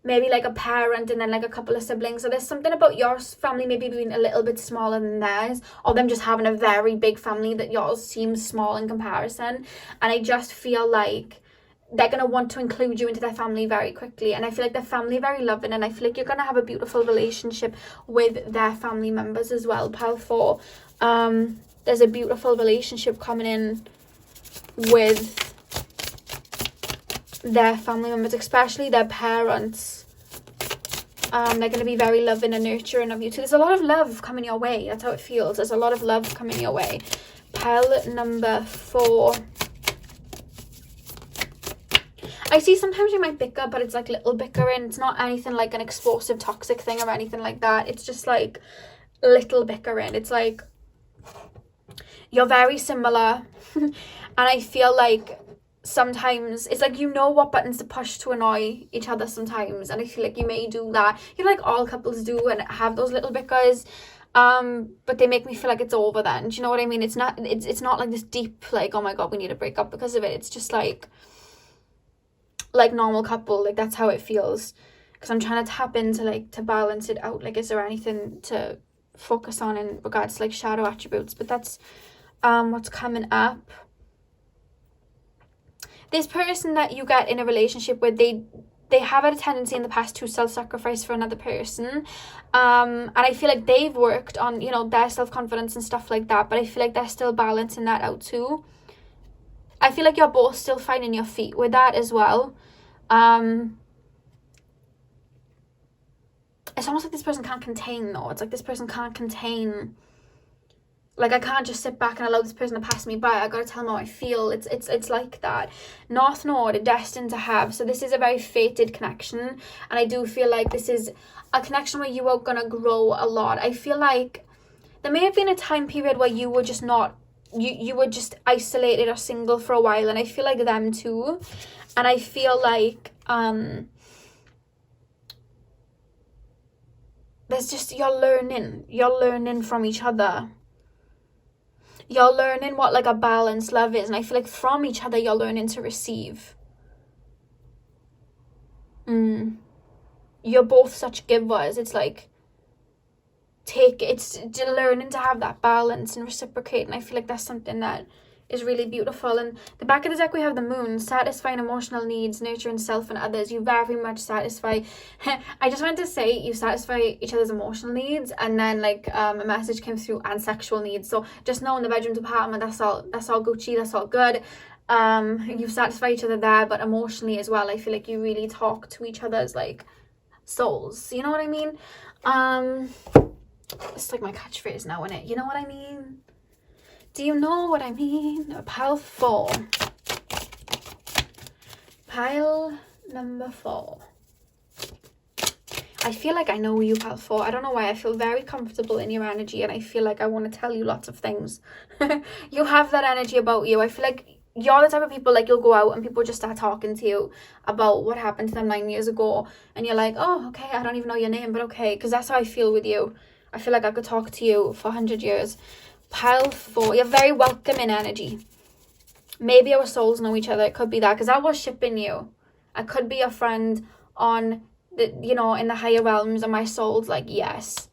maybe like a parent and then like a couple of siblings. So there's something about your family maybe being a little bit smaller than theirs, or them just having a very big family that yours seems small in comparison. And I just feel like they're going to want to include you into their family very quickly. And I feel like their family very loving, and I feel like you're going to have a beautiful relationship with their family members as well, Pal 4. There's a beautiful relationship coming in with their family members, especially their parents. They're going to be very loving and nurturing of you too. There's a lot of love coming your way. That's how it feels. There's a lot of love coming your way. Pile number 4. I see sometimes you might bicker, but it's like little bickering. It's not anything like an explosive, toxic thing or anything like that. It's just like little bickering. It's like you're very similar. And I feel like sometimes it's like, you know what buttons to push to annoy each other sometimes. And I feel like you may do that. You know, like all couples do and have those little bickers. But they make me feel like it's over then. Do you know what I mean? It's not like this deep, like, oh my God, we need to break up because of it. It's just like normal couple, like that's how it feels. Because I'm trying to tap into like to balance it out. Like, is there anything to focus on in regards to like shadow attributes? But that's what's coming up. This person that you get in a relationship with, they have had a tendency in the past to self-sacrifice for another person. And I feel like they've worked on, you know, their self-confidence and stuff like that. But I feel like they're still balancing that out too. I feel like you're both still finding your feet with that as well. It's almost like this person can't contain though. It's like this person can't contain. Like, I can't just sit back and allow this person to pass me by. I gotta tell them how I feel. It's like that. North Node, destined to have. So this is a very fated connection. And I do feel like this is a connection where you are gonna grow a lot. I feel like there may have been a time period where you were just not, you were just isolated or single for a while. And I feel like them too. And I feel like, there's just, you're learning from each other. You're learning what like a balanced love is. And I feel like from each other, you're learning to receive. you're both such givers. It's like, it's learning to have that balance and reciprocate, and I feel like that's something that is really beautiful. And the back of the deck, we have the moon, satisfying emotional needs, nurturing self and others. You very much satisfy I just wanted to say you satisfy each other's emotional needs, and then like a message came through, and sexual needs. So just know in the bedroom department, that's all Gucci, that's all good. You satisfy each other there, but emotionally as well, I feel like you really talk to each other's like souls, you know what I mean? It's like my catchphrase now, isn't it? You know what I mean? Do you know what I mean? Pile 4. Pile number 4. I feel like I know you, pile 4. I don't know why. I feel very comfortable in your energy, and I feel like I want to tell you lots of things. You have that energy about you. I feel like you're the type of people, like, you'll go out and people just start talking to you about what happened to them 9 years ago, and you're like, oh, okay, I don't even know your name, but okay, because that's how I feel with you. I feel like I could talk to you for 100 years. Pile 4, you're very welcoming energy. Maybe our souls know each other. It could be that, because I was shipping you. I could be a friend on the, you know, in the higher realms, and my soul's like, yes,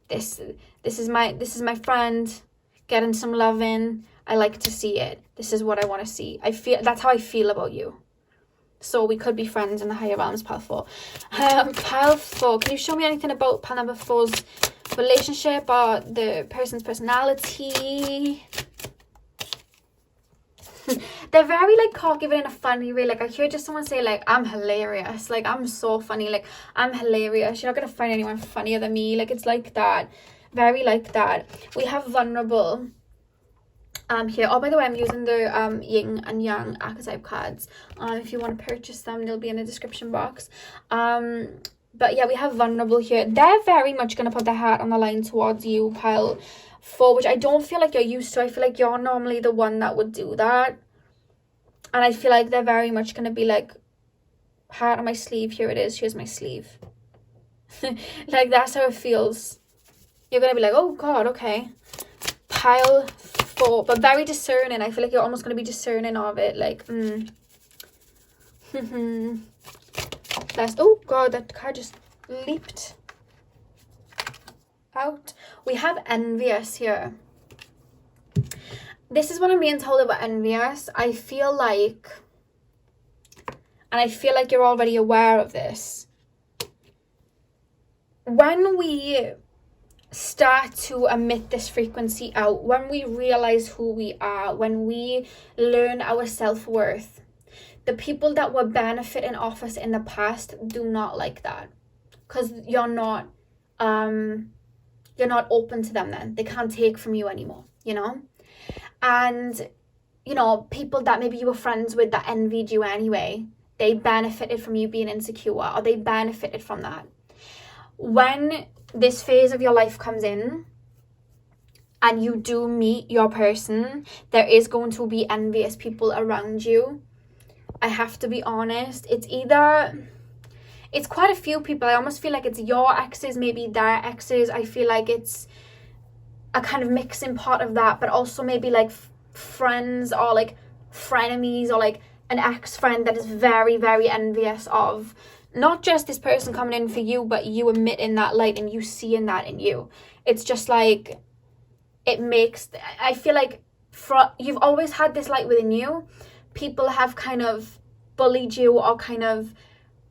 this is my friend getting some loving. I like to see it. This is what I want to see. That's how I feel about you. So we could be friends in the higher realms, pile 4. Pile 4, can you show me anything about pile number 4's relationship or the person's personality? They're very like cocky, but in a funny way. Like, I hear just someone say like, I'm hilarious, like I'm so funny, like I'm hilarious, you're not gonna find anyone funnier than me. Like, it's like that, very like that. We have vulnerable here. Oh, by the way, I'm using the yin and yang archetype cards. If you want to purchase them, they'll be in the description box. But yeah, we have vulnerable here. They're very much going to put their heart on the line towards you, pile 4, which I don't feel like you're used to. I feel like you're normally the one that would do that. And I feel like they're very much going to be like, heart on my sleeve, here it is, here's my sleeve. Like, that's how it feels. You're going to be like, oh God, okay. Pile 4, but very discerning. I feel like you're almost going to be discerning of it. Like, That's, oh God, that card just leaped out. We have envious here. This is what I'm being told about envious. I feel like, and I feel like you're already aware of this, when we start to emit this frequency out, when we realize who we are, when we learn our self-worth, the people that were benefiting off us in the past do not like that, because you're not open to them. Then they can't take from you anymore, you know. And you know, people that maybe you were friends with that envied you anyway, they benefited from you being insecure, or they benefited from that. When this phase of your life comes in and you do meet your person, there is going to be envious people around you. I have to be honest. It's quite a few people. I almost feel like it's your exes, maybe their exes. I feel like it's a kind of mixing pot of that, but also maybe like friends, or like frenemies, or like an ex-friend that is very, very envious of not just this person coming in for you, but you emitting that light and you seeing that in you. It's just like, it makes, I feel like you've always had this light within you. People have kind of bullied you or kind of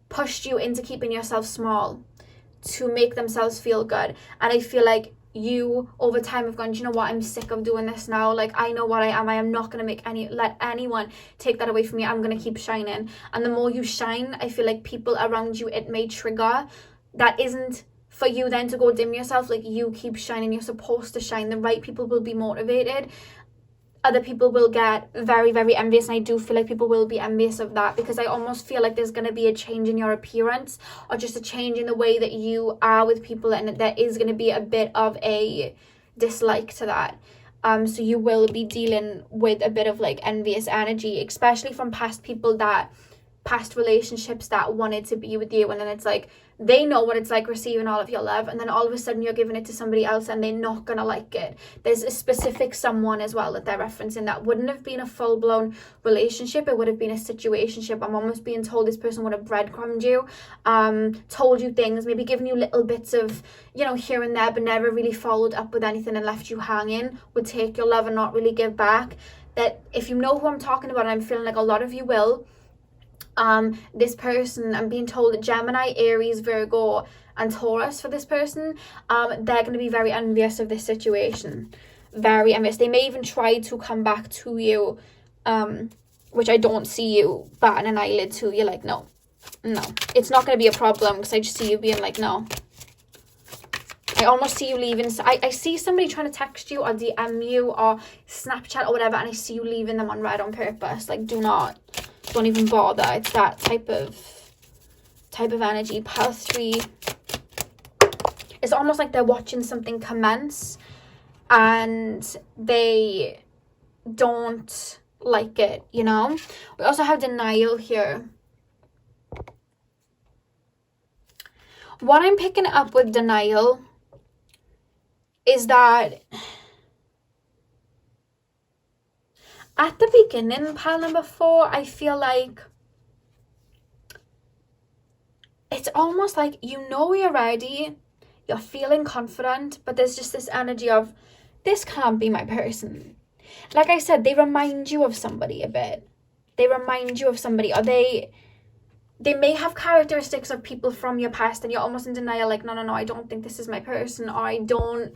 pushed you into keeping yourself small to make themselves feel good. And I feel like you over time have gone, do you know what, I'm sick of doing this now. Like, I know what I am not going to let anyone take that away from me. I'm going to keep shining. And the more you shine, I feel like people around you, it may trigger. That isn't for you then to go dim yourself. Like, you keep shining, you're supposed to shine. The right people will be motivated. Other people will get very, very envious, and I do feel like people will be envious of that, because I almost feel like there's going to be a change in your appearance, or just a change in the way that you are with people, and there is going to be a bit of a dislike to that. So you will be dealing with a bit of like envious energy, especially from past people that past relationships that wanted to be with you, and then it's like they know what it's like receiving all of your love, and then all of a sudden you're giving it to somebody else and they're not gonna like it. There's a specific someone as well that they're referencing that wouldn't have been a full-blown relationship. It would have been a situationship. I'm almost being told this person would have breadcrumbed you, told you things, maybe given you little bits of, you know, here and there, but never really followed up with anything and left you hanging, would take your love and not really give back. That if you know who I'm talking about, and I'm feeling like a lot of you will, this person, I'm being told that Gemini, Aries, Virgo and Taurus for this person, they're going to be very envious of this situation, very envious. They may even try to come back to you, which I don't see you batting an eyelid to. You're like, no, it's not going to be a problem, because I just see you being like, no. I almost see you leaving. I see somebody trying to text you or DM you or Snapchat or whatever, and I see you leaving them on red on purpose. Like, don't even bother. It's that type of energy. Pile 3. It's almost like they're watching something commence and they don't like it, you know? We also have denial here. What I'm picking up with denial is that at the beginning, pile number 4, I feel like it's almost like, you know, you're ready, you're feeling confident, but there's just this energy of, this can't be my person. Like I said, they remind you of somebody a bit. They remind you of somebody, or they may have characteristics of people from your past, and you're almost in denial, like, no, I don't think this is my person, or I don't.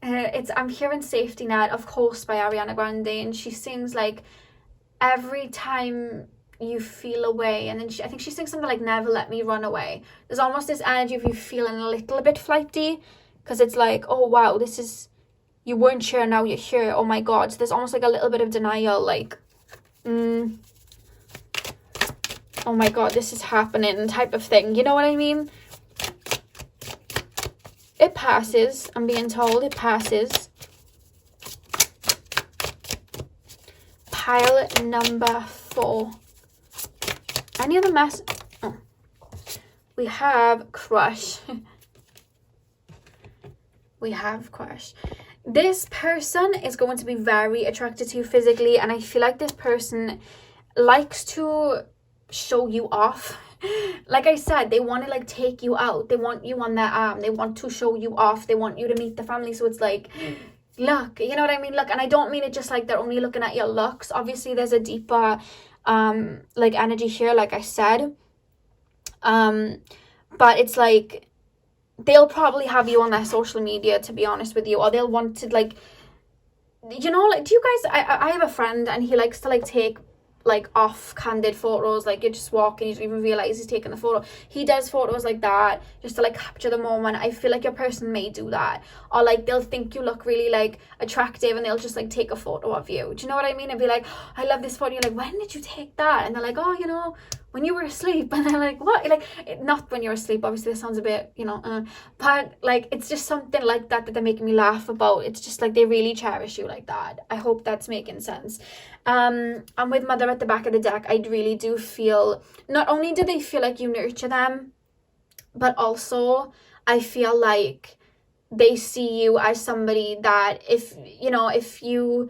I'm hearing Safety Net, of course, by Ariana Grande, and she sings like, every time you feel away, and then I think she sings something like, never let me run away. There's almost this energy of you feeling a little bit flighty, because it's like, oh wow, this is, you weren't sure, now you're here, oh my god. So there's almost like a little bit of denial, like, oh my god, this is happening type of thing, you know what I mean? It passes, I'm being told, it passes. Pile number 4. Any other mess? Oh. We have crush. We have crush. This person is going to be very attracted to you physically, and I feel like this person likes to show you off. Like I said, they want to like take you out, they want you on their arm, they want to show you off, they want you to meet the family. So it's like, look, you know what I mean? Look, and I don't mean it just like they're only looking at your looks. Obviously there's a deeper like energy here, like I said, but it's like they'll probably have you on their social media, to be honest with you, or they'll want to like, you know, like, do you guys, I have a friend and he likes to like take like off candid photos, like you're just walking, you don't even realize he's taking the photo. He does photos like that just to like capture the moment. I feel like your person may do that, or like they'll think you look really like attractive and they'll just like take a photo of you. Do you know what I mean? And be like, oh, I love this photo. You're like, when did you take that? And they're like, oh, you know, when you were asleep. And they're like, what? Like, not when you're asleep, obviously. That sounds a bit, you know, but like it's just something like that they're making me laugh about. It's just like they really cherish you like that. I hope that's making sense. And with Mother at the back of the deck, I really do feel, not only do they feel like you nurture them, but also I feel like they see you as somebody that if you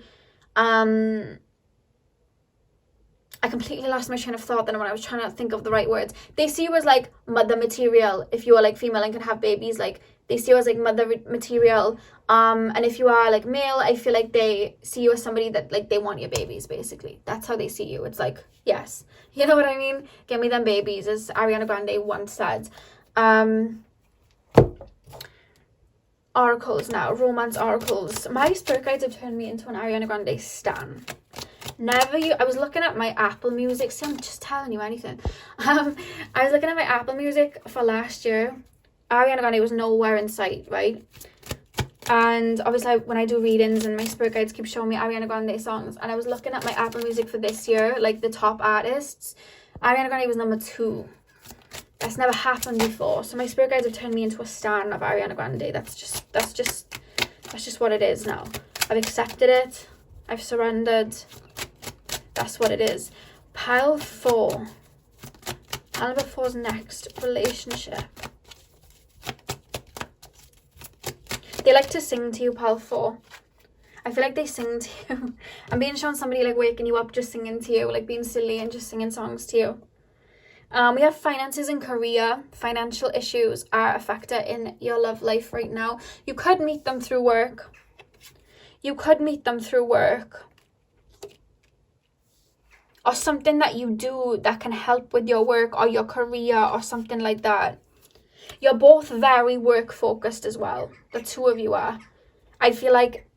I completely lost my train of thought then when I was trying to think of the right words. They see you as like mother material. If you are like female and can have babies, like they see you as like mother material. And if you are like male, I feel like they see you as somebody that like they want your babies, basically. That's how they see you. It's like, yes, you know what I mean? Give me them babies, as Ariana Grande once said. Oracles now, romance oracles. My spirit guides have turned me into an Ariana Grande stan. I was looking at my Apple Music. See, I'm just telling you anything. I was looking at my Apple Music for last year. Ariana Grande was nowhere in sight, right? And obviously when I do readings and my spirit guides keep showing me Ariana Grande songs, and I was looking at my Apple Music for this year, like the top artists. Ariana Grande was number 2. That's never happened before. So my spirit guides have turned me into a stan of Ariana Grande. That's just what it is now. I've accepted it. I've surrendered. That's what it is. Pile 4. Pile number 4's next relationship. They like to sing to you, pile 4. I feel like they sing to you. I'm being shown somebody like waking you up, just singing to you, like being silly and just singing songs to you. We have finances and career. Financial issues are a factor in your love life right now. You could meet them through work. You could meet them through work. Or something that you do that can help with your work or your career or something like that. You're both very work focused as well. The two of you are. I feel like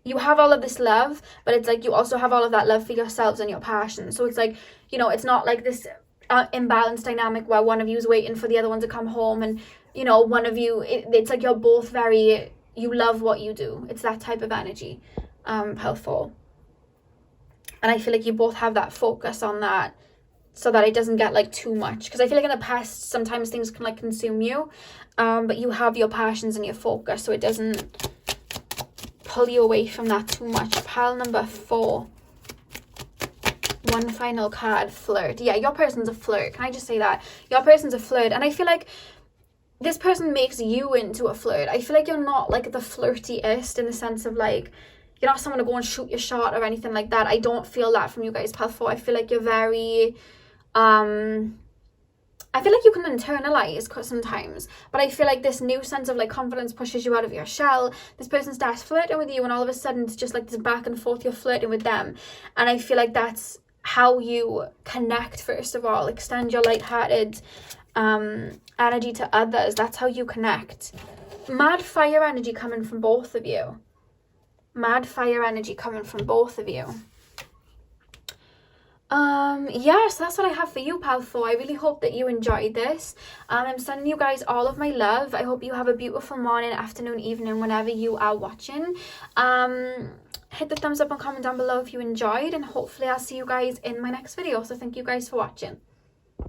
you have all of this love, but it's like you also have all of that love for yourselves and your passion. So it's like, you know, it's not like this imbalanced dynamic where one of you is waiting for the other one to come home and, you know, one of you, it's like you're both very, you love what you do. It's that type of energy, pile 4. And I feel like you both have that focus on that so that it doesn't get like too much. Because I feel like in the past, sometimes things can like consume you, but you have your passions and your focus so it doesn't pull you away from that too much. Pile number 4. One final card, flirt. Yeah, your person's a flirt. Can I just say that? Your person's a flirt. And I feel like this person makes you into a flirt. I feel like you're not like the flirtiest in the sense of like, you're not someone to go and shoot your shot or anything like that. I don't feel that from you guys, pile 4. I feel like you're very, I feel like you can internalize sometimes, but I feel like this new sense of like confidence pushes you out of your shell. This person starts flirting with you and all of a sudden it's just like this back and forth, you're flirting with them. And I feel like that's how you connect, first of all. Extend your lighthearted energy to others. That's how you connect. Mad fire energy coming from both of you. Mad fire energy coming from both of you. Yeah, so that's what I have for you, pile 4. I really hope that you enjoyed this. I'm sending you guys all of my love. I hope you have a beautiful morning, afternoon, evening, whenever you are watching. Hit the thumbs up and comment down below if you enjoyed, and hopefully I'll see you guys in my next video. So thank you guys for watching.